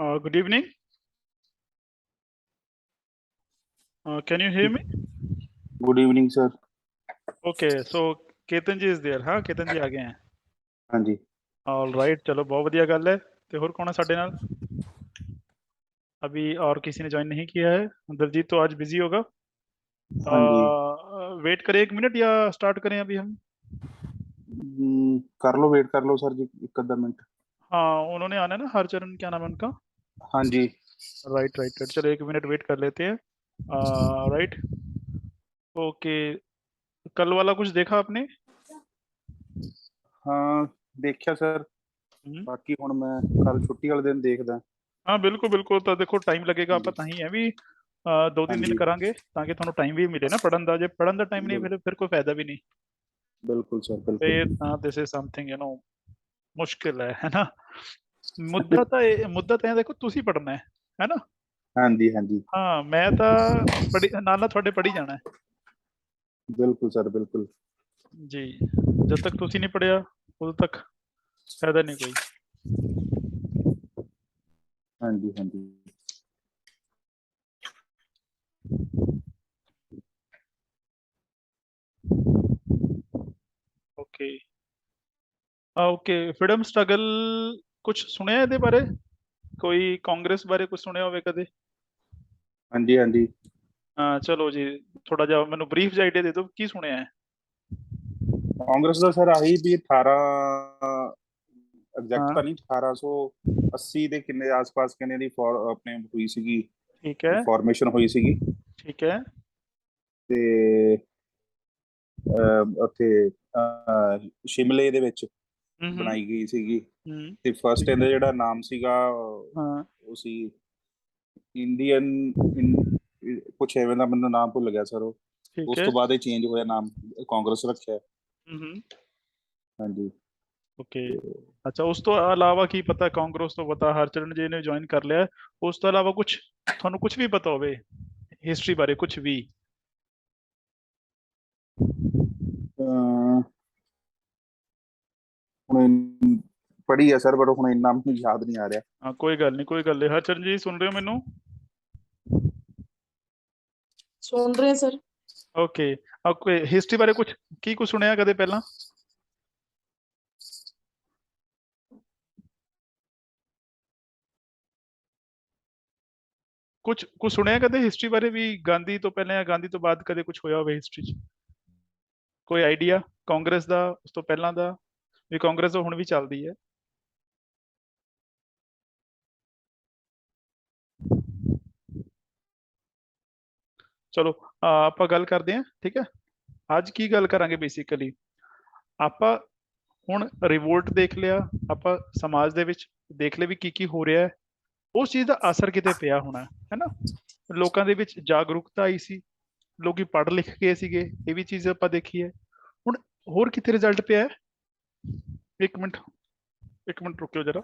Good evening. Can you hear me? Good evening, sir. Okay, so Ketan ji is there, हाँ केतन जी आ गए हैं। हाँ जी। All right, चलो बहुत बढ़िया गल है। ਤੇ ਹੋਰ कौन है साडे नाल? अभी और किसी ने ज्वाइन नहीं किया है। दलजीत तो आज बिजी होगा। हाँ जी। वेट करें 1 मिनट या स्टार्ट करें अभी हम? कर लो, वेट कर लो सर जी, एक आधा मिनट। हाँ, उन्होंने आना है ना, हरचरण क्या नाम है उनका? हाँ जी। राइट राइट राइट, चलो 1 मिनट वेट कर लेते हैं। Right, okay. कल वाला कुछ देखा आपने? हाँ देखिया सर, बाकी हुण मैं कल छुट्टी वाले दिन देखदा। हाँ बिल्कुल बिल्कुल, तो देखो टाइम लगेगा, हाँ ਆਪਾਂ जी। ਤਾਂ ਹੀ ਹੈ ਵੀ 2-3 ਦਿਨ ਹਾਂਜੀ ਕਰਾਂਗੇ ਤਾਂ ਕਿ ਤੁਹਾਨੂੰ ਟਾਈਮ ਵੀ ਮਿਲੇ ਨਾ ਪੜਨ ਦਾ। ਜੇ ਪੜਨ ਦਾ ਟਾਈਮ ਨਹੀਂ ਬਿਲ- ਫਿਰ ਕੋਈ ਫਾਇਦਾ ਵੀ ਨਹੀਂ। ਬਿਲਕੁਲ ਸਰ, ਬਿਲकुल। ਫਿਰ ਤਾਂ ਦਿਸ ਇਜ਼ ਸਮਥਿੰਗ ਮੁਸ਼ਕਿਲ ਹੈ ਨਾ। ਮੁੱਦਾ ਤਾਂ ਇਹ ਦੇਖੋ, ਤੁਸੀਂ ਪੜਨਾ ਹੈ ਨਾ। हाँ जी, हाँ जी। ਹਾਂ, ਮੈਂ ਤਾਂ ਪੜੀ ਨਾਲ ਤੁਹਾਡੇ ਪੜੀ ਜਾਣਾ ਹੈ बिल्कुल सर, बिल्कुल। ਜੀ। ਜਦ ਤੱਕ ਤੁਸੀਂ ਨਹੀਂ ਪੜਿਆ ਉਦੋਂ ਤੱਕ ਫਾਇਦਾ ਨਹੀਂ ਕੋਈ। हाँ जी, हाँ जी। ਓਕੇ ਓਕੇ, ਫ੍ਰੀडम ਸਟਰਗਲ ਕੁਝ ਸੁਣਿਆ ਇਹਦੇ ਬਾਰੇ? ਕੋਈ ਕਾਂਗਰਸ ਬਾਰੇ ਕੁਝ ਸੁਣਿਆ ਹੋਵੇ ਕਦੇ? हाँ जी, हाँ जी। ਚਲੋ ਜੀ, ਥੋੜਾ ਜਿਹਾ ਮੈਨੂੰ ਬਰੀਫ ਜਿਹਾ ਆਈਡੀਆ ਦੇ ਦਿਓ ਕੀ ਸੁਣਿਆ ਹੈ। ਕਾਂਗਰਸ ਦਾ ਸਰ ਆਹੀ ਵੀ 18 ਐਗਜ਼ੈਕਟ ਹਾਂ ਤਾਂ ਨਹੀਂ, 1880 ਦੇ ਕਿੰਨੇ ਆਸ-ਪਾਸ ਕਿੰਨੇ ਦੀ ਆਪਣੇ ਹੋਈ ਸੀਗੀ, ਠੀਕ ਹੈ ਫਾਰਮੇਸ਼ਨ ਹੋਈ ਸੀਗੀ। ਠੀਕ ਹੈ। ਤੇ ਉੱਥੇ ਸ਼ਿਮਲੇ ਦੇ ਵਿੱਚ ਹੂੰ ਹੂੰ ਬਣਾਈ ਗਈ ਸੀਗੀ। ਹੂੰ, ਤੇ ਫਸਟ ਠੀਕ ਇਹਦਾ ਹੈ। ਜਿਹੜਾ ਨਾਮ ਸੀਗਾ ਹਾਂ ਉਹ ਸੀ ਇੰਡੀਅਨ ਕੁਛ ਐਵੇਂ ਦਾ, ਮੈਨੂੰ ਨਾਮ ਭੁੱਲ ਗਿਆ ਸਰ ਉਹ। ਠੀਕ ਉਸ ਹੈ। ਤੋਂ ਬਾਅਦ ਇਹ ਚੇਂਜ ਹੋਇਆ, ਨਾਮ ਕਾਂਗਰਸ ਰੱਖਿਆ। ਹੂੰ ਹਾਂਜੀ। ਓਕੇ। ਤੇ ਅੱਛਾ, ਉਸ ਤੋਂ ਇਲਾਵਾ ਕੀ ਪਤਾ? ਕਾਂਗਰਸ ਤੋਂ ਪਤਾ, ਹਰਚਰਨ ਜੀ ਨੇ ਜੁਆਇਨ ਕਰ ਲਿਆ। ਉਸ ਤੋਂ ਇਲਾਵਾ ਕੁਝ ਤੁਹਾਨੂੰ ਕੁਝ ਵੀ ਪਤਾ ਹੋਵੇ ਹਿਸਟਰੀ ਬਾਰੇ ਕੁਝ ਵੀ? ਹੁਣ ਪੜ੍ਹੀ ਆ ਸਰ, ਪਰ ਹੁਣ ਇੰਨਾ ਮੈਨੂੰ ਯਾਦ ਨਹੀਂ ਆ ਰਿਹਾ। ਹਾਂ ਕੋਈ ਗੱਲ ਨਹੀਂ, ਕੋਈ ਗੱਲ ਨਹੀਂ। ਹਰਚਰਨ ਜੀ ਸੁਣ ਰਹੇ ਹੋ ਮੈਨੂੰ? ਸੁਣ ਰਹੇ ਸਰ। ਓਕੇ ਓਕੇ, ਹਿਸਟਰੀ ਬਾਰੇ ਕੁਝ ਸੁਣਿਆ ਕਦੇ ਪਹਿਲਾਂ? ਕੁਝ ਸੁਣਿਆ ਕਦੇ ਹਿਸਟਰੀ ਬਾਰੇ ਵੀ? ਗਾਂਧੀ ਤੋਂ ਪਹਿਲਾਂ ਜਾਂ ਗਾਂਧੀ ਤੋਂ ਬਾਅਦ ਕਦੇ ਕੁਝ ਹੋਇਆ ਹੋਵੇ ਹਿਸਟਰੀ 'ਚ? ਕੋਈ ਆਈਡੀਆ ਕਾਂਗਰਸ ਦਾ, ਉਸ ਤੋਂ ਪਹਿਲਾਂ ਦਾ? ਵੀ ਕਾਂਗਰਸ ਤਾਂ ਹੁਣ ਵੀ ਚੱਲਦੀ ਹੈ। ਚਲੋ ਆਪਾਂ ਗੱਲ ਕਰਦੇ ਹਾਂ, ਠੀਕ ਹੈ। ਅੱਜ ਕੀ ਗੱਲ ਕਰਾਂਗੇ ਬੇਸਿਕਲੀ, ਆਪਾਂ ਹੁਣ ਰਿਵੋਲਟ ਦੇਖ ਲਿਆ, ਆਪਾਂ ਸਮਾਜ ਦੇ ਵਿੱਚ ਦੇਖ ਲਿਆ ਵੀ ਕੀ ਹੋ ਰਿਹਾ ਹੈ। ਉਸ ਚੀਜ਼ ਦਾ ਅਸਰ ਕਿਤੇ ਪਿਆ ਹੋਣਾ ਹੈ ਨਾ। ਲੋਕਾਂ ਦੇ ਵਿੱਚ ਜਾਗਰੂਕਤਾ ਆਈ ਸੀ, ਲੋਕੀ ਪੜ੍ਹ ਲਿਖ ਗਏ ਸੀਗੇ, ਇਹ ਵੀ ਚੀਜ਼ ਆਪਾਂ ਦੇਖੀ ਹੈ। ਹੁਣ ਹੋਰ ਕਿਤੇ ਰਿਜ਼ਲਟ ਪਿਆ ਹੈ? ਇੱਕ ਮਿੰਟ ਰੁਕਿਓ ਜਰਾ।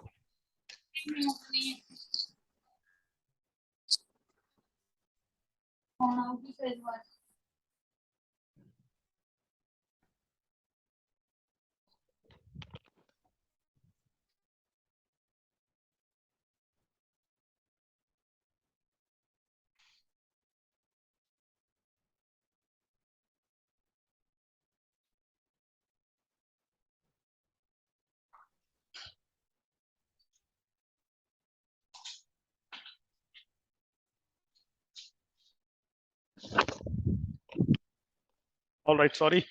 All right, sorry.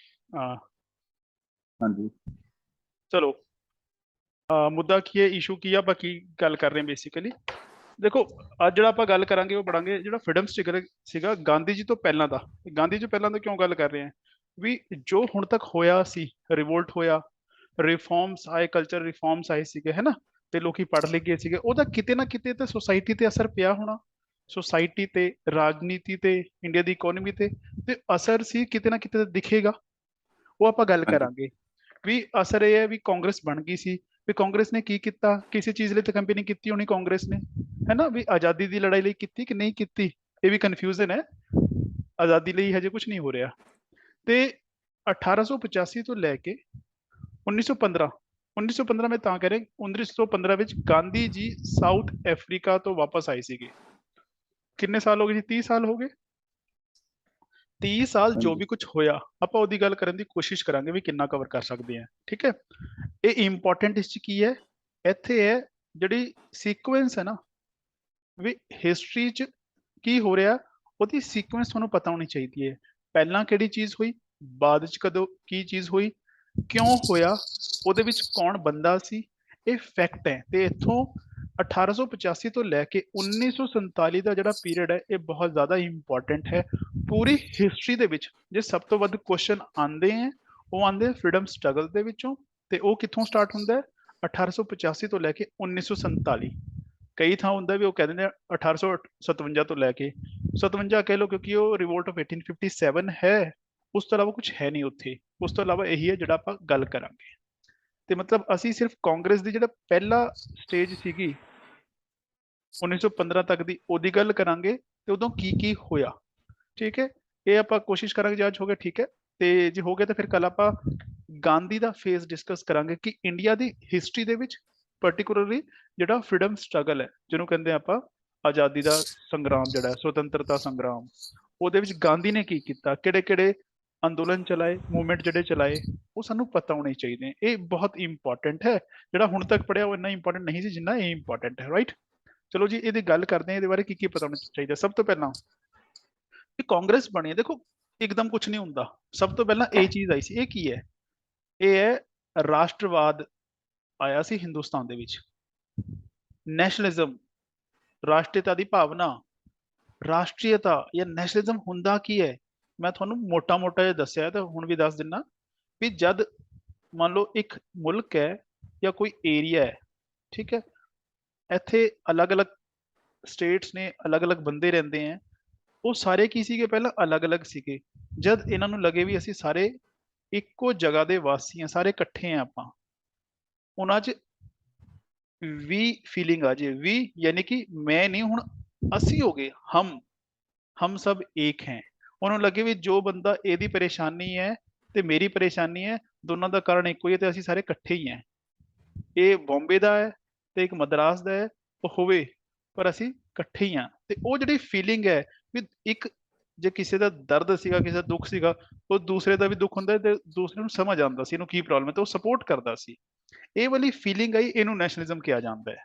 ਹਾਂਜੀ। ਚਲੋ, ਮੁੱਦਾ ਕੀ ਹੈ, ਇਸ਼ੂ ਕੀ ਆ, ਆਪਾਂ ਕੀ ਗੱਲ ਕਰ ਰਹੇ ਹਾਂ ਬੇਸਿਕਲੀ। ਦੇਖੋ, ਅੱਜ ਜਿਹੜਾ ਆਪਾਂ ਗੱਲ ਕਰਾਂਗੇ ਉਹ ਪੜਾਂਗੇ ਜਿਹੜਾ ਫ੍ਰੀडम ਸਟ੍ਰਗਲ ਸੀਗਾ ਗਾਂਧੀ ਜੀ ਤੋਂ ਪਹਿਲਾਂ ਦਾ। ਗਾਂਧੀ ਜੀ ਪਹਿਲਾਂ ਦਾ ਕਿਉਂ ਗੱਲ ਕਰ ਰਹੇ ਹਾਂ ਵੀ ਜੋ ਹੁਣ ਤੱਕ ਹੋਇਆ ਸੀ, ਰਿਵੋਲਟ ਹੋਇਆ, ਰਿਫਾਰਮਸ ਆਏ, ਕਲਚਰ ਰਿਫਾਰਮਸ ਆਏ ਸੀਗੇ, ਹੈ ਨਾ। ਤੇ ਲੋਕੀ ਪੜ੍ਹ ਲਿਖ ਗਏ ਸੀਗੇ, ਉਹਦਾ ਕਿਤੇ ਨਾ ਕਿਤੇ ਤੇ ਸੋਸਾਇਟੀ ਤੇ ਅਸਰ ਪਿਆ ਹੋਣਾ। ਸੋਸਾਇਟੀ ਤੇ, ਰਾਜਨੀਤੀ ਤੇ, ਇੰਡੀਆ ਦੀ ਇਕੋਨਮੀ ਤੇ ਅਸਰ ਸੀ, ਕਿਤੇ ਨਾ ਕਿਤੇ ਦਿਖੇਗਾ। ਉਹ ਆਪਾਂ ਗੱਲ ਹਾਂਜੀ। ਕਰਾਂਗੇ ਵੀ ਅਸਰ ਇਹ ਹੈ ਵੀ ਕਾਂਗਰਸ ਬਣ ਗਈ ਸੀ, ਵੀ ਕਾਂਗਰਸ ਨੇ ਕੀ ਕੀਤਾ, ਕਿਸੇ ਚੀਜ਼ ਲਈ ਤਾਂ ਕੰਪੇਨਿੰਗ ਕੀਤੀ ਹੋਣੀ ਕਾਂਗਰਸ ਨੇ, ਹੈ ਨਾ। ਵੀ ਆਜ਼ਾਦੀ ਦੀ ਲੜਾਈ ਲਈ ਕੀਤੀ ਕਿ ਨਹੀਂ ਕੀਤੀ, ਇਹ ਵੀ ਕਨਫਿਊਜ਼ਨ ਹੈ। ਆਜ਼ਾਦੀ ਲਈ ਹਜੇ ਕੁਝ ਨਹੀਂ ਹੋ ਰਿਹਾ। ਤੇ 1885 ਤੋਂ ਲੈ ਕੇ 1915 1915 में ਤਾਂ कह रहे 1915 ਵਿੱਚ ਗਾਂਧੀ ਜੀ ਸਾਊਥ ਅਫਰੀਕਾ ਤੋਂ ਵਾਪਸ ਆਏ ਸੀਗੇ। ਕਿੰਨੇ ਸਾਲ ਹੋ ਗਏ ਜੀ? 30 ਸਾਲ ਹੋ ਗਏ। 30 ਸਾਲ ਜੋ ਹਾਂਜੀ। ਵੀ ਕੁਝ ਹੋਇਆ ਆਪਾਂ ਉਹਦੀ ਗੱਲ ਕਰਨ ਦੀ ਕੋਸ਼ਿਸ਼ ਕਰਾਂਗੇ ਵੀ ਕਿੰਨਾ ਕਵਰ ਕਰ ਸਕਦੇ ਆ। ਠੀਕ ਹੈ, ਇਹ ਇੰਪੋਰਟੈਂਟ ਇਸ ਚ ਕੀ ਹੈ, ਇੱਥੇ ਹੈ ਜਿਹੜੀ ਸੀਕੁਐਂਸ ਹੈ ਨਾ, ਵੀ ਹਿਸਟਰੀ ਚ ਕੀ ਹੋ ਰਿਹਾ ਉਹਦੀ ਸੀਕੁਐਂਸ ਤੁਹਾਨੂੰ ਪਤਾ ਹੋਣੀ ਚਾਹੀਦੀ ਹੈ। ਪਹਿਲਾਂ ਕਿਹੜੀ ਚੀਜ਼ ਹੋਈ, ਬਾਅਦ ਚ ਕਦੋਂ ਕੀ ਚੀਜ਼ ਹੋਈ, ਕਿਉਂ ਹੋਇਆ, ਉਹਦੇ ਵਿੱਚ ਕੌਣ ਬੰਦਾ ਸੀ, ਇਹ ਫੈਕਟ ਹੈ। ਤੇ ਇੱਥੋਂ 1885 ਤੋਂ ਲੈ ਕੇ 1947 ਦਾ ਜਿਹੜਾ ਪੀਰੀਅਡ ਹੈ ਇਹ ਬਹੁਤ ਜ਼ਿਆਦਾ ਇੰਪੋਰਟੈਂਟ ਹੈ ਪੂਰੀ ਹਿਸਟਰੀ ਦੇ ਵਿੱਚ। ਜੇ ਸਭ ਤੋਂ ਵੱਧ ਕੁਐਸਚਨ ਆਉਂਦੇ ਹੈ ਉਹ ਆਉਂਦੇ ਫਰੀडम ਸਟਰਗਲ ਦੇ ਵਿੱਚੋਂ, ਤੇ ਉਹ ਕਿੱਥੋਂ ਸਟਾਰਟ ਹੁੰਦਾ ਹੈ 1885 ਤੋਂ ਲੈ ਕੇ 1947। ਕਈ ਥਾਂ ਹੁੰਦਾ ਵੀ ਉਹ ਕਹਿੰਦੇ ਨੇ 1857 ਤੋਂ ਲੈ ਕੇ 57 ਕਹਿ ਲਓ ਕਿਉਂਕਿ ਉਹ ਰਿਵੋਲਟ ਆਫ 1857 ਹੈ, ਉਸ ਤੋਂ ਇਲਾਵਾ ਕੁਝ ਹੈ ਨਹੀਂ ਉੱਥੇ। ਉਸ ਤੋਂ ਇਲਾਵਾ ਇਹੀ ਹੈ ਜਿਹੜਾ ਆਪਾਂ ਗੱਲ ਕਰਾਂਗੇ। ਤੇ ਮਤਲਬ ਅਸੀਂ ਸਿਰਫ ਕਾਂਗਰਸ ਦੀ ਜਿਹੜਾ ਪਹਿਲਾ ਸਟੇਜ ਸੀਗੀ 1915 ਤੱਕ ਦੀ ਉਹਦੀ ਗੱਲ ਕਰਾਂਗੇ ਤੇ ਉਦੋਂ ਕੀ ਕੀ ਹੋਇਆ। ਠੀਕ ਹੈ, ਇਹ ਆਪਾਂ ਕੋਸ਼ਿਸ਼ ਕਰਾਂਗੇ ਜੇ ਅੱਜ ਹੋ ਗਿਆ ਠੀਕ ਹੈ, ਤੇ ਜੇ ਹੋ ਗਿਆ ਤਾਂ ਫਿਰ ਕੱਲ ਆਪਾਂ ਗਾਂਧੀ ਦਾ ਫੇਜ਼ ਡਿਸਕਸ ਕਰਾਂਗੇ ਕਿ ਇੰਡੀਆ ਦੀ ਹਿਸਟਰੀ ਦੇ ਵਿੱਚ ਪਾਰਟਿਕੂਲਰਲੀ ਜਿਹੜਾ ਫਰੀडम ਸਟਰਗਲ ਹੈ ਜਿਹਨੂੰ ਕਹਿੰਦੇ ਆਪਾਂ ਆਜ਼ਾਦੀ ਦਾ ਸੰਗਰਾਮ, ਜਿਹੜਾ ਸੁਤੰਤਰਤਾ ਸੰਗਰਾਮ, ਉਹਦੇ ਵਿੱਚ ਗਾਂਧੀ ਨੇ ਕੀ ਕੀਤਾ, ਕਿਹੜੇ ਕਿਹੜੇ ਅੰਦੋਲਨ ਚਲਾਏ, ਮੂਵਮੈਂਟ ਜਿਹੜੇ ਚਲਾਏ, ਉਹ ਸਾਨੂੰ ਪਤਾ ਹੋਣੇ ਚਾਹੀਦੇ। ਇਹ ਬਹੁਤ ਇੰਪੋਰਟੈਂਟ ਹੈ। ਜਿਹੜਾ ਹੁਣ ਤੱਕ ਪੜਿਆ ਉਹ ਇੰਨਾ ਇੰਪੋਰਟੈਂਟ ਨਹੀਂ ਸੀ ਜਿੰਨਾ ਇਹ ਇੰਪੋਰਟੈਂਟ ਹੈ। ਰਾਈਟ, ਚਲੋ ਜੀ ਇਹਦੀ ਗੱਲ ਕਰਦੇ ਹਾਂ, ਇਹਦੇ ਬਾਰੇ ਕੀ ਕੀ ਪਤਾ ਹੋਣਾ ਚਾਹੀਦਾ। ਸਭ ਤੋਂ ਪਹਿਲਾਂ ਕਿ ਕਾਂਗਰਸ ਬਣੀ ਹੈ, ਦੇਖੋ ਇੱਕਦਮ ਕੁਝ ਨਹੀਂ ਹੁੰਦਾ। ਸਭ ਤੋਂ ਪਹਿਲਾਂ ਇਹ ਚੀਜ਼ ਆਈ ਸੀ, ਇਹ ਕੀ ਹੈ, ਇਹ ਹੈ ਰਾਸ਼ਟਰਵਾਦ ਆਇਆ ਸੀ ਹਿੰਦੁਸਤਾਨ ਦੇ ਵਿੱਚ। ਨੈਸ਼ਨਲਿਜ਼ਮ, ਰਾਸ਼ਟਰੀयता ਦੀ ਭਾਵਨਾ। ਰਾਸ਼ਟਰੀयता ਜਾਂ ਨੈਸ਼ਨਲਿਜ਼ਮ ਹੁੰਦਾ ਕੀ ਹੈ, ਮੈਂ ਤੁਹਾਨੂੰ ਮੋਟਾ ਜਿਹਾ ਦੱਸਿਆ ਤੇ ਹੁਣ ਵੀ ਦੱਸ ਦਿੰਨਾ ਵੀ ਜਦ ਮੰਨ ਲਓ ਇੱਕ ਮੁਲਕ ਹੈ ਜਾਂ ਕੋਈ ਏਰੀਆ ਹੈ, ਠੀਕ ਹੈ, ਇੱਥੇ ਅਲੱਗ-ਅਲੱਗ ਸਟੇਟਸ ਨੇ, ਅਲੱਗ-ਅਲੱਗ ਬੰਦੇ ਰਹਿੰਦੇ ਹੈ, ਉਹ ਸਾਰੇ ਕੀ ਸੀਗੇ ਪਹਿਲਾਂ ਅਲੱਗ-ਅਲੱਗ ਸੀਗੇ। ਜਦ ਇਹਨਾਂ ਨੂੰ ਲੱਗੇ ਵੀ ਅਸੀਂ ਸਾਰੇ ਇੱਕੋ ਜਗ੍ਹਾ ਦੇ ਵਾਸੀ ਹਾਂ, ਸਾਰੇ ਇਕੱਠੇ ਆ ਆਪਾਂ, ਉਹਨਾਂ 'ਚ ਵੀ ਫੀਲਿੰਗ ਆ ਜੇ, ਵੀ ਯਾਨੀ ਕਿ ਮੈਂ ਨਹੀਂ, ਹੁਣ ਅਸੀਂ ਹੋ ਗਏ, हम सब एक हैं। ਉਹਨੂੰ ਲੱਗੇ ਵੀ ਜੋ ਬੰਦਾ ਇਹਦੀ ਪਰੇਸ਼ਾਨੀ ਹੈ ਤੇ ਮੇਰੀ ਪਰੇਸ਼ਾਨੀ ਹੈ, ਦੋਨਾਂ ਦਾ ਕਾਰਨ ਇੱਕੋ ਹੀ ਹੈ ਤੇ ਅਸੀਂ ਸਾਰੇ ਇਕੱਠੇ ਹੀ ਹਾਂ। ਇਹ ਬੰਬੇ ਦਾ ਹੈ ਤੇ ਇੱਕ ਮਦਰਾਸ ਦਾ ਹੈ, ਉਹ ਹੋਵੇ ਪਰ ਅਸੀਂ ਇਕੱਠੇ ਹੀ ਹਾਂ। ਤੇ ਉਹ ਜਿਹੜੀ ਫੀਲਿੰਗ ਹੈ ਵੀ ਇੱਕ, ਜੇ ਕਿਸੇ ਦਾ ਦਰਦ ਸੀਗਾ, ਕਿਸੇ ਦਾ ਦੁੱਖ ਸੀਗਾ, ਉਹ ਦੂਸਰੇ ਦਾ ਵੀ ਦੁੱਖ ਹੁੰਦਾ ਤੇ ਦੂਸਰੇ ਨੂੰ ਸਮਝ ਆਉਂਦਾ ਸੀ ਇਹਨੂੰ ਕੀ ਪ੍ਰੋਬਲਮ ਹੈ ਤੇ ਉਹ ਸਪੋਰਟ ਕਰਦਾ ਸੀ। ਇਹ ਵਾਲੀ ਫੀਲਿੰਗ ਆਈ, ਇਹਨੂੰ ਨੈਸ਼ਨਲਿਜ਼ਮ ਕਿਹਾ ਜਾਂਦਾ ਹੈ।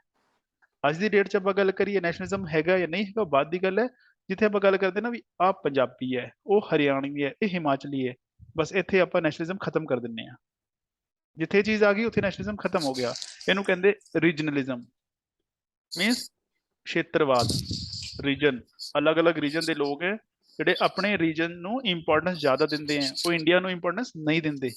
ਅੱਜ ਦੀ ਡੇਟ 'ਚ ਆਪਾਂ ਗੱਲ ਕਰੀਏ ਨੈਸ਼ਨਲਿਜ਼ਮ ਹੈਗਾ ਜਾਂ ਨਹੀਂ ਹੈਗਾ ਬਾਅਦ ਦੀ ਗੱਲ ਹੈ। ਜਿੱਥੇ ਆਪਾਂ ਗੱਲ ਕਰਦੇ ਨਾ ਵੀ ਆਹ ਪੰਜਾਬੀ ਹੈ, ਉਹ ਹਰਿਆਣਵੀ ਹੈ, ਇਹ ਹਿਮਾਚਲੀ ਹੈ, ਬਸ ਇੱਥੇ ਆਪਾਂ ਨੈਸ਼ਨਲਿਜ਼ਮ ਖਤਮ ਕਰ ਦਿੰਦੇ ਹਾਂ। ਜਿੱਥੇ ਇਹ ਚੀਜ਼ ਆ ਗਈ ਉੱਥੇ ਨੈਸ਼ਨਲਿਜ਼ਮ ਖਤਮ ਹੋ ਗਿਆ। ਇਹਨੂੰ ਕਹਿੰਦੇ ਰੀਜਨਲਿਜ਼ਮ, ਮੀਨਸ ਖੇਤਰਵਾਦ। ਰੀਜਨ, ਅਲੱਗ-ਅਲੱਗ ਰੀਜਨ ਦੇ ਲੋਕ ਹੈ ਜਿਹੜੇ ਆਪਣੇ ਰੀਜਨ ਨੂੰ ਇੰਪੋਰਟੈਂਸ ਜ਼ਿਆਦਾ ਦਿੰਦੇ ਹੈ, ਉਹ ਇੰਡੀਆ ਨੂੰ ਇੰਪੋਰਟੈਂਸ ਨਹੀਂ ਦਿੰਦੇ।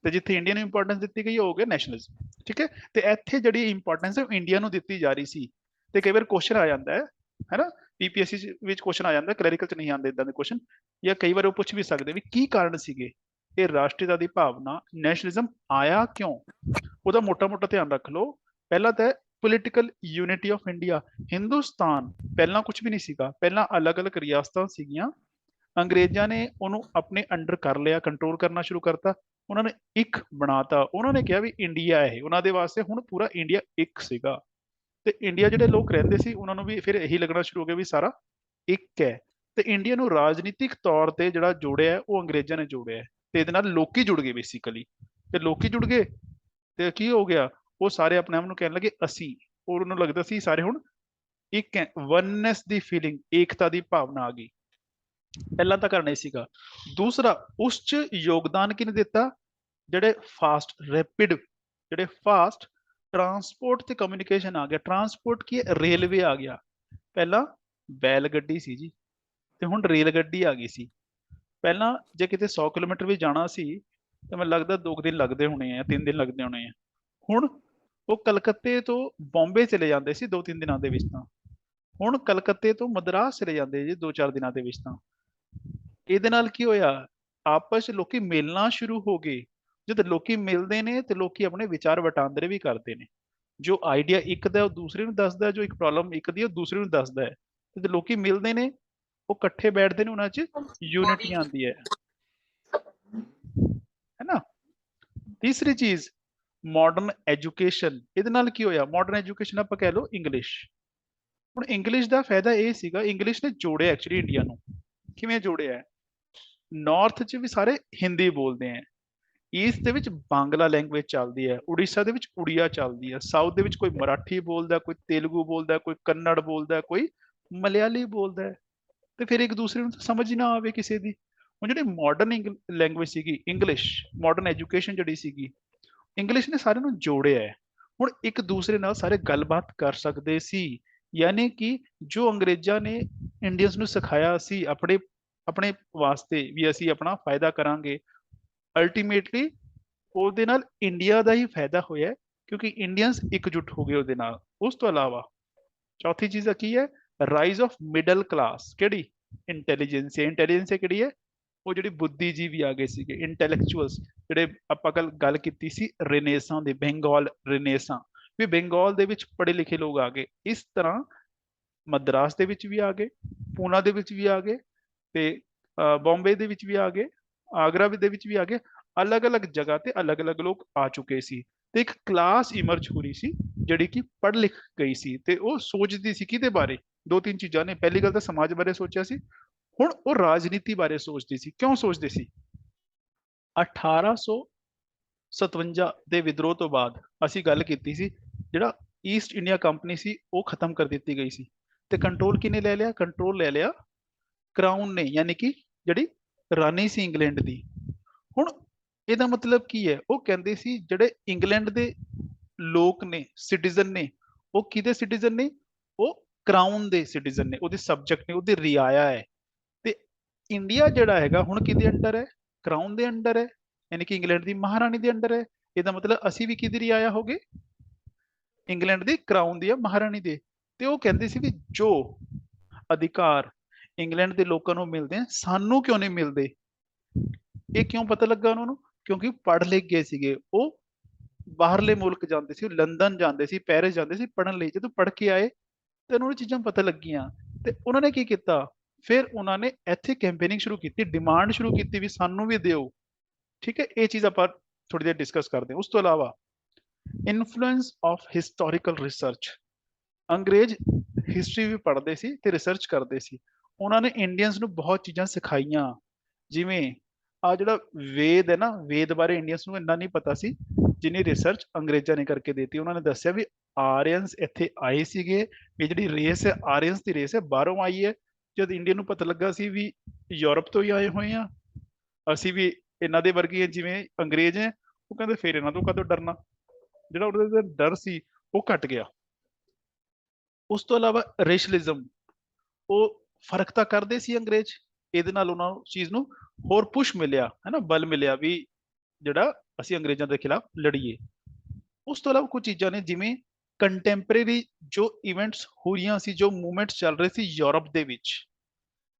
ਤੇ ਜਿੱਥੇ ਇੰਡੀਆ ਨੂੰ ਇੰਪੋਰਟੈਂਸ ਦਿੱਤੀ ਗਈ ਹੋ ਗਿਆ ਨੈਸ਼ਨਲਿਜ਼ਮ। ਠੀਕ ਹੈ, ਤੇ ਇੱਥੇ ਜਿਹੜੀ ਇੰਪੋਰਟੈਂਸ ਹੈ ਉਹ ਇੰਡੀਆ ਨੂੰ ਦਿੱਤੀ ਜਾ ਰਹੀ ਸੀ। ਤੇ ਕਈ ਵਾਰ ਕੁਐਸਚਨ ਆ ਜਾਂਦਾ ਹੈ ਨਾ, ਪੀਪੀਐਸਸੀ ਵਿੱਚ ਕੁਐਸਚਨ ਆ ਜਾਂਦਾ, ਕਲੈਰੀਕਲ ਚ ਨਹੀਂ ਆਉਂਦੇ ਇਦਾਂ ਦੇ ਕੁਐਸਚਨ, ਜਾਂ ਕਈ ਵਾਰ ਉਹ ਪੁੱਛ ਵੀ ਸਕਦੇ ਵੀ ਕੀ ਕਾਰਨ ਸੀਗੇ ਇਹ ਰਾਸ਼ਟਰੀयता ਦੀ ਭਾਵਨਾ, ਨੈਸ਼ਨਲਿਜ਼ਮ ਆਇਆ ਕਿਉਂ। ਉਹਦਾ ਮੋਟਾ ਧਿਆਨ ਰੱਖ ਲਓ। ਪਹਿਲਾਂ ਤਾਂ political unity of India. Hindustan ਪਹਿਲਾਂ ਕੁਝ ਵੀ ਨਹੀਂ ਸੀਗਾ, ਪਹਿਲਾਂ ਅਲੱਗ-ਅਲੱਗ ਰਿਆਸਤਾਂ ਸੀਗੀਆਂ, ਅੰਗਰੇਜ਼ਾਂ ਨੇ ਉਹਨੂੰ ਆਪਣੇ ਅੰਡਰ ਕਰ ਲਿਆ, ਕੰਟਰੋਲ ਕਰਨਾ ਸ਼ੁਰੂ ਕਰਤਾ, ਉਹਨਾਂ ਨੇ ਇੱਕ ਬਣਾਤਾ। ਉਹਨਾਂ ਨੇ ਕਿਹਾ ਵੀ ਇੰਡੀਆ ਹੈ, ਉਹਨਾਂ ਦੇ ਵਾਸਤੇ ਹੁਣ ਪੂਰਾ ਇੰਡੀਆ ਇੱਕ ਸੀਗਾ। ਤੇ ਇੰਡੀਆ ਜਿਹੜੇ ਲੋਕ ਰਹਿੰਦੇ ਸੀ ਉਹਨਾਂ ਨੂੰ ਵੀ ਫਿਰ ਇਹੀ ਲੱਗਣਾ ਸ਼ੁਰੂ ਹੋ ਗਿਆ ਵੀ ਸਾਰਾ ਇੱਕ ਹੈ। ਤੇ ਇੰਡੀਆ ਨੂੰ ਰਾਜਨੀਤਿਕ ਤੌਰ ਤੇ ਜਿਹੜਾ ਜੋੜਿਆ ਹੈ ਉਹ ਅੰਗਰੇਜ਼ਾਂ ਨੇ ਜੋੜਿਆ ਹੈ, ਤੇ ਇਹਦੇ ਨਾਲ ਲੋਕੀ ਜੁੜ ਗਏ ਬੇਸਿਕਲੀ। ਤੇ ਲੋਕੀ ਜੁੜ ਗਏ ਤੇ ਕੀ ਹੋ ਗਿਆ, ਉਹ ਸਾਰੇ ਆਪਣੇ ਆਪ ਨੂੰ ਕਹਿਣ ਲੱਗੇ ਅਸੀਂ, ਔਰ ਉਹਨੂੰ ਲੱਗਦਾ ਸੀ ਸਾਰੇ ਹੁਣ ਇੱਕ ਹੈ। ਵਨਨੈਸ ਦੀ ਫੀਲਿੰਗ, ਏਕਤਾ ਦੀ ਭਾਵਨਾ ਆ ਗਈ। ਪਹਿਲਾਂ ਤਾਂ ਕਰਨਾ ਹੀ ਸੀਗਾ। ਦੂਸਰਾ, ਉਸ ਚ ਯੋਗਦਾਨ ਕਿਹਨੇ ਦਿੱਤਾ, ਜਿਹੜੇ ਫਾਸਟ ਰੈਪਿਡ, ਜਿਹੜੇ ਫਾਸਟ ਟਰਾਂਸਪੋਰਟ ਤੇ ਕਮਿਊਨੀਕੇਸ਼ਨ ਆ ਗਿਆ। ਟਰਾਂਸਪੋਰਟ ਕੀ ਹੈ, ਰੇਲਵੇ ਆ ਗਿਆ। ਪਹਿਲਾਂ ਬੈਲ ਗੱਡੀ ਸੀ ਜੀ, ਤੇ ਹੁਣ ਰੇਲ ਗੱਡੀ ਆ ਗਈ ਸੀ। ਪਹਿਲਾਂ ਜੇ ਕਿਤੇ 100 ਕਿਲੋਮੀਟਰ ਵੀ ਜਾਣਾ ਸੀ ਤੇ ਮੈਨੂੰ ਲੱਗਦਾ 2 ਦਿਨ ਲੱਗਦੇ ਹੋਣੇ ਆ, 3 ਦਿਨ ਲੱਗਦੇ ਹੋਣੇ ਆ। ਹੁਣ ਉਹ ਕਲਕੱਤੇ ਤੋਂ ਬੰਬੇ ਚਲੇ ਜਾਂਦੇ ਸੀ 2-3 ਦਿਨਾਂ ਦੇ ਵਿੱਚ, ਤਾਂ ਹੁਣ ਕਲਕੱਤੇ ਤੋਂ ਮਦਰਾਸ ਚਲੇ ਜਾਂਦੇ ਜੀ 2-4 ਦਿਨਾਂ ਦੇ ਵਿੱਚ। ਤਾਂ ਇਹਦੇ ਨਾਲ ਕੀ ਹੋਇਆ, ਆਪਸ ਚ ਲੋਕੀ ਮਿਲਣਾ ਸ਼ੁਰੂ ਹੋ ਗਏ। ਜਦ ਲੋਕੀ ਮਿਲਦੇ ਨੇ ਤੇ ਲੋਕੀ ਆਪਣੇ ਵਿਚਾਰ ਵਟਾਂਦਰੇ ਵੀ ਕਰਦੇ ਨੇ। ਜੋ ਆਈਡੀਆ ਇੱਕ ਦਾ ਉਹ ਦੂਸਰੇ ਨੂੰ ਦੱਸਦਾ, ਜੋ ਇੱਕ ਪ੍ਰੋਬਲਮ ਇੱਕ ਦੀ ਉਹ ਦੂਸਰੇ ਨੂੰ ਦੱਸਦਾ ਹੈ। ਤੇ ਲੋਕੀ ਮਿਲਦੇ ਨੇ, ਉਹ ਇਕੱਠੇ ਬੈਠਦੇ ਨੇ, ਉਹਨਾਂ 'ਚ ਯੂਨਿਟੀ ਆਉਂਦੀ ਹੈ ਨਾ। ਤੀਸਰੀ ਚੀਜ਼, ਮਾਡਰਨ ਐਜੂਕੇਸ਼ਨ, ਇਹਦੇ ਨਾਲ ਕੀ ਹੋਇਆ? ਮਾਡਰਨ ਐਜੂਕੇਸ਼ਨ ਆਪਾਂ ਕਹਿ ਲਓ ਇੰਗਲਿਸ਼। ਹੁਣ ਇੰਗਲਿਸ਼ ਦਾ ਫਾਇਦਾ ਇਹ ਸੀਗਾ, ਇੰਗਲਿਸ਼ ਨੇ ਜੋੜਿਆ ਐਕਚੁਅਲੀ ਇੰਡੀਆ ਨੂੰ। ਕਿਵੇਂ ਜੋੜਿਆ? ਨਾਰਥ 'ਚ ਵੀ ਸਾਰੇ ਹਿੰਦੀ ਬੋਲਦੇ ਆ, ਈਸਟ ਦੇ ਵਿੱਚ ਬਾਂਗਲਾ ਲੈਂਗੁਏਜ ਚੱਲਦੀ ਹੈ, ਉੜੀਸਾ ਦੇ ਵਿੱਚ ਉੜੀਆ ਚੱਲਦੀ ਹੈ, ਸਾਊਥ ਦੇ ਵਿੱਚ ਕੋਈ ਮਰਾਠੀ ਬੋਲਦਾ, ਕੋਈ ਤੇਲਗੂ ਬੋਲਦਾ, ਕੋਈ ਕੰਨੜ ਬੋਲਦਾ, ਕੋਈ ਮਲਿਆਲੀ ਬੋਲਦਾ ਹੈ। ਤੇ ਫਿਰ ਇੱਕ ਦੂਸਰੇ ਨੂੰ ਤਾਂ ਸਮਝ ਹੀ ਨਾ ਆਵੇ ਕਿਸੇ ਦੀ। ਹੁਣ ਜਿਹੜੀ ਮਾਡਰਨ ਲੈਂਗੁਏਜ ਸੀਗੀ ਇੰਗਲਿਸ਼, ਮਾਡਰਨ ਐਜੂਕੇਸ਼ਨ ਜਿਹੜੀ ਸੀਗੀ, ਇੰਗਲਿਸ਼ ਨੇ ਸਾਰਿਆਂ ਨੂੰ ਜੋੜਿਆ ਹੈ। ਹੁਣ ਇੱਕ ਦੂਸਰੇ ਨਾਲ ਸਾਰੇ ਗੱਲਬਾਤ ਕਰ ਸਕਦੇ ਸੀ, ਯਾਨੀ ਕਿ ਜੋ ਅੰਗਰੇਜ਼ਾਂ ਨੇ ਇੰਡੀਅਨਸ ਨੂੰ ਸਿਖਾਇਆ ਸੀ ਆਪਣੇ ਆਪਣੇ ਵਾਸਤੇ ਵੀ ਅਸੀਂ ਆਪਣਾ ਫਾਇਦਾ ਕਰਾਂਗੇ, ਅਲਟੀਮੇਟਲੀ ਉਹਦੇ ਨਾਲ ਇੰਡੀਆ ਦਾ ਹੀ ਫਾਇਦਾ ਹੋਇਆ, ਕਿਉਂਕਿ ਇੰਡੀਅਨਸ ਇਕਜੁੱਟ ਹੋ ਗਏ ਉਹਦੇ ਨਾਲ। ਉਸ ਤੋਂ ਇਲਾਵਾ ਚੌਥੀ ਚੀਜ਼ ਕੀ ਹੈ? Rise of middle class. ਕਿਹੜੀ? ਇੰਟੈਲੀਜੈਂਸ। ਇੰਟੈਲੀਜੈਂਸ ਕਿਹੜੀ ਹੈ? ਉਹ ਜਿਹੜੀ ਬੁੱਧੀਜੀਵੀ ਆ ਗਏ ਸੀਗੇ, ਇੰਟੈਲੈਕਚੁਅਲਸ, ਜਿਹੜੇ ਆਪਾਂ ਗੱਲ ਕੀਤੀ ਸੀ ਰੇਨੇਸਾਂ ਦੇ, ਬੰਗਾਲ ਰੇਨੇਸਾਂ, ਵੀ ਬੰਗਾਲ ਦੇ ਵਿੱਚ ਪੜ੍ਹੇ ਲਿਖੇ ਲੋਕ ਆ ਗਏ। ਇਸ ਤਰ੍ਹਾਂ ਮਦਰਾਸ ਦੇ ਵਿੱਚ ਵੀ ਆ ਗਏ, ਪੂਨਾ ਦੇ ਵਿੱਚ ਵੀ ਆ ਗਏ, ਤੇ ਬੰਬੇ ਦੇ ਵਿੱਚ ਵੀ ਆ ਗਏ, ਆਗਰਾ ਦੇ ਵਿੱਚ ਵੀ ਆ ਗਏ। ਅਲੱਗ-ਅਲੱਗ ਜਗ੍ਹਾ ਤੇ ਅਲੱਗ-ਅਲੱਗ ਲੋਕ ਆ ਚੁੱਕੇ ਸੀ, ਤੇ ਇੱਕ ਕਲਾਸ ਇਮਰਜ ਹੋ ਰਹੀ ਸੀ ਜਿਹੜੀ ਕਿ ਪੜ੍ਹ ਲਿਖ ਗਈ ਸੀ, ਤੇ ਉਹ ਸੋਚਦੀ ਸੀ ਕਿਹਦੇ ਬਾਰੇ? ਦੋ ਤਿੰਨ ਚੀਜ਼ਾਂ ਨੇ। ਪਹਿਲੀ ਗੱਲ ਤਾਂ ਸਮਾਜ ਬਾਰੇ ਸੋਚਿਆ ਸੀ, ਹੁਣ ਉਹ ਰਾਜਨੀਤੀ ਬਾਰੇ ਸੋਚਦੀ ਸੀ। ਕਿਉਂ ਸੋਚਦੇ ਸੀ? 1857 ਦੇ ਵਿਦਰੋਹ ਤੋਂ ਬਾਅਦ ਅਸੀਂ ਗੱਲ ਕੀਤੀ ਸੀ, ਜਿਹੜਾ ਈਸਟ ਇੰਡੀਆ ਕੰਪਨੀ ਸੀ ਉਹ ਖਤਮ ਕਰ ਦਿੱਤੀ ਗਈ ਸੀ, ਤੇ ਕੰਟਰੋਲ ਕਿਹਨੇ ਲੈ ਲਿਆ? ਕੰਟਰੋਲ ਲੈ ਲਿਆ ਕਰਾਊਨ ਨੇ, ਯਾਨੀ ਕਿ ਜਿਹੜੀ ਰਾਣੀ ਸੀ ਇੰਗਲੈਂਡ ਦੀ। ਹੁਣ ਇਹਦਾ ਮਤਲਬ ਕੀ ਹੈ? ਉਹ ਕਹਿੰਦੇ ਸੀ ਜਿਹੜੇ ਇੰਗਲੈਂਡ ਦੇ ਲੋਕ ਨੇ, ਸਿਟੀਜ਼ਨ ਨੇ, ਉਹ ਕਿਹਦੇ ਸਿਟੀਜ਼ਨ ਨੇ? ਉਹ ਕਰਾਊਨ ਦੇ ਸਿਟੀਜ਼ਨ ਨੇ, ਉਹਦੇ ਸਬਜੈਕਟ ਨੇ, ਉਹਦੇ ਰਿਆਇਆ ਹੈ। ਤੇ ਇੰਡੀਆ ਜਿਹੜਾ ਹੈਗਾ ਹੁਣ ਕਿਹਦੇ ਅੰਡਰ ਹੈ? ਕਰਾਊਨ ਦੇ ਅੰਡਰ ਹੈ, ਯਾਨੀ ਕਿ ਇੰਗਲੈਂਡ ਦੀ ਮਹਾਰਾਣੀ ਦੇ ਅੰਡਰ ਹੈ। ਇਹਦਾ ਮਤਲਬ ਅਸੀਂ ਵੀ ਕਿਹਦੀ ਰਿਆਇਆ ਹੋ ਗਏ? ਇੰਗਲੈਂਡ ਦੀ ਕਰਾਊਨ ਦੀ ਜਾਂ ਮਹਾਰਾਣੀ ਦੇ। ਤੇ ਉਹ ਕਹਿੰਦੇ ਸੀ ਵੀ ਜੋ ਅਧਿਕਾਰ ਇੰਗਲੈਂਡ ਦੇ ਲੋਕਾਂ ਨੂੰ ਮਿਲਦੇ ਆ, ਸਾਨੂੰ ਕਿਉਂ ਨਹੀਂ ਮਿਲਦੇ? ਇਹ ਕਿਉਂ ਪਤਾ ਲੱਗਾ ਉਹਨਾਂ ਨੂੰ? ਕਿਉਂਕਿ ਪੜ੍ਹ ਲਿਖ ਗਏ ਸੀਗੇ ਉਹ, ਬਾਹਰਲੇ ਮੁਲਕ ਜਾਂਦੇ ਸੀ, ਲੰਦਨ ਜਾਂਦੇ ਸੀ, ਪੈਰਿਸ ਜਾਂਦੇ ਸੀ ਪੜ੍ਹਨ ਲਈ। ਜਦੋਂ ਪੜ੍ਹ ਕੇ ਆਏ ਤੇ ਉਹਨਾਂ ਨੂੰ ਚੀਜ਼ਾਂ ਪਤਾ ਲੱਗੀਆਂ, ਤੇ ਉਹਨਾਂ ਨੇ ਕੀ ਕੀਤਾ? ਫਿਰ ਉਹਨਾਂ ਨੇ ਇੱਥੇ ਕੈਂਪੇਨਿੰਗ ਸ਼ੁਰੂ ਕੀਤੀ, ਡਿਮਾਂਡ ਸ਼ੁਰੂ ਕੀਤੀ ਵੀ ਸਾਨੂੰ ਵੀ ਦਿਓ। ਠੀਕ ਹੈ, ਇਹ ਚੀਜ਼ ਆਪਾਂ ਥੋੜੀ ਦੇਰ ਡਿਸਕਸ ਕਰਦੇ ਹਾਂ। ਉਸ ਤੋਂ ਇਲਾਵਾ ਇਨਫਲੂਐਂਸ ਆਫ ਹਿਸਟੋਰੀਕਲ ਰਿਸਰਚ, ਅੰਗਰੇਜ਼ ਹਿਸਟਰੀ ਵੀ ਪੜ੍ਹਦੇ ਸੀ ਤੇ ਰਿਸਰਚ ਕਰਦੇ ਸੀ। ਉਹਨਾਂ ਨੇ ਇੰਡੀਅਨਸ ਨੂੰ ਬਹੁਤ ਚੀਜ਼ਾਂ ਸਿਖਾਈਆਂ, ਜਿਵੇਂ ਆ ਜਿਹੜਾ ਵੇਦ ਹੈ ਨਾ, ਵੇਦ ਬਾਰੇ ਇੰਡੀਅਨਸ ਨੂੰ ਇੰਨਾ ਨਹੀਂ ਪਤਾ ਸੀ ਜਿੰਨੀ ਰਿਸਰਚ ਅੰਗਰੇਜ਼ਾਂ ਨੇ ਕਰਕੇ ਦਿੱਤੀ। ਉਹਨਾਂ ਨੇ ਦੱਸਿਆ ਵੀ ਆਰੀਅਨਸ ਇੱਥੇ ਆਏ ਸੀਗੇ, ਵੀ ਜਿਹੜੀ ਰੇਸ ਹੈ ਆਰੀਅਨਸ ਦੀ ਰੇਸ ਹੈ ਬਾਹਰੋਂ ਆਈ ਹੈ। ਜਦ ਇੰਡੀਆ ਨੂੰ ਪਤਾ ਲੱਗਾ ਸੀ ਵੀ ਯੂਰਪ ਤੋਂ ਹੀ ਆਏ ਹੋਏ ਆ, ਅਸੀਂ ਵੀ ਇਹਨਾਂ ਦੇ ਵਰਗੇ ਜਿਵੇਂ ਅੰਗਰੇਜ਼ ਹੈ, ਉਹ ਕਹਿੰਦੇ ਫਿਰ ਇਹਨਾਂ ਤੋਂ ਕਦੋਂ ਡਰਨਾ। ਜਿਹੜਾ ਉਹਦੇ ਦਾ ਡਰ ਸੀ ਉਹ ਘਟ ਗਿਆ। ਉਸ ਤੋਂ ਇਲਾਵਾ ਰੇਸ਼ਲਿਜ਼ਮ, ਉਹ ਫਰਕ ਤਾਂ ਕਰਦੇ ਸੀ ਅੰਗਰੇਜ਼, ਇਹਦੇ ਨਾਲ ਉਹਨਾਂ ਨੂੰ ਚੀਜ਼ ਨੂੰ ਹੋਰ ਪੁਸ਼ ਮਿਲਿਆ, ਹੈ ਨਾ, ਬਲ ਮਿਲਿਆ ਵੀ ਜਿਹੜਾ ਅਸੀਂ ਅੰਗਰੇਜ਼ਾਂ ਦੇ ਖਿਲਾਫ ਲੜੀਏ। ਉਸ ਤੋਂ ਇਲਾਵਾ ਕੁਝ ਚੀਜ਼ਾਂ ਨੇ, ਜਿਵੇਂ ਕੰਟੈਂਪਰੇਰੀ ਜੋ ਇਵੈਂਟਸ ਹੋ ਰਹੀਆਂ ਸੀ, ਜੋ ਮੂਵਮੈਂਟਸ ਚੱਲ ਰਹੇ ਸੀ ਯੂਰਪ ਦੇ ਵਿੱਚ।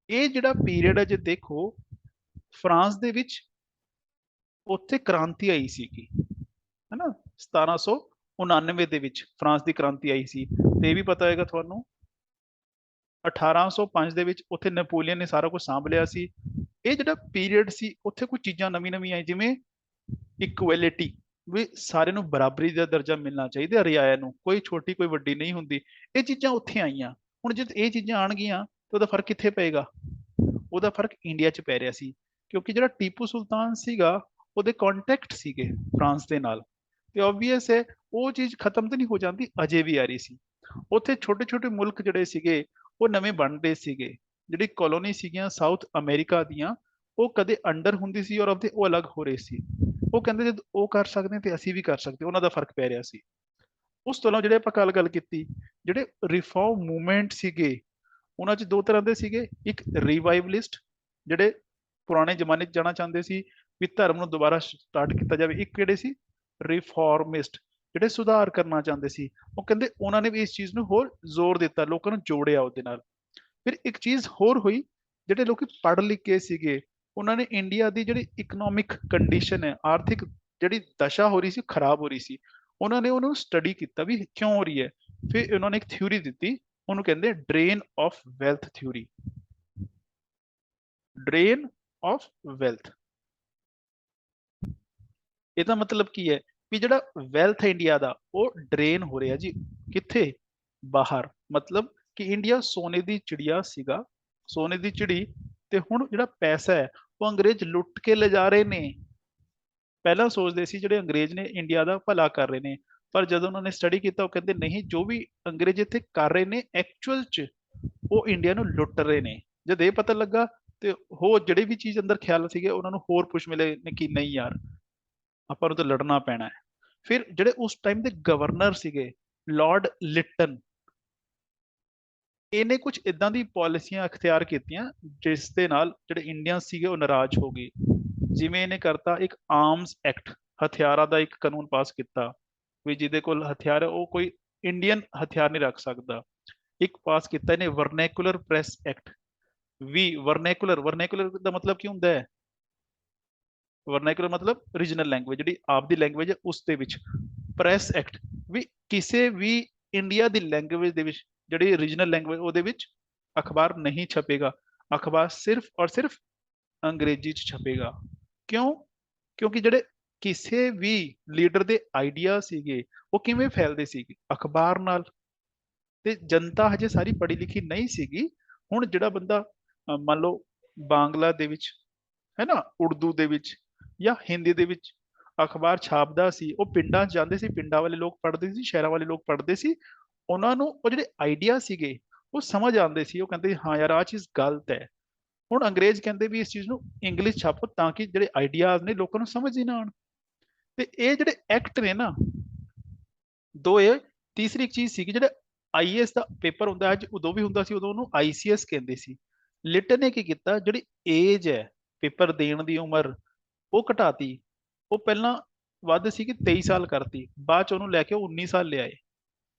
ਇਹ ਜਿਹੜਾ ਪੀਰੀਅਡ ਹੈ, ਜੇ ਦੇਖੋ ਫਰਾਂਸ ਦੇ ਵਿੱਚ ਉੱਥੇ ਕ੍ਰਾਂਤੀ ਆਈ ਸੀਗੀ, ਹੈ ਨਾ, 1799 ਦੇ ਵਿੱਚ ਫਰਾਂਸ ਦੀ ਕ੍ਰਾਂਤੀ ਆਈ ਸੀ। ਤੇ ਇਹ ਵੀ ਪਤਾ ਹੋਏਗਾ ਤੁਹਾਨੂੰ 1805 ਦੇ ਵਿੱਚ ਉੱਥੇ ਨੈਪੋਲੀਅਨ ਨੇ ਸਾਰਾ ਕੁਝ ਸਾਂਭ ਲਿਆ ਸੀ। ਇਹ ਜਿਹੜਾ ਪੀਰੀਅਡ ਸੀ ਉੱਥੇ ਕੁਝ ਚੀਜ਼ਾਂ ਨਵੀਂ ਆਈ, ਜਿਵੇਂ ਇਕੁਐਲਿਟੀ, ਵੀ ਸਾਰਿਆਂ ਨੂੰ ਬਰਾਬਰੀ ਦਾ ਦਰਜਾ ਮਿਲਣਾ ਚਾਹੀਦਾ, ਰਿਆਇਆ ਨੂੰ, ਕੋਈ ਛੋਟੀ ਕੋਈ ਵੱਡੀ ਨਹੀਂ ਹੁੰਦੀ। ਇਹ ਚੀਜ਼ਾਂ ਉੱਥੇ ਆਈਆਂ। ਹੁਣ ਜਦ ਇਹ ਚੀਜ਼ਾਂ ਆਣਗੀਆਂ ਤਾਂ ਉਹਦਾ ਫਰਕ ਕਿੱਥੇ ਪਏਗਾ? ਉਹਦਾ ਫਰਕ ਇੰਡੀਆ 'ਚ ਪੈ ਰਿਹਾ ਸੀ, ਕਿਉਂਕਿ ਜਿਹੜਾ ਟੀਪੂ ਸੁਲਤਾਨ ਸੀਗਾ ਉਹਦੇ ਕੰਟੈਕਟ ਸੀਗੇ ਫਰਾਂਸ ਦੇ ਨਾਲ, ਤੇ ਆਬਵੀਅਸ ਹੈ ਉਹ ਚੀਜ਼ ਖਤਮ ਤਾਂ ਨਹੀਂ ਹੋ ਜਾਂਦੀ, ਅਜੇ ਵੀ ਆ ਰਹੀ ਸੀ। ਉੱਥੇ ਛੋਟੇ ਛੋਟੇ ਮੁਲਕ ਜਿਹੜੇ ਸੀਗੇ ਉਹ ਨਵੇਂ ਬਣਦੇ ਸੀਗੇ। ਜਿਹੜੀ ਕਲੋਨੀ ਸੀਗੀਆਂ ਸਾਊਥ ਅਮਰੀਕਾ ਦੀਆਂ, ਉਹ ਕਦੇ ਅੰਡਰ ਹੁੰਦੀ ਸੀ ਯੂਰਪ ਦੇ, ਉਹ ਅਲੱਗ ਹੋ ਰਹੇ ਸੀ। ਉਹ ਕਹਿੰਦੇ ਜਦ ਉਹ ਕਰ ਸਕਦੇ ਤੇ ਅਸੀਂ ਵੀ ਕਰ ਸਕਦੇ, ਉਹਨਾਂ ਦਾ ਫਰਕ ਪੈ ਰਿਹਾ ਸੀ। ਉਸ ਤੋਂ ਇਲਾਵਾ ਜਿਹੜੇ ਆਪਾਂ ਗੱਲ ਕੀਤੀ, ਜਿਹੜੇ ਰਿਫਾਰਮ ਮੂਵਮੈਂਟ ਸੀਗੇ ਉਹਨਾਂ 'ਚ ਦੋ ਤਰ੍ਹਾਂ ਦੇ ਸੀਗੇ। ਇੱਕ ਰਿਵਾਈਵਲਿਸਟ, ਜਿਹੜੇ ਪੁਰਾਣੇ ਜ਼ਮਾਨੇ 'ਚ ਜਾਣਾ ਚਾਹੁੰਦੇ ਸੀ ਵੀ ਧਰਮ ਨੂੰ ਦੁਬਾਰਾ ਸਟਾਰਟ ਕੀਤਾ ਜਾਵੇ। ਇੱਕ ਕਿਹੜੇ ਸੀ? ਰਿਫਾਰਮਿਸਟ, ਜਿਹੜੇ ਸੁਧਾਰ ਕਰਨਾ ਚਾਹੁੰਦੇ ਸੀ। ਉਹ ਕਹਿੰਦੇ ਉਹਨਾਂ ਨੇ ਵੀ ਇਸ ਚੀਜ਼ ਨੂੰ ਹੋਰ ਜ਼ੋਰ ਦਿੱਤਾ, ਲੋਕਾਂ ਨੂੰ ਜੋੜਿਆ ਉਹਦੇ ਨਾਲ। ਫਿਰ ਇੱਕ ਚੀਜ਼ ਹੋਰ ਹੋਈ, ਜਿਹੜੇ ਲੋਕੀ ਪੜ੍ਹ ਲਿਖ ਕੇ ਸੀਗੇ ਉਹਨਾਂ ਨੇ ਇੰਡੀਆ ਦੀ ਜਿਹੜੀ ਇਕਨੋਮਿਕ ਕੰਡੀਸ਼ਨ ਹੈ, ਆਰਥਿਕ ਜਿਹੜੀ ਦਸ਼ਾ ਹੋ ਰਹੀ ਸੀ, ਖਰਾਬ ਹੋ ਰਹੀ ਸੀ, ਉਹਨਾਂ ਨੇ ਉਹਨੂੰ ਸਟੱਡੀ ਕੀਤਾ ਵੀ ਕਿਉਂ ਹੋ ਰਹੀ ਹੈ। ਫਿਰ ਉਹਨਾਂ ਨੇ ਇੱਕ ਥਿਊਰੀ ਦਿੱਤੀ, ਉਹਨੂੰ ਕਹਿੰਦੇ drain of wealth theory. Drain of wealth, ਇਹਦਾ ਮਤਲਬ ਕੀ ਹੈ? ਵੀ ਜਿਹੜਾ ਵੈਲਥ ਹੈ ਇੰਡੀਆ ਦਾ ਉਹ ਡਰੇਨ ਹੋ ਰਿਹਾ ਜੀ ਕਿੱਥੇ ਬਾਹਰ ਮਤਲਬ ਕਿ ਇੰਡੀਆ ਸੋਨੇ ਦੀ ਚਿੜੀਆ ਸੀਗਾ ਸੋਨੇ ਦੀ ਚਿੜੀ ਤੇ ਹੁਣ ਜਿਹੜਾ ਪੈਸਾ ਹੈ ਉਹ ਅੰਗਰੇਜ਼ ਲੁੱਟ ਕੇ ਲਿਜਾ ਰਹੇ ਨੇ ਪਹਿਲਾਂ ਸੋਚਦੇ ਸੀ ਜਿਹੜੇ ਅੰਗਰੇਜ਼ ਨੇ ਇੰਡੀਆ ਦਾ ਭਲਾ ਕਰ ਰਹੇ ਨੇ ਪਰ ਜਦੋਂ ਉਹਨਾਂ ਨੇ ਸਟੱਡੀ ਕੀਤਾ ਉਹ ਕਹਿੰਦੇ ਨਹੀਂ ਜੋ ਵੀ ਅੰਗਰੇਜ਼ ਇੱਥੇ ਕਰ ਰਹੇ ਨੇ ਐਕਚੁਅਲ 'ਚ ਉਹ ਇੰਡੀਆ ਨੂੰ ਲੁੱਟ ਰਹੇ ਨੇ ਜਦ ਇਹ ਪਤਾ ਲੱਗਾ ਤੇ ਹੋਰ ਜਿਹੜੇ ਵੀ ਚੀਜ਼ ਅੰਦਰ ਖਿਆਲ ਸੀਗੇ ਉਹਨਾਂ ਨੂੰ ਹੋਰ ਪੁਸ਼ ਮਿਲੇ ਨੇ ਕਿ ਨਹੀਂ ਯਾਰ ਆਪਾਂ ਨੂੰ ਤਾਂ ਲੜਨਾ ਪੈਣਾ ਹੈ ਫਿਰ ਜਿਹੜੇ ਉਸ ਟਾਈਮ ਦੇ ਗਵਰਨਰ ਸੀਗੇ ਲਾਰਡ ਲਿਟਨ ਇਹਨੇ ਕੁਝ ਇਦਾਂ ਦੀ ਪਾਲਿਸੀਆਂ ਅਖਤਿਆਰ ਕੀਤੀਆਂ ਜਿਸ ਦੇ ਨਾਲ ਜਿਹੜੇ ਇੰਡੀਅਨ ਸੀਗੇ ਉਹ ਨਾਰਾਜ਼ ਹੋ ਗਏ ਜਿਵੇਂ ਇਹਨੇ ਕਰਤਾ ਇੱਕ ਆਰਮਸ ਐਕਟ ਹਥਿਆਰਾਂ ਦਾ ਇੱਕ ਕਾਨੂੰਨ ਪਾਸ ਕੀਤਾ ਵੀ ਜਿਹਦੇ ਕੋਲ ਹਥਿਆਰ ਹੈ ਉਹ ਕੋਈ ਇੰਡੀਅਨ ਹਥਿਆਰ ਨਹੀਂ ਰੱਖ ਸਕਦਾ ਇੱਕ ਪਾਸ ਕੀਤਾ ਇਹਨੇ ਵਰਨੈਕੂਲਰ ਪ੍ਰੈਸ ਐਕਟ ਵੀ ਵਰਨੈਕੂਲਰ ਦਾ ਮਤਲਬ ਕੀ ਹੁੰਦਾ ਹੈ ਵਰਨੈਕੂਲਰ ਮਤਲਬ ਰੀਜਨਲ ਲੈਂਗੁਏਜ ਜਿਹੜੀ ਆਪਦੀ ਲੈਂਗੁਏਜ ਹੈ ਉਸ ਦੇ ਵਿੱਚ ਪ੍ਰੈਸ ਐਕਟ ਵੀ ਕਿਸੇ ਵੀ ਇੰਡੀਆ ਦੀ ਲੈਂਗੁਏਜ ਦੇ ਵਿੱਚ ਜਿਹੜੀ ਰੀਜਨਲ ਲੈਂਗੁਏਜ ਉਹਦੇ ਵਿੱਚ ਅਖਬਾਰ ਨਹੀਂ ਛਪੇਗਾ ਅਖਬਾਰ ਸਿਰਫ ਔਰ ਸਿਰਫ ਅੰਗਰੇਜ਼ੀ 'ਚ ਛਪੇਗਾ ਕਿਉਂ ਕਿਉਂਕਿ ਜਿਹੜੇ ਕਿਸੇ ਵੀ ਲੀਡਰ ਦੇ ਆਈਡੀਆ ਸੀਗੇ ਉਹ ਕਿਵੇਂ ਫੈਲਦੇ ਸੀਗੇ ਅਖਬਾਰ ਨਾਲ ਤੇ ਜਨਤਾ ਹਜੇ ਸਾਰੀ ਪੜ੍ਹੀ ਲਿਖੀ ਨਹੀਂ ਸੀਗੀ ਹੁਣ ਜਿਹੜਾ ਬੰਦਾ ਮੰਨ ਲਓ ਬਾਂਗਲਾ ਦੇ ਵਿੱਚ ਹੈ ਨਾ ਉਰਦੂ ਦੇ ਵਿੱਚ ਜਾਂ ਹਿੰਦੀ ਦੇ ਵਿੱਚ ਅਖਬਾਰ ਛਾਪਦਾ ਸੀ ਉਹ ਪਿੰਡਾਂ 'ਚ ਜਾਂਦੇ ਸੀ ਪਿੰਡਾਂ ਵਾਲੇ ਲੋਕ ਪੜ੍ਹਦੇ ਸੀ ਸ਼ਹਿਰਾਂ ਵਾਲੇ ਲੋਕ ਪੜ੍ਹਦੇ ਸੀ ਉਹਨਾਂ ਨੂੰ ਉਹ ਜਿਹੜੇ ਆਈਡੀਆ ਸੀਗੇ ਉਹ ਸਮਝ ਆਉਂਦੇ ਸੀ ਉਹ ਕਹਿੰਦੇ ਹਾਂ ਯਾਰ ਆਹ ਚੀਜ਼ ਗਲਤ ਹੈ ਹੁਣ ਅੰਗਰੇਜ਼ ਕਹਿੰਦੇ ਵੀ ਇਸ ਚੀਜ਼ ਨੂੰ ਇੰਗਲਿਸ਼ ਛਾਪੋ ਤਾਂ ਕਿ ਜਿਹੜੇ ਆਈਡੀਆਜ਼ ਨੇ ਲੋਕਾਂ ਨੂੰ ਸਮਝ ਹੀ ਨਾ ਆਉਣ ਤੇ ਇਹ ਜਿਹੜੇ ਐਕਟ ਨੇ ਨਾ ਦੋ ਇਹ ਤੀਸਰੀ ਇੱਕ ਚੀਜ਼ ਸੀ ਕਿ ਜਿਹੜਾ ਆਈਏਐਸ ਦਾ ਪੇਪਰ ਹੁੰਦਾ ਅੱਜ ਉਦੋਂ ਵੀ ਹੁੰਦਾ ਸੀ ਉਦੋਂ ਉਹਨੂੰ ਆਈਸੀਐਸ ਕਹਿੰਦੇ ਸੀ ਲਿਟਨ ਨੇ ਕੀ ਕੀਤਾ ਜਿਹੜੀ ਏਜ ਹੈ ਪੇਪਰ ਦੇਣ ਦੀ ਉਮਰ ਉਹ ਘਟਾਤੀ ਉਹ ਪਹਿਲਾਂ ਵੱਧ ਸੀ ਕਿ 23 ਸਾਲ ਕਰਤੀ ਬਾਅਦ ਚ ਉਹਨੂੰ ਲੈ ਕੇ 19 ਸਾਲ ਲਿਆਏ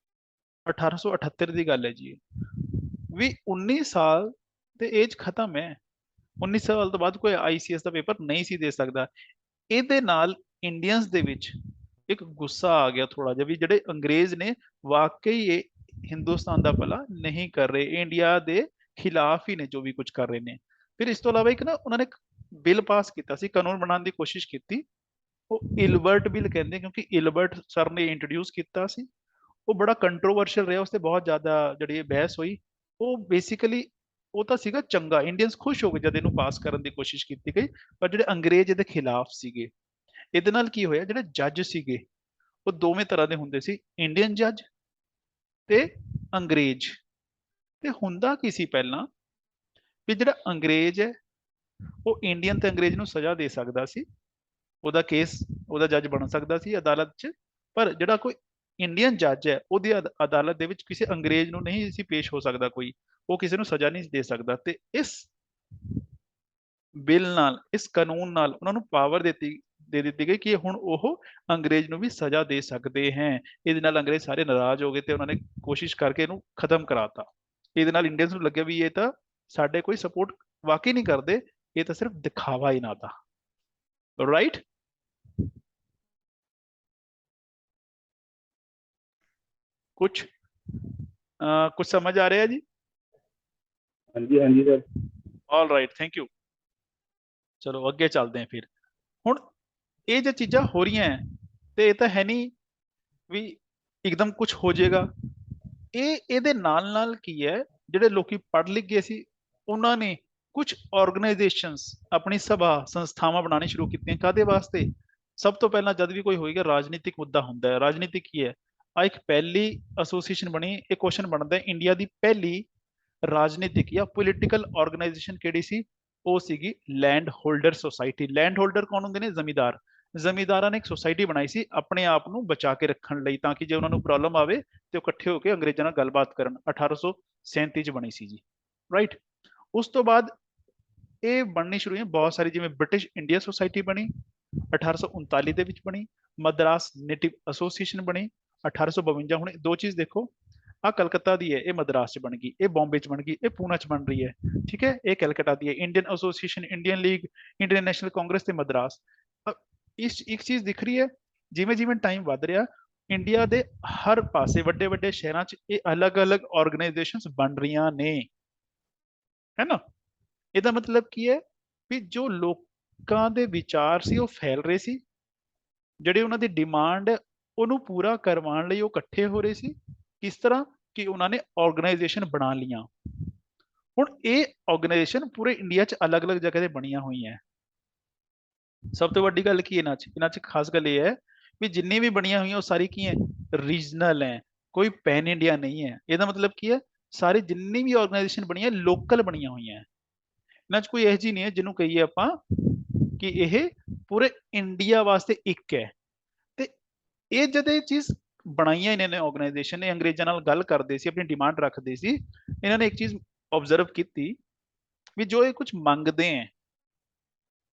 1878 ਦੀ ਗੱਲ ਹੈ ਜੀ ਵੀ 19 ਸਾਲ ਤੇ ਏਜ ਖਤਮ ਹੈ 19 ਸਾਲ ਤੋਂ ਬਾਅਦ ਕੋਈ ਆਈਸੀਐਸ ਦਾ ਪੇਪਰ ਨਹੀਂ ਸੀ ਦੇ ਸਕਦਾ ਇਹਦੇ ਨਾਲ ਇੰਡੀਅਨਸ ਦੇ ਵਿੱਚ ਇੱਕ ਗੁੱਸਾ ਆ ਗਿਆ ਥੋੜਾ ਜਿਹਾ ਵੀ ਜਿਹੜੇ ਅੰਗਰੇਜ਼ ਨੇ ਵਾਕਈ ਇਹ ਹਿੰਦੁਸਤਾਨ ਦਾ ਭਲਾ ਨਹੀਂ ਕਰ ਰਹੇ ਇੰਡੀਆ ਦੇ ਖਿਲਾਫ ਹੀ ਨੇ ਜੋ ਵੀ ਕੁਝ ਕਰ ਰਹੇ ਨੇ ਫਿਰ ਇਸ ਤੋਂ ਇਲਾਵਾ ਇੱਕ ਨਾ ਉਹਨਾਂ ਨੇ ਬਿੱਲ ਪਾਸ ਕੀਤਾ ਸੀ ਕਾਨੂੰਨ ਬਣਾਉਣ ਦੀ ਕੋਸ਼ਿਸ਼ ਕੀਤੀ ਉਹ ਇਲਬਰਟ ਬਿੱਲ ਕਹਿੰਦੇ ਕਿਉਂਕਿ ਇਲਬਰਟ ਸਰ ਨੇ ਇੰਟਰੋਡਿਊਸ ਕੀਤਾ ਸੀ ਉਹ ਬੜਾ ਕੰਟਰੋਵਰਸ਼ੀਅਲ ਰਿਹਾ ਉਸ ਤੇ ਬਹੁਤ ਜ਼ਿਆਦਾ ਜਿਹੜੀ ਬਹਿਸ ਹੋਈ ਉਹ ਬੇਸਿਕਲੀ ਉਹ ਤਾਂ ਸੀਗਾ ਚੰਗਾ ਇੰਡੀਅਨਸ ਖੁਸ਼ ਹੋ ਗਏ ਜਦ ਇਹਨੂੰ ਪਾਸ ਕਰਨ ਦੀ ਕੋਸ਼ਿਸ਼ ਕੀਤੀ ਗਈ ਪਰ ਜਿਹੜੇ ਅੰਗਰੇਜ਼ ਇਹਦੇ ਖਿਲਾਫ ਸੀਗੇ ਇਹਦੇ ਨਾਲ ਕੀ ਹੋਇਆ ਜਿਹੜੇ ਜੱਜ ਸੀਗੇ ਉਹ ਦੋਵੇਂ ਤਰ੍ਹਾਂ ਦੇ ਹੁੰਦੇ ਸੀ ਇੰਡੀਅਨ ਜੱਜ ਤੇ ਅੰਗਰੇਜ਼ ਤੇ ਹੁੰਦਾ ਕੀ ਸੀ ਪਹਿਲਾਂ ਵੀ ਜਿਹੜਾ ਅੰਗਰੇਜ਼ ਹੈ ਉਹ ਇੰਡੀਅਨ ਤੇ ਅੰਗਰੇਜ਼ ਨੂੰ ਸਜ਼ਾ ਦੇ ਸਕਦਾ ਸੀ ਉਹਦਾ ਕੇਸ ਉਹਦਾ ਜੱਜ ਬਣ ਸਕਦਾ ਸੀ ਅਦਾਲਤ 'ਚ ਪਰ ਜਿਹੜਾ ਕੋਈ ਇੰਡੀਅਨ ਜੱਜ ਹੈ ਉਹਦੀ ਅਦਾਲਤ ਦੇ ਵਿੱਚ ਕਿਸੇ ਅੰਗਰੇਜ਼ ਨੂੰ ਨਹੀਂ ਸੀ ਪੇਸ਼ ਹੋ ਸਕਦਾ ਕੋਈ ਉਹ ਕਿਸੇ ਨੂੰ ਸਜ਼ਾ ਨਹੀਂ ਦੇ ਸਕਦਾ ਤੇ ਇਸ ਬਿੱਲ ਨਾਲ ਇਸ ਕਾਨੂੰਨ ਨਾਲ ਉਹਨਾਂ ਨੂੰ ਪਾਵਰ ਦੇ ਦਿੱਤੀ ਗਈ ਕਿ ਹੁਣ ਉਹ ਅੰਗਰੇਜ਼ ਨੂੰ ਵੀ ਸਜ਼ਾ ਦੇ ਸਕਦੇ ਹੈ ਇਹਦੇ ਨਾਲ ਅੰਗਰੇਜ਼ ਸਾਰੇ ਨਾਰਾਜ਼ ਹੋ ਗਏ ਤੇ ਉਹਨਾਂ ਨੇ ਕੋਸ਼ਿਸ਼ ਕਰਕੇ ਇਹਨੂੰ ਖਤਮ ਕਰਾਤਾ ਇਹਦੇ ਨਾਲ ਇੰਡੀਅਨਸ ਨੂੰ ਲੱਗਿਆ ਵੀ ਇਹ ਤਾਂ ਸਾਡੇ ਕੋਈ ਸਪੋਰਟ ਵਾਕਈ ਨਹੀਂ ਕਰਦੇ ਇਹ ਤਾਂ ਸਿਰਫ ਦਿਖਾਵਾ ਹੀ ਨਾ था राइट कुछ कुछ समझ आ रहा है जी हाँ जी sir all right thank you चलो अगे चलते हैं फिर हुण ये जो चीज़ां हो रही हैं ते ये तो है नहीं भी एकदम कुछ हो जाएगा ਇਹਦੇ ਨਾਲ ਕੀ ਹੈ ਜਿਹੜੇ ਲੋਕੀ ਪੜ੍ਹ ਲਿਖ ਗਏ ਸੀ ਉਹਨਾਂ ਨੇ ਕੁਝ ਆਰਗੇਨਾਈਜੇਸ਼ਨਸ ਆਪਣੀ ਸਭਾ ਸੰਸਥਾਵਾਂ ਬਣਾਉਣੀ ਸ਼ੁਰੂ ਕੀਤੀਆਂ ਕਾਦੇ ਵਾਸਤੇ ਸਭ ਤੋਂ ਪਹਿਲਾਂ ਜਦ ਵੀ ਕੋਈ ਹੋਏਗਾ ਰਾਜਨੀਤਿਕ ਮੁੱਦਾ ਹੁੰਦਾ ਹੈ ਰਾਜਨੀਤਿਕ ਕੀ ਹੈ ਆ ਇੱਕ ਪਹਿਲੀ ਐਸੋਸੀਏਸ਼ਨ ਬਣੀ ਇਹ ਕੁਐਸਚਨ ਬਣਦਾ ਹੈ ਇੰਡੀਆ ਦੀ ਪਹਿਲੀ ਰਾਜਨੀਤਿਕ ਜਾਂ ਪੋਲੀਟੀਕਲ ਆਰਗੇਨਾਈਜੇਸ਼ਨ ਕਿਹੜੀ ਸੀ ਉਹ ਸੀਗੀ land holder society land holder ਕੌਣ ਹੁੰਦੇ ਨੇ ਜ਼ਮੀਂਦਾਰ ਜ਼ਮੀਂਦਾਰਾਂ ਨੇ ਇੱਕ ਸੁਸਾਇਟੀ ਬਣਾਈ ਸੀ ਆਪਣੇ ਆਪ ਨੂੰ ਬਚਾ ਕੇ ਰੱਖਣ ਲਈ ਤਾਂ ਕਿ ਜੇ ਉਹਨਾਂ ਨੂੰ ਪ੍ਰੋਬਲਮ ਆਵੇ ਤੇ ਉਹ ਇਕੱਠੇ ਹੋ ਕੇ ਅੰਗਰੇਜ਼ਾਂ ਨਾਲ ਗੱਲਬਾਤ ਕਰਨ 1837 ਚ ਬਣੀ ਸੀ ਜੀ ਰਾਈਟ ਉਸ ਤੋਂ ਬਾਅਦ ਇਹ ਬਣਨੀ ਸ਼ੁਰੂ ਹੋਈ ਬਹੁਤ ਸਾਰੀ ਜਿਵੇਂ ਬ੍ਰਿਟਿਸ਼ ਇੰਡੀਆ ਸੁਸਾਇਟੀ ਬਣੀ 1839 ਦੇ ਵਿੱਚ ਬਣੀ ਮਦਰਾਸ ਨੇਟਿਵ ਐਸੋਸੀਏਸ਼ਨ ਬਣੀ 1852 ਹੁਣ ਦੋ ਚੀਜ਼ ਦੇਖੋ ਆ ਕਲਕੱਤਾ ਦੀ ਹੈ ਇਹ ਮਦਰਾਸ ਚ ਬਣ ਗਈ ਇਹ ਬੰਬੇ ਚ ਬਣ ਗਈ ਇਹ ਪੂਨਾ ਚ ਬਣ ਰਹੀ ਹੈ ਠੀਕ ਹੈ ਇਹ ਕਲਕੱਤਾ ਦੀ ਹੈ Indian association Indian league Indian National Congress ਤੇ ਮਦਰਾਸ ਇਸ ਇੱਕ ਚੀਜ਼ ਦਿਖ ਰਹੀ ਹੈ ਜਿਵੇਂ ਜਿਵੇਂ ਟਾਈਮ ਵੱਧ ਰਿਹਾ ਇੰਡੀਆ ਦੇ ਹਰ ਪਾਸੇ ਵੱਡੇ ਵੱਡੇ ਸ਼ਹਿਰਾਂ 'ਚ ਇਹ ਅਲੱਗ-ਅਲੱਗ ਆਰਗੇਨਾਈਜੇਸ਼ਨਸ ਬਣ ਰਹੀਆਂ ਨੇ ਹੈ ਨਾ ਇਹਦਾ ਮਤਲਬ ਕੀ ਹੈ ਵੀ ਜੋ ਲੋਕਾਂ ਦੇ ਵਿਚਾਰ ਸੀ ਉਹ ਫੈਲ ਰਹੇ ਸੀ ਜਿਹੜੀ ਉਹਨਾਂ ਦੀ ਡਿਮਾਂਡ ਹੈ ਉਹਨੂੰ ਪੂਰਾ ਕਰਵਾਉਣ ਲਈ ਉਹ ਇਕੱਠੇ ਹੋ ਰਹੇ ਸੀ। ਕਿਸ ਤਰ੍ਹਾਂ ਕਿ ਉਹਨਾਂ ਨੇ ਆਰਗੇਨਾਈਜੇਸ਼ਨ ਬਣਾ ਲਈਆਂ। ਹੁਣ ਇਹ ਆਰਗੇਨਾਈਜੇਸ਼ਨ ਪੂਰੇ ਇੰਡੀਆ 'ਚ ਅਲੱਗ-ਅਲੱਗ ਜਗ੍ਹਾ ਤੇ ਬਣੀਆਂ ਹੋਈਆਂ। ਸਭ ਤੋਂ ਵੱਡੀ ਗੱਲ ਕੀ ਇਹਨਾਂ 'ਚ ਖਾਸ ਗੱਲ ਇਹ ਹੈ ਵੀ ਜਿੰਨੀ ਵੀ ਬਣੀਆਂ ਹੋਈਆਂ ਉਹ ਸਾਰੀ ਕੀ ਹੈ, ਰੀਜਨਲ ਹੈ, ਕੋਈ ਪੈਨ ਇੰਡੀਆ ਨਹੀਂ ਹੈ। ਇਹਦਾ ਮਤਲਬ ਕੀ ਹੈ, ਸਾਰੇ ਜਿੰਨੀ ਵੀ ਆਰਗੇਨਾਈਜੇਸ਼ਨ ਬਣੀਆਂ ਲੋਕਲ ਬਣੀਆਂ ਹੋਈਆਂ। ਇਹਨਾਂ 'ਚ ਕੋਈ ਇਹੋ ਜਿਹੀ ਨਹੀਂ ਹੈ ਜਿਹਨੂੰ ਕਹੀਏ ਆਪਾਂ ਕਿ ਇਹ ਪੂਰੇ ਇੰਡੀਆ ਵਾਸਤੇ ਇੱਕ ਹੈ। ਤੇ ਇਹ ਜਦ ਇਹ ਚੀਜ਼ ਬਣਾਈਆਂ ਇਹਨਾਂ ਨੇ ਆਰਗੇਨਾਈਜੇਸ਼ਨ ਨੇ, ਅੰਗਰੇਜ਼ਾਂ ਨਾਲ ਗੱਲ ਕਰਦੇ ਸੀ, ਆਪਣੀ ਡਿਮਾਂਡ ਰੱਖਦੇ ਸੀ, ਇਹਨਾਂ ਨੇ ਇੱਕ ਚੀਜ਼ ਆਬਜ਼ਰਵ ਕੀਤੀ ਵੀ ਜੋ ਇਹ ਕੁਝ ਮੰਗਦੇ ਹੈ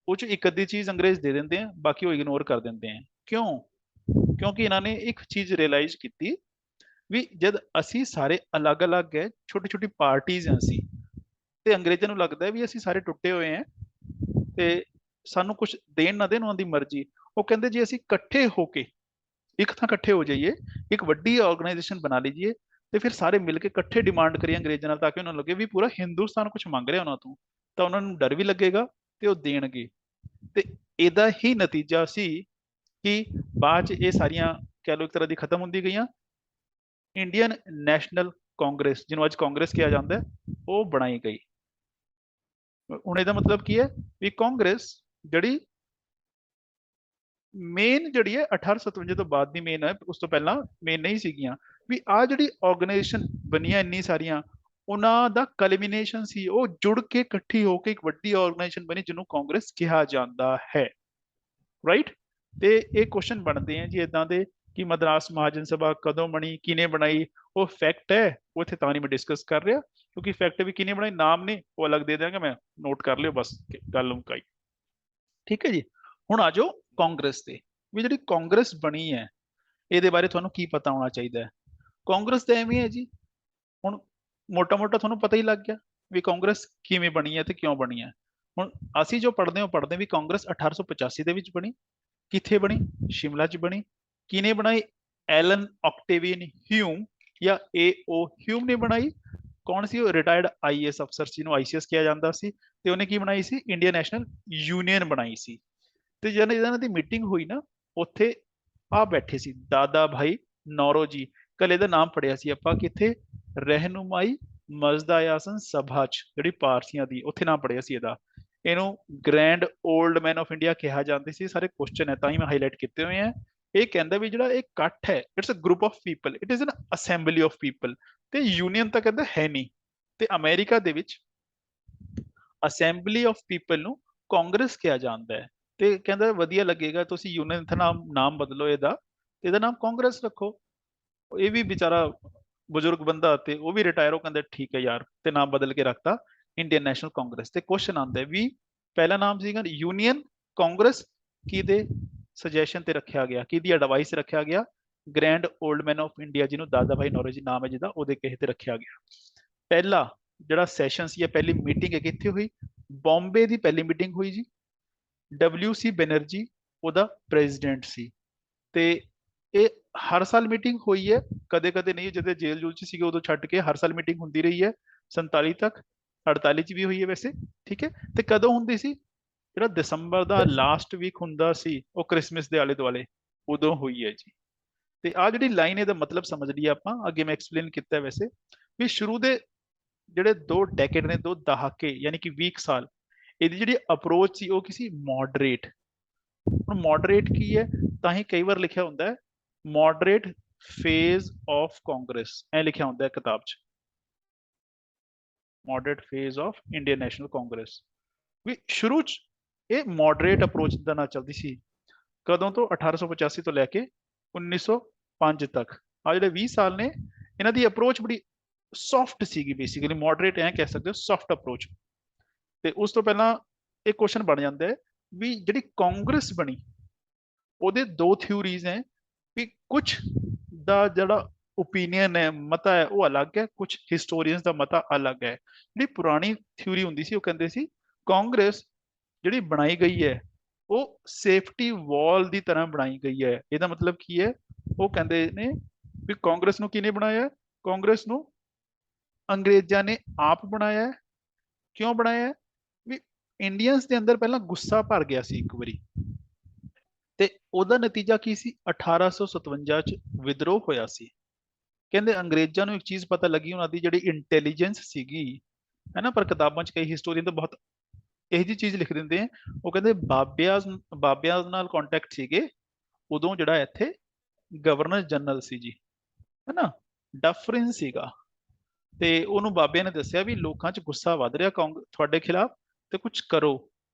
ਉਹ 'ਚ ਇੱਕ ਅੱਧੀ ਚੀਜ਼ ਅੰਗਰੇਜ਼ ਦੇ ਦਿੰਦੇ ਆ, ਬਾਕੀ ਉਹ ਇਗਨੋਰ ਕਰ ਦਿੰਦੇ ਆ। ਕਿਉਂ? ਕਿਉਂਕਿ ਇਹਨਾਂ ਨੇ ਇੱਕ ਚੀਜ਼ ਰਿਅਲਾਈਜ਼ ਕੀਤੀ ਵੀ ਜਦ ਅਸੀਂ ਸਾਰੇ ਅਲੱਗ-ਅਲੱਗ ਹੈ, ਛੋਟੀ ਛੋਟੀ ਪਾਰਟੀਆਂ ਹਾਂ ਅਸੀਂ, ਤੇ ਅੰਗਰੇਜ਼ਾਂ ਨੂੰ ਲੱਗਦਾ ਵੀ ਅਸੀਂ ਸਾਰੇ ਟੁੱਟੇ ਹੋਏ ਹਾਂ ਤੇ ਸਾਨੂੰ ਕੁਝ ਦੇਣ ਨਾ ਦੇਣ ਉਹਨਾਂ ਦੀ ਮਰਜ਼ੀ। ਉਹ ਕਹਿੰਦੇ ਜੇ ਅਸੀਂ ਇਕੱਠੇ ਹੋ ਕੇ ਇੱਕ ਥਾਂ ਇਕੱਠੇ ਹੋ ਜਾਈਏ, ਇੱਕ ਵੱਡੀ ਆਰਗੇਨਾਈਜੇਸ਼ਨ ਬਣਾ ਲਈਏ ਤੇ ਫਿਰ ਸਾਰੇ ਮਿਲ ਕੇ ਇਕੱਠੇ ਡਿਮਾਂਡ ਕਰੀਏ ਅੰਗਰੇਜ਼ਾਂ ਨਾਲ, ਤਾਂ ਕਿ ਉਹਨਾਂ ਨੂੰ ਲੱਗੇ ਵੀ ਪੂਰਾ ਹਿੰਦੁਸਤਾਨ ਕੁਝ ਮੰਗ ਰਿਹਾ ਉਹਨਾਂ ਤੋਂ, ਤਾਂ ਉਹਨਾਂ ਨੂੰ ਡਰ ਵੀ ਲੱਗੇਗਾ ਤੇ ਉਹ ਦੇਣਗੇ। ਤੇ ਇਹਦਾ ਹੀ ਨਤੀਜਾ ਸੀ ਕਿ ਬਾਅਦ 'ਚ ਇਹ ਸਾਰੀਆਂ ਕਹਿ ਲਓ ਇੱਕ ਤਰ੍ਹਾਂ ਦੀ ਖਤਮ ਹੁੰਦੀ ਗਈਆਂ। ਇੰਡੀਅਨ ਨੈਸ਼ਨਲ ਕਾਂਗਰਸ, ਜਿਹਨੂੰ ਅੱਜ ਕਾਂਗਰਸ ਕਿਹਾ ਜਾਂਦਾ, ਉਹ ਬਣਾਈ ਗਈ। ਹੁਣ ਇਹਦਾ ਮਤਲਬ ਕੀ ਹੈ ਵੀ ਕਾਂਗਰਸ ਜਿਹੜੀ ਮੇਨ ਜਿਹੜੀ ਹੈ 1857 ਤੋਂ ਬਾਅਦ ਦੀ ਮੇਨ ਹੈ, ਉਸ ਤੋਂ ਪਹਿਲਾਂ ਮੇਨ ਨਹੀਂ ਸੀਗੀਆਂ। ਵੀ ਆ ਜਿਹੜੀ ਆਰਗੇਨਾਈਜੇਸ਼ਨ ਬਣੀਆਂ ਇੰਨੀ ਸਾਰੀਆਂ, ਉਹਨਾਂ ਦਾ ਕਲਮੀਨੇਸ਼ਨ ਸੀ, ਉਹ ਜੁੜ ਕੇ ਇਕੱਠੀ ਹੋ ਕੇ ਇੱਕ ਵੱਡੀ ਆਰਗੇਨਾਈਜੇਸ਼ਨ ਬਣੀ ਜਿਹਨੂੰ ਕਾਂਗਰਸ ਕਿਹਾ ਜਾਂਦਾ ਹੈ। ਰਾਈਟ? ਤੇ ਇਹ ਕੁਐਸਚਨ ਬਣਦੇ ਆ ਜੀ ਇਦਾਂ ਦੇ ਕਿ ਮਦਰਾਸ ਮਹਾਜਨ ਸਭਾ ਕਦੋਂ ਬਣੀ, ਕਿਹਨੇ ਬਣਾਈ, ਉਹ ਫੈਕਟ ਹੈ, ਉਹ ਇੱਥੇ ਤਾਂ ਨਹੀਂ ਮੈਂ ਡਿਸਕਸ ਕਰ ਰਿਹਾ, ਕਿਉਂਕਿ ਫੈਕਟ ਵੀ ਕਿਹਨੇ ਬਣਾਈ, ਨਾਮ ਨੇ ਉਹ ਅਲੱਗ ਦੇ ਦਿਆਂਗਾ ਮੈਂ, ਨੋਟ ਕਰ ਲਿਓ ਬਸ, ਗੱਲ ਮੁਕਾਈ। ਠੀਕ ਹੈ ਜੀ। ਹੁਣ ਆ ਜਾਓ ਕਾਂਗਰਸ ਤੇ, ਵੀ ਜਿਹੜੀ ਕਾਂਗਰਸ ਬਣੀ ਹੈ ਇਹਦੇ ਬਾਰੇ ਤੁਹਾਨੂੰ ਕੀ ਪਤਾ ਹੋਣਾ ਚਾਹੀਦਾ ਹੈ। ਕਾਂਗਰਸ ਤਾਂ ਐਵੇਂ ਹੈ ਜੀ, ਹੁਣ ਮੋਟਾ-ਮੋਟਾ ਤੁਹਾਨੂੰ ਪਤਾ ਹੀ ਲੱਗ ਗਿਆ ਵੀ ਕਾਂਗਰਸ ਕਿਵੇਂ ਬਣੀ ਹੈ ਤੇ ਕਿਉਂ ਬਣੀ ਹੈ। ਹੁਣ ਅਸੀਂ ਜੋ ਪੜ੍ਹਦੇ ਵੀ ਕਾਂਗਰਸ 1885 ਦੇ ਵਿੱਚ ਬਣੀ। ਕਿੱਥੇ ਬਣੀ? ਸ਼ਿਮਲਾ 'ਚ ਬਣੀ। ਕਿਹਨੇ ਬਣਾਈ? ਐਲਨ ਆਕਟੇਵੀਅਨ ਹਿਊਮ ਜਾਂ ਏ.ਓ. ਹਿਊਮ ਨੇ ਬਣਾਈ। ਕੌਣ ਸੀ ਉਹ? ਰਿਟਾਇਰਡ ਆਈਏਐਸ ਅਫਸਰ ਸੀ, ਜਿਹਨੂੰ ਆਈਸੀਐਸ ਕਿਹਾ ਜਾਂਦਾ ਸੀ। ਤੇ ਉਹਨੇ ਕੀ ਬਣਾਈ ਸੀ? ਇੰਡੀਅਨ ਨੈਸ਼ਨਲ ਯੂਨੀਅਨ ਬਣਾਈ ਸੀ। ਤੇ ਜਦੋਂ ਇਹਨਾਂ ਦੀ ਮੀਟਿੰਗ ਹੋਈ ਨਾ, ਉੱਥੇ ਆ ਬੈਠੇ ਸੀ ਦਾਦਾ ਭਾਈ ਨੌਰੋਜੀ। ਕੱਲ ਇਹਦਾ ਨਾਮ ਪੜਿਆ ਸੀ ਆਪਾਂ ਕਿੱਥੇ? ਰਹਿਨੁਮਾਈ ਮਜ਼ਦਾ ਆਸਨ ਸਭਾ 'ਚ, ਜਿਹੜੀ ਪਾਰਸੀਆਂ ਦੀ, ਉੱਥੇ ਨਾਮ ਪੜਿਆ ਸੀ ਇਹਦਾ। ਇਹਨੂੰ grand old man of India ਕਿਹਾ ਜਾਂਦਾ ਸੀ। ਸਾਰੇ ਕੁਐਸਚਨ ਹੈ ਤਾਂ ਹੀ ਮੈਂ ਹਾਈਲਾਈਟ ਕੀਤੇ ਹੋਏ ਆ। ਇਹ ਕਹਿੰਦਾ ਵੀ ਜਿਹੜਾ ਇਹ ਇਕੱਠ ਹੈ, it's a group of people, it is an assembly of people. ਤੇ ਯੂਨੀਅਨ ਤਾਂ ਕਹਿੰਦਾ ਹੈ ਨਹੀਂ। ਤੇ ਅਮਰੀਕਾ ਦੇ ਵਿੱਚ ਅਸੈਂਬਲੀ ਆਫ ਪੀਪਲ ਨੂੰ ਕਾਂਗਰਸ ਕਿਹਾ ਜਾਂਦਾ ਹੈ। ਤੇ ਕਹਿੰਦਾ ਵਧੀਆ ਲੱਗੇਗਾ ਤੁਸੀਂ ਯੂਨੀਅਨ ਦਾ ਨਾਮ ਬਦਲੋ ਇਹਦਾ, ਤੇ ਇਹਦਾ ਨਾਮ ਕਾਂਗਰਸ ਰੱਖੋ। ਇਹ ਵੀ ਵਿਚਾਰਾ ਬਜ਼ੁਰਗ ਬੰਦਾ ਤੇ ਉਹ ਵੀ ਰਿਟਾਇਰ ਹੋ, ਕਹਿੰਦੇ ਠੀਕ ਹੈ ਯਾਰ, ਤੇ ਨਾਮ ਬਦਲ ਕੇ ਰੱਖਤਾ ਇੰਡੀਅਨ ਨੈਸ਼ਨਲ ਕਾਂਗਰਸ। ਤੇ ਕੁਐਸਚਨ ਆਉਂਦਾ ਵੀ ਪਹਿਲਾ ਨਾਮ ਸੀਗਾ ਯੂਨੀਅਨ ਕਾਂਗਰਸ, ਕਿਹਦੇ ਸੁਜੈਸ਼ਨ ਤੇ ਰੱਖਿਆ ਗਿਆ, ਕਿਹਦੀ ਐਡਵਾਈਸ ਰੱਖਿਆ ਗਿਆ? Grand old man of India, ਜਿਹਨੂੰ ਦਾਦਾ ਭਾਈ ਨੌਰੋਜੀ ਨਾਮ ਹੈ ਜਿਹਦਾ, ਉਹਦੇ ਕਹੇ ਤੇ ਰੱਖਿਆ ਗਿਆ। ਪਹਿਲਾ ਜਿਹੜਾ ਸੈਸ਼ਨ ਸੀ, ਪਹਿਲੀ ਮੀਟਿੰਗ ਹੈ ਕਿੱਥੇ ਹੋਈ? ਬੰਬੇ ਦੀ ਪਹਿਲੀ ਮੀਟਿੰਗ ਹੋਈ ਜੀ। WC ਬੈਨਰਜੀ ਉਹਦਾ ਪ੍ਰੈਜ਼ੀਡੈਂਟ ਸੀ। ਤੇ ਇਹ ਹਰ ਸਾਲ ਮੀਟਿੰਗ ਹੋਈ ਹੈ, ਕਦੇ ਕਦੇ ਨਹੀਂ, ਜਦੋਂ ਜੇਲ੍ਹ ਜੂਲ 'ਚ ਸੀਗੇ ਉਦੋਂ ਛੱਡ ਕੇ ਹਰ ਸਾਲ ਮੀਟਿੰਗ ਹੁੰਦੀ ਰਹੀ ਹੈ 47 ਤੱਕ, 48 'ਚ ਵੀ ਹੋਈ ਹੈ ਵੈਸੇ। ਠੀਕ ਹੈ। ਤੇ ਕਦੋਂ ਹੁੰਦੀ ਸੀ? ਜਿਹੜਾ ਦਸੰਬਰ ਦਾ ਲਾਸਟ ਵੀਕ ਹੁੰਦਾ ਸੀ, ਉਹ ਕ੍ਰਿਸਮਸ ਦੇ ਆਲੇ ਦੁਆਲੇ, ਉਦੋਂ ਹੋਈ ਹੈ ਜੀ। ਤੇ ਆ ਜਿਹੜੀ ਲਾਈਨ ਇਹਦਾ ਮਤਲਬ ਸਮਝ ਲਈਏ ਆਪਾਂ, ਅੱਗੇ ਮੈਂ ਐਕਸਪਲੇਨ ਕੀਤਾ ਵੈਸੇ, ਵੀ ਸ਼ੁਰੂ ਦੇ ਜਿਹੜੇ 2 ਡੈਕੇਡ ਨੇ, 2 ਦਹਾਕੇ ਯਾਨੀ ਕਿ 20 ਸਾਲ, ਇਹਦੀ ਜਿਹੜੀ ਅਪਰੋਚ ਸੀ ਉਹ ਕੀ ਸੀ? ਮੋਡਰੇਟ। ਹੁਣ ਮੋਡਰੇਟ ਕੀ ਹੈ? ਤਾਂ ਹੀ ਕਈ ਵਾਰ ਲਿਖਿਆ ਹੁੰਦਾ ਹੈ ਮੋਡਰੇਟ ਫੇਜ਼ ਆਫ ਕਾਂਗਰਸ, ਐ ਲਿਖਿਆ ਹੁੰਦਾ ਹੈ ਕਿਤਾਬ 'ਚ, moderate phase of Indian National Congress. ਵੀ ਸ਼ੁਰੂ 'ਚ ਇਹ ਮੋਡਰੇਟ ਅਪਰੋਚ ਦਾ ਨਾਲ ਚੱਲਦੀ ਸੀ। ਕਦੋਂ ਤੋਂ? 1885 ਤੋਂ ਲੈ ਕੇ 1905 ਤੱਕ। ਆ ਜਿਹੜੇ 20 ਸਾਲ ਨੇ, ਇਹਨਾਂ ਦੀ ਅਪਰੋਚ ਬੜੀ ਸੌਫਟ ਸੀਗੀ, ਬੇਸਿਕਲੀ ਮੋਡਰੇਟ ਐ ਕਹਿ ਸਕਦੇ ਹੋ, ਸੌਫਟ ਅਪਰੋਚ। ਤੇ ਉਸ ਤੋਂ ਪਹਿਲਾਂ ਇਹ ਕੁਐਸਚਨ ਬਣ ਜਾਂਦਾ ਹੈ ਵੀ ਜਿਹੜੀ ਕਾਂਗਰਸ ਬਣੀ ਉਹਦੇ 2 ਥਿਊਰੀਜ਼ ਹੈ, ਵੀ ਕੁਝ ਦਾ ਜਿਹੜਾ ਓਪੀਨੀਅਨ ਹੈ, ਮਤਾ ਹੈ, ਉਹ ਅਲੱਗ ਹੈ, ਕੁਝ ਹਿਸਟੋਰੀਅਨਸ ਦਾ ਮਤਾ ਅਲੱਗ ਹੈ। ਜਿਹੜੀ ਪੁਰਾਣੀ ਥਿਊਰੀ ਹੁੰਦੀ ਸੀ ਉਹ ਕਹਿੰਦੇ ਸੀ ਕਾਂਗਰਸ ਜਿਹੜੀ ਬਣਾਈ ਗਈ ਹੈ ਉਹ ਸੇਫਟੀ ਵਾਲ ਦੀ ਤਰ੍ਹਾਂ ਬਣਾਈ ਗਈ ਹੈ। ਇਹਦਾ ਮਤਲਬ ਕੀ ਹੈ? ਉਹ ਕਹਿੰਦੇ ਨੇ ਵੀ ਕਾਂਗਰਸ ਨੂੰ ਕਿਹਨੇ ਬਣਾਇਆ? ਕਾਂਗਰਸ ਨੂੰ ਅੰਗਰੇਜ਼ਾਂ ਨੇ ਆਪ ਬਣਾਇਆ ਹੈ। ਕਿਉਂ ਬਣਾਇਆ? ਵੀ ਇੰਡੀਅਨਸ ਦੇ ਅੰਦਰ ਪਹਿਲਾਂ ਗੁੱਸਾ ਭਰ ਗਿਆ ਸੀ ਇੱਕ ਵਾਰੀ, ਤੇ ਉਹਦਾ ਨਤੀਜਾ ਕੀ ਸੀ? 1857 ਚ ਵਿਦਰੋਹ ਹੋਇਆ ਸੀ। ਕਹਿੰਦੇ ਅੰਗਰੇਜ਼ਾਂ ਨੂੰ ਇੱਕ ਚੀਜ਼ ਪਤਾ ਲੱਗੀ, ਉਹਨਾਂ ਦੀ ਜਿਹੜੀ ਇੰਟੈਲੀਜੈਂਸ ਸੀਗੀ, ਹੈ ਨਾ, ਪਰ ਕਿਤਾਬਾਂ 'ਚ ਕਈ ਹਿਸਟੋਰੀਅਨ ਤਾਂ ਬਹੁਤ ਇਹੋ ਜਿਹੀ ਚੀਜ਼ ਲਿਖ ਦਿੰਦੇ ਆ। ਉਹ ਕਹਿੰਦੇ ਬਾਬਿਆਂ ਨਾਲ ਕੰਟੈਕਟ ਸੀਗੇ ਉਦੋਂ, ਜਿਹੜਾ ਇੱਥੇ ਗਵਰਨਰ ਜਨਰਲ ਸੀ ਜੀ, ਹੈ ਨਾ, ਡਫਰਿਨ ਸੀਗਾ। ਤੇ ਉਹਨੂੰ ਬਾਬਿਆਂ ਨੇ ਦੱਸਿਆ ਵੀ ਲੋਕਾਂ 'ਚ ਗੁੱਸਾ ਵੱਧ ਰਿਹਾ ਤੁਹਾਡੇ ਖਿਲਾਫ, ਤੇ ਕੁਝ ਕਰੋ।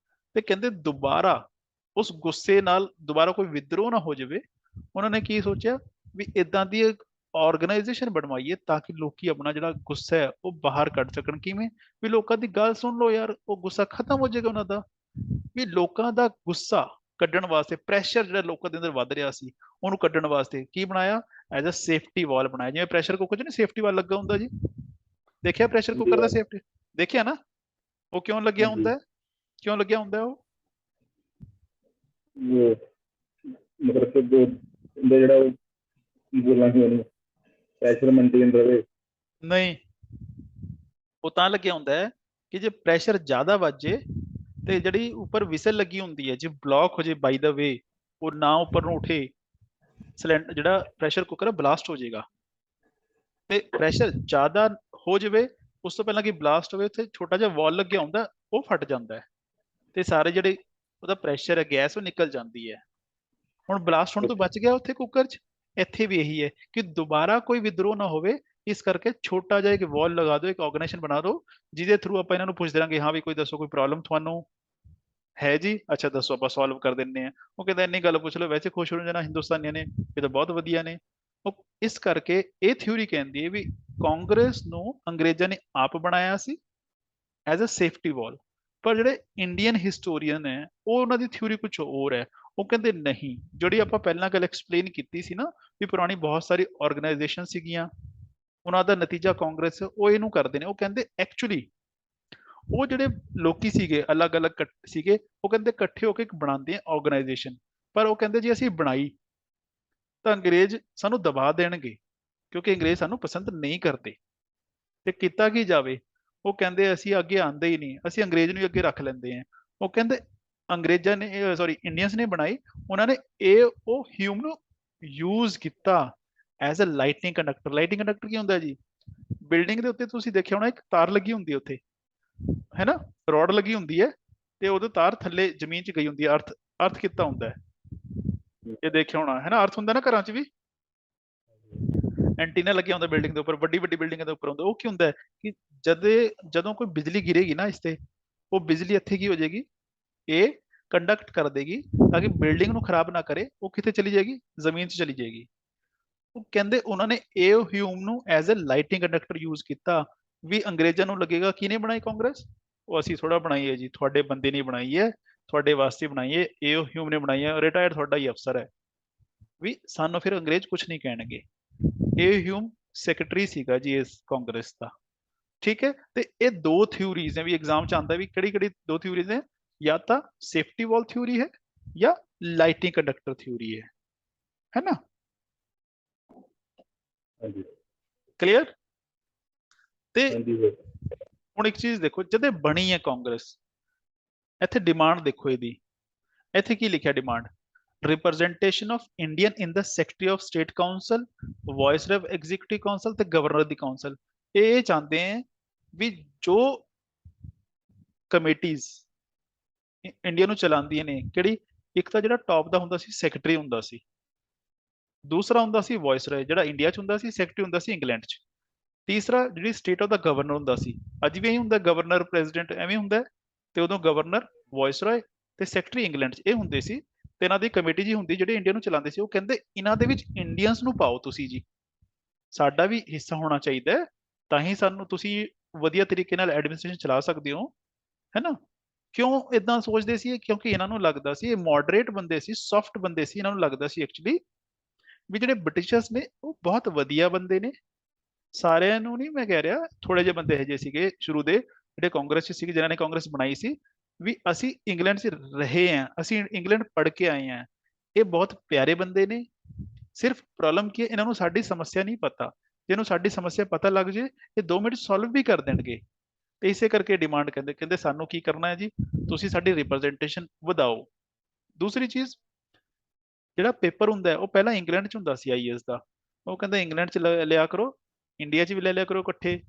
ਤੇ ਕਹਿੰਦੇ ਦੁਬਾਰਾ ਉਸ ਗੁੱਸੇ ਨਾਲ ਦੁਬਾਰਾ ਕੋਈ ਵਿਦਰੋਹ ਨਾ ਹੋ ਜਾਵੇ। ਉਹਨਾਂ ਨੇ ਕੀ ਸੋਚਿਆ ਵੀ ਇਦਾਂ ਦੀ ਆਰਗੇਨਾਈਜੇਸ਼ਨ ਬਣਵਾਈਏ ਤਾਂ ਕਿ ਲੋਕੀ ਆਪਣਾ ਜਿਹੜਾ ਗੁੱਸਾ ਹੈ ਉਹ ਬਾਹਰ ਕੱਢ ਸਕਣ। ਕਿਵੇਂ? ਵੀ ਲੋਕਾਂ ਦੀ ਗੱਲ ਸੁਣ ਲਓ ਯਾਰ, ਉਹ ਗੁੱਸਾ ਖਤਮ ਹੋ ਜਾਏਗਾ ਉਹਨਾਂ ਦਾ। ਵੀ ਲੋਕਾਂ ਦਾ ਗੁੱਸਾ ਕੱਢਣ ਵਾਸਤੇ, ਪ੍ਰੈਸ਼ਰ ਜਿਹੜਾ ਲੋਕਾਂ ਦੇ ਅੰਦਰ ਵੱਧ ਰਿਹਾ ਸੀ ਉਹਨੂੰ ਕੱਢਣ ਵਾਸਤੇ ਕੀ ਬਣਾਇਆ? ਐਜ਼ ਅ ਸੇਫਟੀ ਵਾਲ ਬਣਾਇਆ। ਜਿਵੇਂ ਪ੍ਰੈਸ਼ਰ ਕੁੱਕਰ 'ਚ ਨਹੀਂ ਸੇਫਟੀ ਵਾਲ ਲੱਗਾ ਹੁੰਦਾ ਜੀ, ਦੇਖਿਆ ਪ੍ਰੈਸ਼ਰ ਕੁੱਕਰ ਦਾ ਸੇਫਟੀ? ਦੇਖਿਆ ਨਾ? ਉਹ ਕਿਉਂ ਲੱਗਿਆ ਹੁੰਦਾ ਹੈ? ਕਿਉਂ ਲੱਗਿਆ ਹੁੰਦਾ ਉਹ? ਮਤਲਬ ਕਿ ਜਿਹੜਾ ਬੋਲਾਂਗੇ ਉਹਨੂੰ ਪ੍ਰੈਸ਼ਰ ਮੇਨਟੇਨ ਰਵੇ। ਨਹੀਂ, ਉਹ ਤਾਂ ਲੱਗਿਆ ਹੁੰਦਾ ਹੈ ਕਿ ਜੇ ਪ੍ਰੈਸ਼ਰ ਜ਼ਿਆਦਾ ਵੱਜ ਜੇ ਤੇ ਜਿਹੜੀ ਉੱਪਰ ਵਿਸਲ ਲੱਗੀ ਹੁੰਦੀ ਹੈ ਜੇ ਬਲੌਕ ਹੋ ਜੇ, ਬਾਈ ਦਾ ਵੇ ਉਹ ਨਾ ਉੱਪਰ ਨੂੰ ਉਠੇ, ਸਿਲੰਡਰ ਜਿਹੜਾ ਪ੍ਰੈਸ਼ਰ ਕੁੱਕਰ ਬਲਾਸਟ ਹੋ ਜਾਏਗਾ। ਤੇ ਪ੍ਰੈਸ਼ਰ ਜ਼ਿਆਦਾ ਹੋ ਜਾਵੇ, ਉਸ ਤੋਂ ਪਹਿਲਾਂ ਕਿ ਬਲਾਸਟ ਹੋਵੇ, ਉੱਥੇ ਛੋਟਾ ਜਿਹਾ ਵਾਲ ਲੱਗਿਆ ਹੁੰਦਾ, ਉਹ ਫਟ ਜਾਂਦਾ ਹੈ ਤੇ ਸਾਰੇ ਜਿਹੜੇ ਉਹਦਾ ਪ੍ਰੈਸ਼ਰ ਹੈ, ਗੈਸ, ਉਹ ਨਿਕਲ ਜਾਂਦੀ ਹੈ। ਹੁਣ ਬਲਾਸਟ ਹੋਣ ਤੋਂ ਬਚ ਗਿਆ ਉੱਥੇ ਕੁੱਕਰ 'ਚ। ਇੱਥੇ ਵੀ ਇਹੀ ਹੈ ਕਿ ਦੁਬਾਰਾ ਕੋਈ ਵਿਦਰੋਹ ਨਾ ਹੋਵੇ, ਇਸ ਕਰਕੇ ਛੋਟਾ ਜਿਹਾ ਇੱਕ ਵਾਲ ਲਗਾ ਦਿਓ, ਇੱਕ ਆਰਗੇਨਾਈਜੇਸ਼ਨ ਬਣਾ ਦਿਓ ਜਿਹਦੇ ਥਰੂ ਆਪਾਂ ਇਹਨਾਂ ਨੂੰ ਪੁੱਛਦੇ ਰਾਂਗੇ, ਹਾਂ ਵੀ ਕੋਈ ਦੱਸੋ ਕੋਈ ਪ੍ਰੋਬਲਮ ਤੁਹਾਨੂੰ ਹੈ ਜੀ, ਅੱਛਾ ਦੱਸੋ, ਆਪਾਂ ਸੋਲਵ ਕਰ ਦਿੰਨੇ ਆ। ਉਹ ਕਹਿੰਦਾ ਇੰਨੀ ਗੱਲ ਪੁੱਛ ਲਓ, ਵੈਸੇ ਖੁਸ਼ ਹੋ ਜਾਣਾ ਹਿੰਦੁਸਤਾਨੀਆਂ ਨੇ, ਇਹ ਤਾਂ ਬਹੁਤ ਵਧੀਆ ਨੇ। ਉਹ ਇਸ ਕਰਕੇ ਇਹ ਥਿਊਰੀ ਕਹਿੰਦੀ ਹੈ ਵੀ ਕਾਂਗਰਸ ਨੂੰ ਅੰਗਰੇਜ਼ਾਂ ਨੇ ਆਪ ਬਣਾਇਆ ਸੀ ਐਜ਼ ਅ ਸੇਫਟੀ ਵਾਲ। ਪਰ ਜਿਹੜੇ ਇੰਡੀਅਨ ਹਿਸਟੋਰੀਅਨ ਹੈ ਉਹ ਉਹਨਾਂ ਦੀ ਥਿਊਰੀ ਕੁਝ ਹੋਰ ਹੈ। ਉਹ ਕਹਿੰਦੇ ਨਹੀਂ, ਜਿਹੜੀ ਆਪਾਂ ਪਹਿਲਾਂ ਗੱਲ ਐਕਸਪਲੇਨ ਕੀਤੀ ਸੀ ਨਾ ਵੀ ਪੁਰਾਣੀ ਬਹੁਤ ਸਾਰੀ ਆਰਗੇਨਾਈਜੇਸ਼ਨ ਸੀਗੀਆਂ, ਉਹਨਾਂ ਦਾ ਨਤੀਜਾ ਕਾਂਗਰਸ, ਉਹ ਇਹਨੂੰ ਕਰਦੇ ਨੇ। ਉਹ ਕਹਿੰਦੇ ਐਕਚੁਅਲੀ ਉਹ ਜਿਹੜੇ ਲੋਕੀ ਸੀਗੇ ਅਲੱਗ-ਅਲੱਗ ਸੀਗੇ, ਉਹ ਕਹਿੰਦੇ ਇਕੱਠੇ ਹੋ ਕੇ ਇੱਕ ਬਣਾਉਂਦੇ ਆ ਆਰਗੇਨਾਈਜੇਸ਼ਨ। ਪਰ ਉਹ ਕਹਿੰਦੇ ਜੇ ਅਸੀਂ ਬਣਾਈ ਤਾਂ ਅੰਗਰੇਜ਼ ਸਾਨੂੰ ਦਬਾ ਦੇਣਗੇ, ਕਿਉਂਕਿ ਅੰਗਰੇਜ਼ ਸਾਨੂੰ ਪਸੰਦ ਨਹੀਂ ਕਰਦੇ। ਤੇ ਕੀਤਾ ਕੀ ਜਾਵੇ? ਉਹ ਕਹਿੰਦੇ ਅਸੀਂ ਅੱਗੇ ਆਂਦੇ ਹੀ ਨਹੀਂ, ਅਸੀਂ ਅੰਗਰੇਜ਼ ਨੂੰ ਅੱਗੇ ਰੱਖ ਲੈਂਦੇ ਆ। ਉਹ ਕਹਿੰਦੇ ਅੰਗਰੇਜ਼ਾਂ ਨੇ, ਸੌਰੀ ਇੰਡੀਅਨਸ ਨੇ ਬਣਾਈ, ਉਹਨਾਂ ਨੇ ਉਹ ਹਿਊਮ ਨੂੰ ਯੂਜ਼ ਕੀਤਾ as a lightning conductor. Lightning conductor ਕੀ ਹੁੰਦਾ ਜੀ? ਬਿਲਡਿੰਗ ਦੇ ਉੱਤੇ ਤੁਸੀਂ ਦੇਖਿਆ ਹੋਣਾ ਇੱਕ ਤਾਰ ਲੱਗੀ ਹੁੰਦੀ ਹੈ ਉੱਥੇ, ਹੈ ਨਾ, ਰੋਡ ਲੱਗੀ ਹੁੰਦੀ ਹੈ ਤੇ ਉਹਦੇ ਤਾਰ ਥੱਲੇ ਜ਼ਮੀਨ 'ਚ ਗਈ ਹੁੰਦੀ ਹੈ। ਅਰਥ ਕੀਤਾ ਹੁੰਦਾ ਹੈ, ਇਹ ਦੇਖਿਆ ਹੋਣਾ, ਹੈ ਨਾ? ਅਰਥ ਹੁੰਦਾ ਨਾ ਘਰਾਂ 'ਚ ਵੀ, ਐਂਟੀਨਾ ਲੱਗਿਆ ਹੁੰਦਾ ਬਿਲਡਿੰਗ ਦੇ ਉੱਪਰ, ਵੱਡੀ ਵੱਡੀ ਬਿਲਡਿੰਗਾਂ ਦੇ ਉੱਪਰ ਹੁੰਦਾ। ਉਹ ਕੀ ਹੁੰਦਾ ਹੈ ਕਿ ਜਦੋਂ ਕੋਈ ਬਿਜਲੀ ਗਿਰੇਗੀ ਨਾ ਇਸ ਤੇ, ਉਹ ਬਿਜਲੀ ਇੱਥੇ ਕੀ ਹੋ ਜਾਏਗੀ? ਇਹ ਕੰਡਕਟ ਕਰ ਦੇਗੀ ਤਾਂ ਕਿ ਬਿਲਡਿੰਗ ਨੂੰ ਖਰਾਬ ਨਾ ਕਰੇ। ਉਹ ਕਿੱਥੇ ਚਲੀ ਜਾਏਗੀ? ਜ਼ਮੀਨ 'ਚ ਚਲੀ ਜਾਏਗੀ। ਉਹ ਕਹਿੰਦੇ ਉਹਨਾਂ ਨੇ ਇਹ ਹਿਊਮ ਨੂੰ as a lightning conductor use ਕੀਤਾ। ਵੀ ਅੰਗਰੇਜ਼ਾਂ ਨੂੰ ਲੱਗੇਗਾ ਕਿਹਨੇ ਬਣਾਈ ਕਾਂਗਰਸ? ਉਹ ਅਸੀਂ ਥੋੜਾ ਬਣਾਈ ਹੈ ਜੀ, ਤੁਹਾਡੇ ਬੰਦੇ ਨੇ ਬਣਾਈ ਹੈ, ਤੁਹਾਡੇ ਵਾਸਤੇ ਬਣਾਈ ਹੈ, ਇਹ ਹਿਊਮ ਨੇ ਬਣਾਈ ਹੈ, ਰਿਟਾਇਰਡ ਤੁਹਾਡਾ ਹੀ ਅਫਸਰ ਹੈ। ਵੀ ਸਾਨੂੰ ਫਿਰ ਅੰਗਰੇਜ਼ ਕੁਝ ਨਹੀਂ ਕਹਿਣਗੇ। ਇਹ ਹਿਊਮ ਸੈਕਟਰੀ ਸੀਗਾ ਜੀ ਇਸ ਕਾਂਗਰਸ ਦਾ, ਠੀਕ ਹੈ। ਤੇ ਇਹ ਦੋ ਥਿਊਰੀਜ਼ ਹੈ ਵੀ ਐਗਜ਼ਾਮ 'ਚ ਆਉਂਦਾ ਵੀ ਕਿਹੜੀ ਕਿਹੜੀ ਦੋ ਥਿਊਰੀਜ਼ ਹੈ, ਜਾਂ ਤਾਂ ਸੇਫਟੀ ਵਾਲ ਥਿਊਰੀ ਹੈ ਜਾਂ ਲਾਈਟਿੰਗ ਕੰਡਕਟਰ ਥਿਊਰੀ ਹੈ ਨਾ? ਕਲੀਅਰ? ਤੇ ਹੁਣ ਇੱਕ ਚੀਜ਼ ਦੇਖੋ, ਜਦੋਂ ਬਣੀ ਹੈ ਕਾਂਗਰਸ, ਇੱਥੇ ਡਿਮਾਂਡ ਦੇਖੋ ਇਹਦੀ, ਇੱਥੇ ਕੀ ਲਿਖਿਆ demand? Representation of Indian in the secretary of state council, viceroy of executive council ਤੇ ਗਵਰਨਰ ਦੀ ਕਾਉਂਸਲ। ਇਹ ਚਾਹੁੰਦੇ ਹੈ ਵੀ ਜੋ ਕਮੇਟੀਜ਼ ਇੰਡੀਆ ਨੂੰ ਚਲਾਉਂਦੀਆਂ ਨੇ, ਕਿਹੜੀ? ਇੱਕ ਤਾਂ ਜਿਹੜਾ ਟੌਪ ਦਾ ਹੁੰਦਾ ਸੀ ਸੈਕਟਰੀ ਹੁੰਦਾ ਸੀ, ਦੂਸਰਾ ਹੁੰਦਾ ਸੀ ਵਾਇਸਰਾਏ ਜਿਹੜਾ ਇੰਡੀਆ 'ਚ ਹੁੰਦਾ ਸੀ, ਸੈਕਟਰੀ ਹੁੰਦਾ ਸੀ ਇੰਗਲੈਂਡ 'ਚ, ਤੀਸਰਾ ਜਿਹੜੀ ਸਟੇਟ ਆਫ ਦਾ ਗਵਰਨਰ ਹੁੰਦਾ ਸੀ। ਅੱਜ ਵੀ ਇਹੀ ਹੁੰਦਾ, ਗਵਰਨਰ ਪ੍ਰੈਜ਼ੀਡੈਂਟ ਐਵੇਂ ਹੁੰਦਾ, ਤੇ ਉਦੋਂ ਗਵਰਨਰ, ਵਾਇਸਰਾਏ ਤੇ ਸੈਕਟਰੀ ਇੰਗਲੈਂਡ 'ਚ ਇਹ ਹੁੰਦੇ ਸੀ। ਤੇ ਇਹਨਾਂ ਦੀ ਕਮੇਟੀ ਜੀ ਹੁੰਦੀ ਜਿਹੜੇ ਇੰਡੀਆ ਨੂੰ ਚਲਾਉਂਦੇ ਸੀ। ਉਹ ਕਹਿੰਦੇ ਇਹਨਾਂ ਦੇ ਵਿੱਚ ਇੰਡੀਅਨਸ ਨੂੰ ਪਾਓ ਤੁਸੀਂ ਜੀ, ਸਾਡਾ ਵੀ ਹਿੱਸਾ ਹੋਣਾ ਚਾਹੀਦਾ ਹੈ, ਤਾਂ ਹੀ ਸਾਨੂੰ ਤੁਸੀਂ ਵਧੀਆ ਤਰੀਕੇ ਨਾਲ ਐਡਮਿਨਿਸਟ੍ਰੇਸ਼ਨ ਚਲਾ ਸਕਦੇ ਹੋ, ਹੈ ਨਾ? ਕਿਉਂ ਇਦਾਂ ਸੋਚਦੇ ਸੀ? ਕਿਉਂਕਿ ਇਹਨਾਂ ਨੂੰ ਲੱਗਦਾ ਸੀ ਇਹ ਮੋਡਰੇਟ ਬੰਦੇ ਸੀ, ਸੌਫਟ ਬੰਦੇ ਸੀ। ਇਹਨਾਂ ਨੂੰ ਲੱਗਦਾ ਸੀ ਐਕਚੁਅਲੀ ਵੀ ਜਿਹੜੇ ਬ੍ਰਿਟਿਸ਼ਰਸ ਨੇ ਉਹ ਬਹੁਤ ਵਧੀਆ ਬੰਦੇ ਨੇ। ਸਾਰਿਆਂ ਨੂੰ ਨਹੀਂ ਮੈਂ ਕਹਿ ਰਿਹਾ, ਥੋੜੇ ਜਿਹੇ ਬੰਦੇ ਇਹੋ ਜਿਹੇ ਸੀਗੇ ਸ਼ੁਰੂ ਦੇ ਜਿਹੜੇ ਕਾਂਗਰਸ 'ਚ ਸੀਗੇ, ਜਿਨ੍ਹਾਂ ਨੇ ਕਾਂਗਰਸ ਬਣਾਈ ਸੀ, ਵੀ ਅਸੀਂ ਇੰਗਲੈਂਡ 'ਚ ਰਹੇ ਹਾਂ, ਅਸੀਂ ਇੰਗਲੈਂਡ ਪੜ੍ਹ ਕੇ ਆਏ ਹਾਂ, ਇਹ ਬਹੁਤ ਪਿਆਰੇ ਬੰਦੇ ਨੇ। ਸਿਰਫ ਪ੍ਰੋਬਲਮ ਕੀ ਹੈ, ਇਹਨਾਂ ਨੂੰ ਸਾਡੀ ਸਮੱਸਿਆ ਨਹੀਂ ਪਤਾ। ਜੇ ਇਹਨੂੰ ਸਾਡੀ ਸਮੱਸਿਆ ਪਤਾ ਲੱਗ ਜੇ, ਇਹ 2 ਮਿੰਟ ਸੋਲਵ ਵੀ ਕਰ ਦੇਣਗੇ। ਤੇ ਇਸੇ ਕਰਕੇ ਡਿਮਾਂਡ ਕਹਿੰਦੇ ਸਾਨੂੰ ਕੀ ਕਰਨਾ ਹੈ ਜੀ, ਤੁਸੀਂ ਸਾਡੀ ਰਿਪਰੈਜ਼ੈਂਟੇਸ਼ਨ ਵਧਾਓ। ਦੂਸਰੀ ਚੀਜ਼, ਜਿਹੜਾ ਪੇਪਰ ਹੁੰਦਾ ਹੈ, ਉਹ ਪਹਿਲਾਂ ਇੰਗਲੈਂਡ 'ਚ ਹੁੰਦਾ ਸੀ ਆਈਏਐਸ ਦਾ, ਉਹ ਕਹਿੰਦਾ ਇੰਗਲੈਂਡ 'ਚ ਲਿਆ ਕਰੋ, ਇੰਡੀਆ 'ਚ ਵੀ ਲੈ ਲਿਆ ਕਰੋ ਇਕੱਠੇ।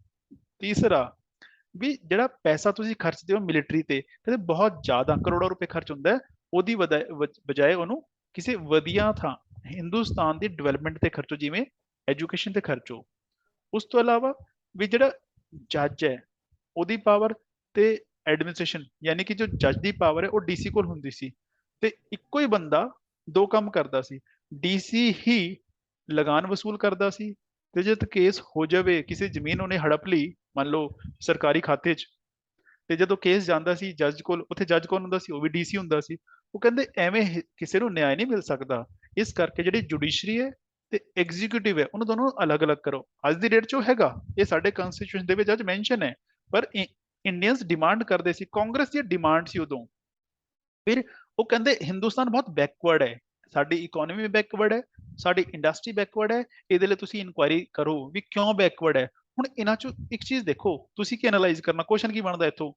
ਤੀਸਰਾ ਵੀ ਜਿਹੜਾ ਪੈਸਾ ਤੁਸੀਂ ਖਰਚਦੇ ਹੋ ਮਿਲਟਰੀ ਤੇ, ਕਹਿੰਦੇ ਬਹੁਤ ਜ਼ਿਆਦਾ ਕਰੋੜਾਂ ਰੁਪਏ ਖਰਚ ਹੁੰਦਾ ਹੈ, ਉਹਦੀ ਬਜਾਏ ਉਹਨੂੰ ਕਿਸੇ ਵਧੀਆ ਥਾਂ ਹਿੰਦੁਸਤਾਨ ਦੀ ਡਿਵੈਲਪਮੈਂਟ ਤੇ ਖਰਚੋ, ਜਿਵੇਂ ਐਜੂਕੇਸ਼ਨ ਤੇ ਖਰਚੋ। ਉਸ ਤੋਂ ਇਲਾਵਾ ਵੀ ਜਿਹੜਾ ਜੱਜ ਹੈ ਉਹਦੀ ਪਾਵਰ ਤੇ ਐਡਮਿਨਿਸਟ੍ਰੇਸ਼ਨ, ਯਾਨੀ ਕਿ ਜੋ ਜੱਜ ਦੀ ਪਾਵਰ ਹੈ ਉਹ ਡੀਸੀ ਕੋਲ ਹੁੰਦੀ ਸੀ, ਤੇ ਇੱਕੋ ਹੀ ਬੰਦਾ ਦੋ ਕੰਮ ਕਰਦਾ ਸੀ। ਡੀਸੀ ਹੀ ਲਗਾਨ ਵਸੂਲ ਕਰਦਾ ਸੀ, ਤੇ ਜਦ ਕੇਸ ਹੋ ਜਾਵੇ, ਕਿਸੇ ਜ਼ਮੀਨ ਉਹਨੇ ਹੜਪ ਲਈ ਮੰਨ ਲਓ ਸਰਕਾਰੀ ਖਾਤੇ 'ਚ, ਤੇ ਜਦੋਂ ਕੇਸ ਜਾਂਦਾ ਸੀ ਜੱਜ ਕੋਲ, ਉੱਥੇ ਜੱਜ ਕੌਣ ਹੁੰਦਾ ਸੀ? ਉਹ ਵੀ ਡੀਸੀ ਹੁੰਦਾ ਸੀ। ਉਹ ਕਹਿੰਦੇ ਐਵੇਂ ਕਿਸੇ ਨੂੰ ਨਿਆਂ ਨਹੀਂ ਮਿਲ ਸਕਦਾ, ਇਸ ਕਰਕੇ ਜਿਹੜੀ ਜੁਡੀਸ਼ਰੀ ਹੈ ਤੇ ਐਗਜ਼ੀਕਿਊਟਿਵ ਹੈ, ਉਹਨੂੰ ਦੋਨੋਂ ਨੂੰ ਅਲੱਗ-ਅਲੱਗ ਕਰੋ। ਅੱਜ ਦੀ ਡੇਟ 'ਚ ਉਹ ਹੈਗਾ, ਇਹ ਸਾਡੇ ਕਨਸਟੀਟਿਊਸ਼ਨ ਦੇ ਵਿੱਚ ਅੱਜ ਮੈਂਸ਼ਨ ਹੈ, ਪਰ ਇੰਡੀਅਨਸ ਡਿਮਾਂਡ ਕਰਦੇ ਸੀ, ਕਾਂਗਰਸ ਦੀ ਡਿਮਾਂਡ ਸੀ ਉਦੋਂ। ਫਿਰ ਉਹ ਕਹਿੰਦੇ ਹਿੰਦੁਸਤਾਨ ਬਹੁਤ ਬੈਕਵਰਡ ਹੈ, ਸਾਡੀ ਇਕਨੋਮੀ ਵੀ ਬੈਕਵਰਡ ਹੈ, ਸਾਡੀ ਇੰਡਸਟਰੀ ਬੈਕਵਰਡ ਹੈ, ਇਹਦੇ ਲਈ ਤੁਸੀਂ ਇਨਕੁਆਇਰੀ ਕਰੋ ਵੀ ਕਿਉਂ ਬੈਕਵਰਡ ਹੈ। ਹੁਣ ਇਹਨਾਂ ਚੋਂ ਇੱਕ ਚੀਜ਼ ਦੇਖੋ, ਤੁਸੀਂ ਕੀ ਐਨਾਲਾਈਜ਼ ਕਰਨਾ, ਕੁਐਸਚਨ ਕੀ ਬਣਦਾ ਇੱਥੋਂ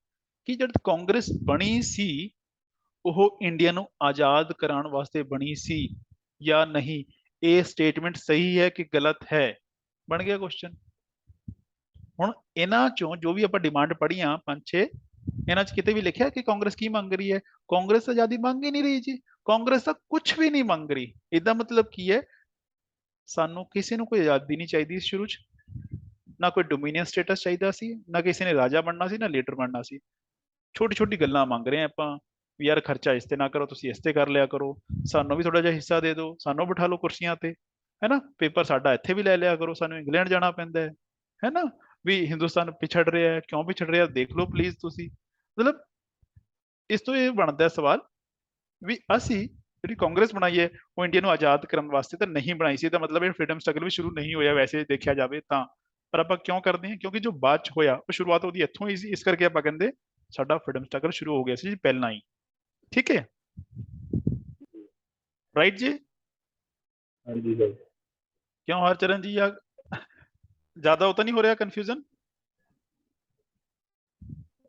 ਕਿ ਜਦ ਕਾਂਗਰਸ ਬਣੀ ਸੀ, ਉਹ ਇੰਡੀਆ ਨੂੰ ਆਜ਼ਾਦ ਕਰਾਉਣ ਵਾਸਤੇ ਬਣੀ ਸੀ ਜਾਂ ਨਹੀਂ? ਇਹ ਸਟੇਟਮੈਂਟ ਸਹੀ ਹੈ ਕਿ ਗਲਤ ਹੈ? ਬਣ ਗਿਆ ਕੁਐਸਚਨ। ਹੁਣ ਇਹਨਾਂ ਚੋਂ ਜੋ ਵੀ ਆਪਾਂ ਡਿਮਾਂਡ ਪੜ੍ਹੀਆਂ 5-6, ਇਹਨਾਂ 'ਚ ਕਿਤੇ ਵੀ ਲਿਖਿਆ ਕਿ ਕਾਂਗਰਸ ਕੀ ਮੰਗ ਰਹੀ ਹੈ? ਕਾਂਗਰਸ ਆਜ਼ਾਦੀ ਮੰਗ ਹੀ ਨਹੀਂ ਰਹੀ ਜੀ, ਕਾਂਗਰਸ ਤਾਂ ਕੁਝ ਵੀ ਨਹੀਂ ਮੰਗ ਰਹੀ। ਇਹਦਾ ਮਤਲਬ ਕੀ ਹੈ? ਸਾਨੂੰ ਕਿਸੇ ਨੂੰ ਕੋਈ ਆਜ਼ਾਦੀ ਨਹੀਂ ਚਾਹੀਦੀ ਸ਼ੁਰੂ 'ਚ, ਨਾ ਕੋਈ ਡੋਮੀਨੀਅਨ ਸਟੇਟਸ ਚਾਹੀਦਾ ਸੀ, ਨਾ ਕਿਸੇ ਨੇ ਰਾਜਾ ਬਣਨਾ ਸੀ, ਨਾ ਲੀਡਰ ਬਣਨਾ ਸੀ। ਛੋਟੀ ਛੋਟੀ ਗੱਲਾਂ ਮੰਗ ਰਹੇ ਆ ਆਪਾਂ ਵੀ ਯਾਰ ਖਰਚਾ ਇਸ ਤੇ ਨਾ ਕਰੋ, ਤੁਸੀਂ ਇਸ ਤੇ ਕਰ ਲਿਆ ਕਰੋ, ਸਾਨੂੰ ਵੀ ਥੋੜਾ ਜਿਹਾ ਹਿੱਸਾ ਦੇ ਦਿਓ, ਸਾਨੂੰ ਬਿਠਾ ਲਓ ਕੁਰਸੀਆਂ ਤੇ, ਹੈਨਾ, ਪੇਪਰ ਸਾਡਾ ਇੱਥੇ ਵੀ ਲੈ ਲਿਆ ਕਰੋ, ਸਾਨੂੰ ਇੰਗਲੈਂਡ ਜਾਣਾ ਪੈਂਦਾ ਹੈ ਨਾ, ਵੀ ਹਿੰਦੁਸਤਾਨ ਪਿਛੜ ਰਿਹਾ ਹੈ, ਕਿਉਂ ਪਿਛੜ ਰਿਹਾ ਦੇਖ ਲਓ ਪਲੀਜ਼ ਤੁਸੀਂ। ਮਤਲਬ ਇਸ ਤੋਂ ਇਹ ਬਣਦਾ ਸਵਾਲ ਵੀ ਅਸੀਂ ਜਿਹੜੀ ਕਾਂਗਰਸ ਬਣਾਈ ਹੈ ਉਹ ਇੰਡੀਆ ਨੂੰ ਆਜ਼ਾਦ ਕਰਨ ਵਾਸਤੇ ਤਾਂ ਨਹੀਂ ਬਣਾਈ ਸੀ, ਇਹਦਾ ਮਤਲਬ ਇਹ ਫਰੀडम ਸਟਰਗਲ ਵੀ ਸ਼ੁਰੂ ਨਹੀਂ ਹੋਇਆ ਵੈਸੇ ਦੇਖਿਆ ਜਾਵੇ ਤਾਂ, ਪਰ ਆਪਾਂ ਕਿਉਂ ਕਰਦੇ ਹਾਂ? ਕਿਉਂਕਿ ਜੋ ਬਾਅਦ ਚ ਹੋਇਆ ਉਹ ਸ਼ੁਰੂਆਤ ਉਹਦੀ ਇੱਥੋਂ ਹੀ ਸੀ, ਇਸ ਕਰਕੇ ਆਪਾਂ ਕਹਿੰਦੇ ਸਾਡਾ ਫਰੀडम ਸਟਰਗਲ ਸ਼ੁਰੂ ਹੋ ਗਿਆ ਸੀ ਜੀ ਪਹਿਲਾਂ ਹੀ। ਠੀਕ ਹੈ, ਰਾਈਟ ਜੀ? ਹਾਂਜੀ ਸਰ। ਕਿਉਂ ਹਰਚਰਨ ਜੀ, ਆ ਜ਼ਿਆਦਾ ਉਹ ਤਾਂ ਨਹੀਂ ਹੋ ਰਿਹਾ ਕਨਫਿਊਜ਼ਨ?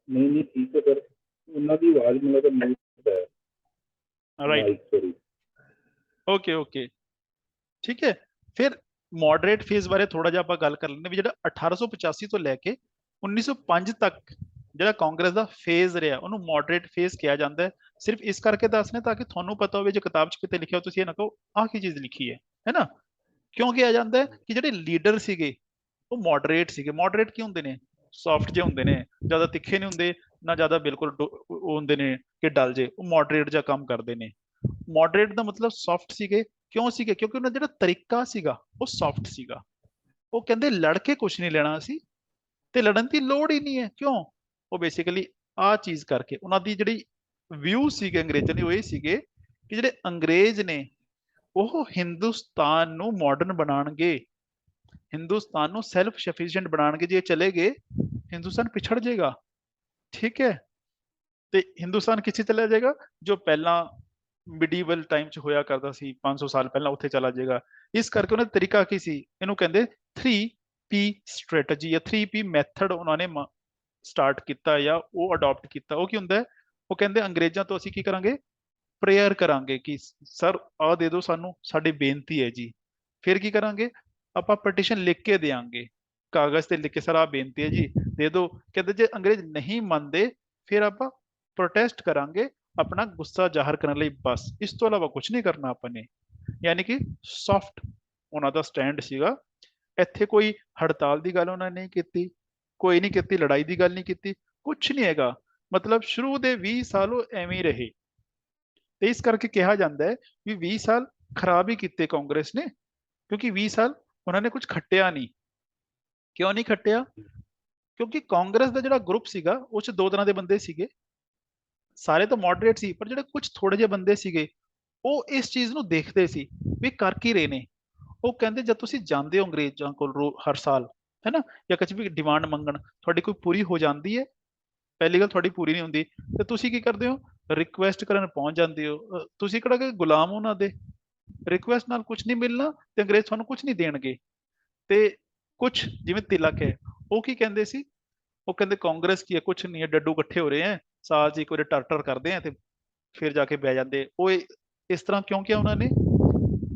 ਨਹੀਂ ਨਹੀਂ ਠੀਕ ਹੈ ਸਰ, ਉਹਨਾਂ ਦੀ ਆਵਾਜ਼ ਮੈਨੂੰ ਤਾਂ ਮਿਊਟ ਹੈ। ਰਾਈਟ, ਓਕੇ ਓਕੇ, ਠੀਕ ਹੈ। ਫਿਰ ਮੋਡਰੇਟ ਫੇਜ਼ ਬਾਰੇ ਥੋੜਾ ਜਿਹਾ ਆਪਾਂ ਗੱਲ ਕਰ ਲੈਂਦੇ ਵੀ ਜਿਹੜਾ 1885 ਤੋਂ ਲੈ ਕੇ 1905 ਤੱਕ ਜਿਹੜਾ ਕਾਂਗਰਸ ਦਾ ਫੇਜ਼ ਰਿਹਾ ਉਹਨੂੰ ਮੋਡਰੇਟ ਫੇਜ਼ ਕਿਹਾ ਜਾਂਦਾ ਹੈ। ਸਿਰਫ ਇਸ ਕਰਕੇ ਦੱਸਨੇ ਤਾਂ ਕਿ ਤੁਹਾਨੂੰ ਪਤਾ ਹੋਵੇ, ਜੇ ਕਿਤਾਬ 'ਚ ਕਿਤੇ ਲਿਖਿਆ ਹੋ ਤੁਸੀਂ ਇਹ ਨਾ ਕਹੋ ਆਹ ਕੀ ਚੀਜ਼ ਲਿਖੀ ਹੈ ਨਾ। ਕਿਉਂ ਕਿਹਾ ਜਾਂਦਾ ਹੈ ਕਿ ਜਿਹੜੇ ਲੀਡਰ ਸੀਗੇ ਉਹ ਮੋਡਰੇਟ ਸੀਗੇ। ਮੋਡਰੇਟ ਕੀ ਹੁੰਦੇ ਨੇ? ਸੌਫਟ ਜਿਹੇ ਹੁੰਦੇ ਨੇ, ਜ਼ਿਆਦਾ ਤਿੱਖੇ ਨਹੀਂ ਹੁੰਦੇ, ਨਾ ਜ਼ਿਆਦਾ ਬਿਲਕੁਲ ਉਹ ਹੁੰਦੇ ਨੇ ਕਿ ਡਲ ਜੇ, ਉਹ ਮੋਡਰੇਟ ਜਿਹਾ ਕੰਮ ਕਰਦੇ ਨੇ। ਮੋਡਰੇਟ ਦਾ ਮਤਲਬ ਸੌਫਟ ਸੀਗੇ। ਕਿਉਂ ਸੀਗੇ? ਕਿਉਂਕਿ ਉਹਨਾਂ ਦਾ ਜਿਹੜਾ ਤਰੀਕਾ ਸੀਗਾ ਉਹ ਸੌਫਟ ਸੀਗਾ। ਉਹ ਕਹਿੰਦੇ ਲੜ ਕੇ ਕੁਝ ਨਹੀਂ ਲੈਣਾ ਸੀ ਤੇ ਲੜਨ ਦੀ ਲੋੜ ਹੀ ਨਹੀਂ ਹੈ। ਕਿਉਂ? ਉਹ ਬੇਸਿਕਲੀ ਆਹ ਚੀਜ਼ ਕਰਕੇ ਉਹਨਾਂ ਦੀ ਜਿਹੜੀ ਵਿਊ ਸੀਗੇ ਅੰਗਰੇਜ਼ਾਂ ਦੇ ਉਹ ਇਹ ਸੀਗੇ ਕਿ ਜਿਹੜੇ ਅੰਗਰੇਜ਼ ਨੇ ਉਹ ਹਿੰਦੁਸਤਾਨ ਨੂੰ ਮਾਡਰਨ ਬਣਾਉਣਗੇ, ਹਿੰਦੁਸਤਾਨ ਨੂੰ ਸੈਲਫ ਸਫੀਸ਼ੀਐਂਟ ਬਣਾਉਣਗੇ। ਜੇ ਚਲੇ ਗਏ ਹਿੰਦੁਸਤਾਨ ਪਿਛੜ ਜਾਏਗਾ। ਠੀਕ ਹੈ, ਤੇ ਹਿੰਦੁਸਤਾਨ ਕਿੱਥੇ ਚਲਾ ਜਾਏਗਾ? ਜੋ ਪਹਿਲਾਂ ਮਿਡੀਵਲ ਟਾਈਮ 'ਚ ਹੋਇਆ ਕਰਦਾ ਸੀ 500 ਸਾਲ ਪਹਿਲਾਂ, ਉੱਥੇ ਚਲਾ ਜਾਏਗਾ। ਇਸ ਕਰਕੇ ਉਹਨਾਂ ਦਾ ਤਰੀਕਾ ਕੀ ਸੀ? ਇਹਨੂੰ ਕਹਿੰਦੇ 3P ਸਟ੍ਰੈਟਜੀ ਜਾਂ 3P ਮੈਥਡ ਉਹਨਾਂ ਨੇ ਸਟਾਰਟ ਕੀਤਾ ਜਾਂ ਉਹ ਅਡਾਪਟ ਕੀਤਾ। ਉਹ ਕੀ ਹੁੰਦਾ ਹੈ? ਉਹ ਕਹਿੰਦੇ ਅੰਗਰੇਜ਼ਾਂ ਤੋਂ ਅਸੀਂ ਕੀ ਕਰਾਂਗੇ? ਪ੍ਰੇਅਰ ਕਰਾਂਗੇ ਕਿ ਸਰ ਆਹ ਦੇ ਦਿਓ ਸਾਨੂੰ, ਸਾਡੀ ਬੇਨਤੀ ਹੈ ਜੀ। ਫਿਰ ਕੀ ਕਰਾਂਗੇ? ਆਪਾਂ ਪਟੀਸ਼ਨ ਲਿਖ ਕੇ ਦੇਾਂਗੇ, ਕਾਗਜ਼ ਤੇ ਲਿਖ ਕੇ ਸਰ ਆਹ ਬੇਨਤੀ ਹੈ ਜੀ ਦੇ ਦਿਓ। ਕਹਿੰਦੇ ਜੇ ਅੰਗਰੇਜ਼ ਨਹੀਂ ਮੰਨਦੇ ਫਿਰ ਆਪਾਂ ਪ੍ਰੋਟੈਸਟ ਕਰਾਂਗੇ ਆਪਣਾ ਗੁੱਸਾ ਜ਼ਾਹਰ ਕਰਨ ਲਈ, ਬਸ ਇਸ ਤੋਂ ਇਲਾਵਾ ਕੁਝ ਨਹੀਂ ਕਰਨਾ ਆਪਾਂ ਨੇ। ਯਾਨੀ ਕਿ ਸੌਫਟ ਉਹਨਾਂ ਦਾ ਸਟੈਂਡ ਸੀਗਾ। ਇੱਥੇ ਕੋਈ ਹੜਤਾਲ ਦੀ ਗੱਲ ਉਹਨਾਂ ਨੇ ਨਹੀਂ ਕੀਤੀ, ਕੋਈ ਨਹੀਂ ਕੀਤੀ, ਲੜਾਈ ਦੀ ਗੱਲ ਨਹੀਂ ਕੀਤੀ, ਕੁਝ ਨਹੀਂ ਹੈਗਾ। ਮਤਲਬ ਸ਼ੁਰੂ ਦੇ 20 ਸਾਲ ਉਹ ਐਵੇਂ ਹੀ ਰਹੇ। ਤੇ ਇਸ ਕਰਕੇ ਕਿਹਾ ਜਾਂਦਾ ਹੈ ਵੀ 20 ਸਾਲ ਖਰਾਬ ਹੀ ਕੀਤੇ ਕਾਂਗਰਸ ਨੇ, ਕਿਉਂਕਿ 20 ਸਾਲ ਉਹਨਾਂ ਨੇ ਕੁਝ ਖੱਟਿਆ ਨਹੀਂ। ਕਿਉਂ ਨਹੀਂ ਖੱਟਿਆ? ਕਿਉਂਕਿ ਕਾਂਗਰਸ ਦਾ ਜਿਹੜਾ ਗਰੁੱਪ ਸੀਗਾ ਉਹ 'ਚ ਦੋ ਤਰ੍ਹਾਂ ਦੇ ਬੰਦੇ ਸੀਗੇ। ਸਾਰੇ ਤਾਂ ਮੋਡਰੇਟ ਸੀ, ਪਰ ਜਿਹੜੇ ਕੁਝ ਥੋੜੇ ਜਿਹੇ ਬੰਦੇ ਸੀਗੇ ਉਹ ਇਸ ਚੀਜ਼ ਨੂੰ ਦੇਖਦੇ ਸੀ ਵੀ ਕਰ ਕੀ ਰਹੇ ਨੇ। ਉਹ ਕਹਿੰਦੇ ਜਦ ਤੁਸੀਂ ਜਾਂਦੇ ਹੋ ਅੰਗਰੇਜ਼ਾਂ ਕੋਲ ਹਰ ਸਾਲ, ਹੈ ਨਾ, ਜਾਂ ਕੁਝ ਵੀ ਡਿਮਾਂਡ ਮੰਗਣ, ਤੁਹਾਡੀ ਕੋਈ ਪੂਰੀ ਹੋ ਜਾਂਦੀ ਹੈ, ਪਹਿਲੀ ਗੱਲ ਤੁਹਾਡੀ ਪੂਰੀ ਨਹੀਂ ਹੁੰਦੀ, ਤੇ ਤੁਸੀਂ ਕੀ ਕਰਦੇ ਹੋ? ਰਿਕੁਐਸਟ ਕਰਨ ਪਹੁੰਚ ਜਾਂਦੇ ਹੋ। ਤੁਸੀਂ ਕਿਹੜਾ ਕਿ ਗੁਲਾਮ ਉਹਨਾਂ ਦੇ? ਰਿਕੁਐਸਟ ਨਾਲ ਕੁਝ ਨਹੀਂ ਮਿਲਣਾ ਤੇ ਅੰਗਰੇਜ਼ ਤੁਹਾਨੂੰ ਕੁਝ ਨਹੀਂ ਦੇਣਗੇ। ਤੇ ਕੁਝ ਜਿਵੇਂ ਤਿਲਕ ਹੈ, ਉਹ ਕੀ ਕਹਿੰਦੇ ਸੀ? ਉਹ ਕਹਿੰਦੇ ਕਾਂਗਰਸ ਕੀ ਹੈ, ਕੁਝ ਨਹੀਂ ਹੈ, ਡੱਡੂ ਇਕੱਠੇ ਹੋ ਰਹੇ ਹੈ, ਸਾਲ 'ਚ ਇੱਕ ਵਾਰੀ ਟਰ ਕਰਦੇ ਆ ਤੇ ਫਿਰ ਜਾ ਕੇ ਬਹਿ ਜਾਂਦੇ। ਉਹ ਇਸ ਤਰ੍ਹਾਂ ਕਿਉਂ ਕਿਹਾ ਉਹਨਾਂ ਨੇ?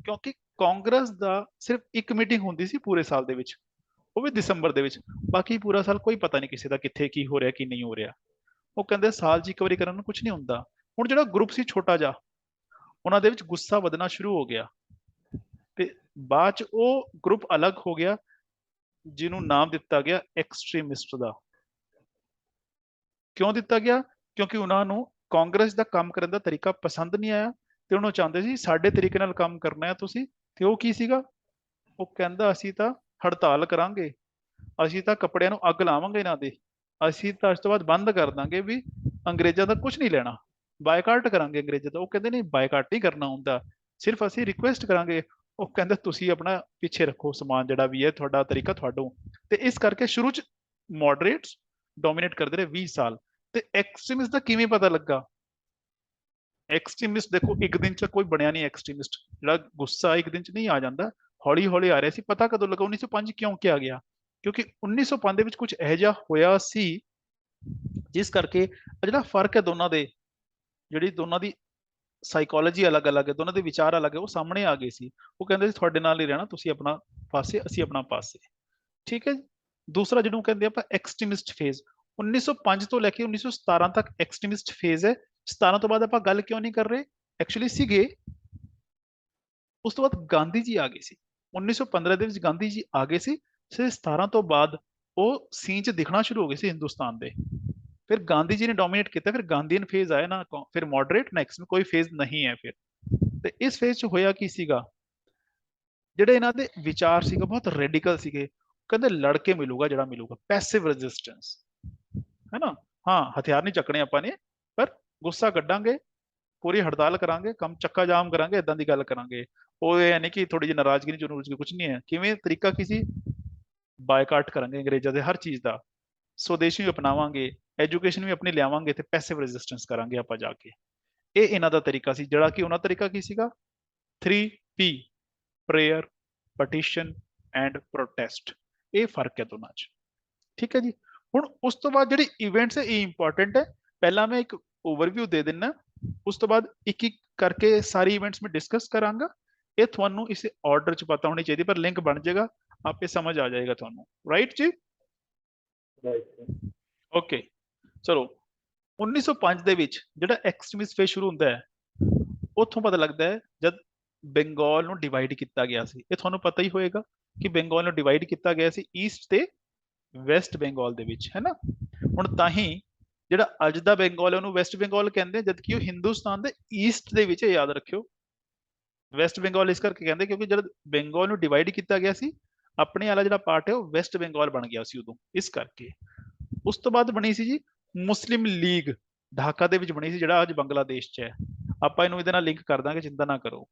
ਕਿਉਂਕਿ ਕਾਂਗਰਸ ਦਾ ਸਿਰਫ ਇੱਕ ਮੀਟਿੰਗ ਹੁੰਦੀ ਸੀ ਪੂਰੇ ਸਾਲ ਦੇ ਵਿੱਚ, ਉਹ ਵੀ ਦਸੰਬਰ ਦੇ ਵਿੱਚ। ਬਾਕੀ ਪੂਰਾ ਸਾਲ ਕੋਈ ਪਤਾ ਨਹੀਂ ਕਿਸੇ ਦਾ ਕਿੱਥੇ ਕੀ ਹੋ ਰਿਹਾ ਕੀ ਨਹੀਂ ਹੋ ਰਿਹਾ। ਉਹ ਕਹਿੰਦੇ ਸਾਲ 'ਚ ਇੱਕ ਵਾਰੀ ਕਰਨ ਨੂੰ ਕੁਝ ਨਹੀਂ ਹੁੰਦਾ। ਹੁਣ ਜਿਹੜਾ ਗਰੁੱਪ ਸੀ ਛੋਟਾ ਜਿਹਾ, ਉਹਨਾਂ ਦੇ ਵਿੱਚ ਗੁੱਸਾ ਵਧਣਾ ਸ਼ੁਰੂ ਹੋ ਗਿਆ ਤੇ ਬਾਅਦ 'ਚ ਉਹ ਗਰੁੱਪ ਅਲੱਗ ਹੋ ਗਿਆ ਜਿਹਨੂੰ ਨਾਮ ਦਿੱਤਾ ਗਿਆ ਐਕਸਟ੍ਰੀਮਿਸਟ ਦਾ। ਕਿਉਂ ਦਿੱਤਾ ਗਿਆ? ਕਿਉਂਕਿ ਉਹਨਾਂ ਨੂੰ ਕਾਂਗਰਸ ਦਾ ਕੰਮ ਕਰਨ ਦਾ ਤਰੀਕਾ ਪਸੰਦ ਨਹੀਂ ਆਇਆ ਤੇ ਉਹਨੂੰ ਚਾਹੁੰਦੇ ਸੀ ਸਾਡੇ ਤਰੀਕੇ ਨਾਲ ਕੰਮ ਕਰਨਾ ਹੈ ਤੁਸੀਂ। ਤੇ ਉਹ ਕੀ ਸੀਗਾ? ਉਹ ਕਹਿੰਦਾ ਅਸੀਂ ਤਾਂ ਹੜਤਾਲ ਕਰਾਂਗੇ, ਅਸੀਂ ਤਾਂ ਕੱਪੜਿਆਂ ਨੂੰ ਅੱਗ ਲਾਵਾਂਗੇ ਇਹਨਾਂ ਦੇ, ਅਸੀਂ ਤਾਂ ਇਸ ਤੋਂ ਬਾਅਦ ਬੰਦ ਕਰ ਦਾਂਗੇ ਵੀ ਅੰਗਰੇਜ਼ਾਂ ਦਾ ਕੁਝ ਨਹੀਂ ਲੈਣਾ, ਬਾਈਕਾਟ ਕਰਾਂਗੇ ਅੰਗਰੇਜ਼ਾਂ ਦਾ। ਉਹ ਕਹਿੰਦੇ ਨਹੀਂ ਬਾਈਕਾਟ ਨਹੀਂ ਕਰਨਾ ਹੁੰਦਾ, ਸਿਰਫ ਅਸੀਂ ਰਿਕੁਐਸਟ ਕਰਾਂਗੇ। ਉਹ ਕਹਿੰਦੇ ਤੁਸੀਂ ਆਪਣਾ ਪਿੱਛੇ ਰੱਖੋ ਸਮਾਨ ਜਿਹੜਾ ਵੀ ਹੈ, ਤੁਹਾਡਾ ਤਰੀਕਾ ਤੁਹਾਡੋਂ। ਤੇ ਇਸ ਕਰਕੇ ਸ਼ੁਰੂ ਚ ਮੋਡਰੇਟਸ ਡੋਮੀਨੇਟ ਕਰਦੇ ਰਹੇ 20 ਸਾਲ। ਤੇ ਐਕਸਟ੍ਰੀਮਿਸਟ ਦਾ ਕਿਵੇਂ ਪਤਾ ਲੱਗਾ? ਐਕਸਟ੍ਰੀਮਿਸਟ ਦੇਖੋ ਇੱਕ ਦਿਨ ਚ ਕੋਈ ਬਣਿਆ ਨਹੀਂ ਐਕਸਟ੍ਰੀਮਿਸਟ। ਜਿਹੜਾ ਗੁੱਸਾ ਇੱਕ ਦਿਨ ਚ ਨਹੀਂ ਆ ਜਾਂਦਾ, ਹੌਲੀ ਹੌਲੀ ਆ ਰਿਹਾ ਸੀ। ਪਤਾ ਕਦੋਂ ਲੱਗਾ? 1905 ਕਿਉਂ ਕਿਹਾ ਗਿਆ? ਕਿਉਂਕਿ 1905 ਦੇ ਵਿੱਚ ਕੁਝ ਇਹੋ ਜਿਹਾ ਹੋਇਆ ਸੀ ਜਿਸ ਕਰਕੇ ਜਿਹੜਾ ਫਰਕ ਹੈ ਦੋਨਾਂ ਦੇ, ਜਿਹੜੀ ਦੋਨਾਂ ਦੀ ਸਾਈਕੋਲੋਜੀ ਅਲੱਗ-ਅਲੱਗ ਹੈ, ਦੋਨਾਂ ਦੇ ਵਿਚਾਰ ਅਲੱਗ ਹੈ, ਉਹ ਸਾਹਮਣੇ ਆ ਗਏ ਸੀ। ਉਹ ਕਹਿੰਦੇ ਸੀ ਤੁਹਾਡੇ ਨਾਲ ਹੀ ਰਹਿਣਾ, ਤੁਸੀਂ ਆਪਣਾ ਪਾਸੇ ਅਸੀਂ ਆਪਣਾ ਪਾਸੇ। ਠੀਕ ਹੈ ਜੀ। ਦੂਸਰਾ ਜਿਹਨੂੰ ਕਹਿੰਦੇ ਆਪਾਂ ਐਕਸਟ੍ਰੀਮਿਸਟ ਫੇਜ਼, 1905 ਤੋਂ ਲੈ ਕੇ 1917 ਤੱਕ ਐਕਸਟ੍ਰੀਮਿਸਟ ਫੇਜ਼ ਹੈ। 17 ਤੋਂ ਬਾਅਦ ਆਪਾਂ ਗੱਲ ਕਿਉਂ ਨਹੀਂ ਕਰ ਰਹੇ? ਐਕਚੁਅਲੀ ਸੀਗੇ, ਉਸ ਤੋਂ ਬਾਅਦ ਗਾਂਧੀ ਜੀ ਆ ਗਏ ਸੀ। 1915 ਦੇ ਵਿੱਚ ਗਾਂਧੀ ਜੀ ਆ ਗਏ ਸੀ। 17 ਤੋਂ ਬਾਅਦ ਉਹ ਸੀਨ 'ਚ ਦਿਖਣਾ ਸ਼ੁਰੂ ਹੋ ਗਏ ਸੀ ਹਿੰਦੁਸਤਾਨ ਦੇ। ਫਿਰ ਗਾਂਧੀ ਜੀ ਨੇ ਡੋਮੀਨੇਟ ਕੀਤਾ, ਫਿਰ ਗਾਂਧੀਅਨ ਫੇਜ਼ ਆਇਆ ਨਾ, ਫਿਰ ਮੋਡਰੇਟ, ਨੈਕਸਟ में ਕੋਈ ਫੇਜ਼ ਨਹੀਂ ਹੈ ਫਿਰ। ਤੇ ਇਸ ਫੇਜ਼ 'ਚ ਹੋਇਆ ਕੀ ਸੀਗਾ? ਜਿਹੜੇ ਇਹਨਾਂ ਦੇ ਵਿਚਾਰ ਸੀਗੇ ਬਹੁਤ ਰੈਡੀਕਲ ਸੀਗੇ। ਕਹਿੰਦੇ ਲੜ ਕੇ ਮਿਲੂਗਾ ਜਿਹੜਾ ਮਿਲੂਗਾ, ਪੈਸਿਵ ਰੈਜ਼ਿਸਟੈਂਸ, ਹੈ ਨਾ। ਹਾਂ ਹਥਿਆਰ ਨਹੀਂ ਚੱਕਣੇ ਆਪਾਂ ਨੇ, ਪਰ ਗੁੱਸਾ ਕੱਢਾਂਗੇ, ਪੂਰੀ ਹੜਤਾਲ ਕਰਾਂਗੇ, ਕੰਮ ਚੱਕਾ ਜਾਮ ਕਰਾਂਗੇ, ਇਦਾਂ ਦੀ ਗੱਲ ਕਰਾਂਗੇ। ਉਹ ਇਹ ਨਹੀਂ ਕਿ ਥੋੜੀ ਜਿਹੀ ਨਾਰਾਜ਼ਗੀ ਨਹੀਂ, ਜਨੂਨ ਕੁਝ ਨਹੀਂ ਹੈ। ਕਿਵੇਂ ਤਰੀਕਾ ਕੀ ਸੀ? ਬਾਈਕਾਟ ਕਰਾਂਗੇ ਅੰਗਰੇਜ਼ਾਂ ਦੇ ਹਰ ਚੀਜ਼ ਦਾ, स्वदेशी भी अपनावांगे, एजुकेशन भी अपनी लियावांगे ते पैसिव रेजिस्टेंस करांगे ਆਪਾਂ ਜਾ ਕੇ। ਇਹ ਇਹਨਾਂ ਦਾ ਤਰੀਕਾ ਸੀ। ਜਿਹੜਾ ਕਿ ਉਹਨਾਂ ਦਾ ਤਰੀਕਾ ਕੀ ਸੀਗਾ? 3P, prayer, petition and protest. ਇਹ ਫਰਕ ਹੈ ਦੋਨਾਂ 'ਚ। ਠੀਕ ਹੈ ਜੀ। ਹੁਣ ਉਸ ਤੋਂ ਬਾਅਦ ਜਿਹੜੀ ਇਵੈਂਟਸ ਹੈ ਇਹ ਇੰਪੋਰਟੈਂਟ ਹੈ। ਪਹਿਲਾਂ ਮੈਂ ਇੱਕ ਓਵਰਵਿਊ ਦੇ ਦਿੰਨਾ, ਉਸ ਤੋਂ ਬਾਅਦ ਇੱਕ ਇੱਕ ਕਰਕੇ ਸਾਰੀ ਇਵੈਂਟਸ ਮੈਂ ਡਿਸਕਸ ਕਰਾਂਗਾ। ਇਹ ਤੁਹਾਨੂੰ ਇਸ ਆਰਡਰ 'ਚ ਪਤਾ ਹੋਣੀ ਚਾਹੀਦੀ, ਪਰ ਲਿੰਕ ਬਣ ਜਾਏਗਾ, ਆਪੇ ਸਮਝ ਆ ਜਾਏਗਾ ਤੁਹਾਨੂੰ। ਰਾਈਟ ਜੀ? ਓਕੇ ਚਲੋ। 1905 ਦੇ ਵਿੱਚ ਜਿਹੜਾ ਐਕਸਟ੍ਰੀਮਿਸਟ ਫੇਜ਼ ਸ਼ੁਰੂ ਹੁੰਦਾ ਹੈ, ਉੱਥੋਂ ਪਤਾ ਲੱਗਦਾ ਹੈ ਜਦ ਬੰਗਾਲ ਨੂੰ ਡਿਵਾਈਡ ਕੀਤਾ ਗਿਆ ਸੀ। ਇਹ ਤੁਹਾਨੂੰ ਪਤਾ ਹੀ ਹੋਏਗਾ ਕਿ ਬੰਗਾਲ ਨੂੰ ਡਿਵਾਈਡ ਕੀਤਾ ਗਿਆ ਸੀ ਈਸਟ ਤੇ ਵੈਸਟ ਬੰਗਾਲ ਦੇ ਵਿੱਚ, ਹੈ ਨਾ। ਹੁਣ ਤਾਂ ਹੀ ਜਿਹੜਾ ਅੱਜ ਦਾ ਬੰਗਾਲ ਹੈ ਉਹਨੂੰ ਵੈਸਟ ਬੰਗਾਲ ਕਹਿੰਦੇ, ਜਦਕਿ ਉਹ ਹਿੰਦੁਸਤਾਨ ਦੇ ਈਸਟ ਦੇ ਵਿੱਚ, ਯਾਦ ਰੱਖਿਓ। ਵੈਸਟ ਬੰਗਾਲ ਇਸ ਕਰਕੇ ਕਹਿੰਦੇ ਕਿਉਂਕਿ ਜਦ ਬੰਗਾਲ ਨੂੰ ਡਿਵਾਈਡ ਕੀਤਾ ਗਿਆ ਸੀ, ਆਪਣੇ ਵਾਲਾ ਜਿਹੜਾ ਪਾਰਟ ਹੈ ਉਹ ਵੈਸਟ ਬੰਗਾਲ ਬਣ ਗਿਆ ਸੀ ਉਦੋਂ, ਇਸ ਕਰਕੇ। ਉਸ ਤੋਂ ਬਾਅਦ ਬਣੀ ਸੀ ਜੀ ਮੁਸਲਿਮ ਲੀਗ, ਢਾਕਾ ਦੇ ਵਿੱਚ ਬਣੀ ਸੀ, ਜਿਹੜਾ ਅੱਜ ਬੰਗਲਾਦੇਸ਼ 'ਚ ਹੈ। ਆਪਾਂ ਇਹਨੂੰ ਇਹਦੇ ਨਾਲ ਲਿੰਕ ਕਰ ਦਾਂਗੇ, ਚਿੰਤਾ ਨਾ ਕਰੋ।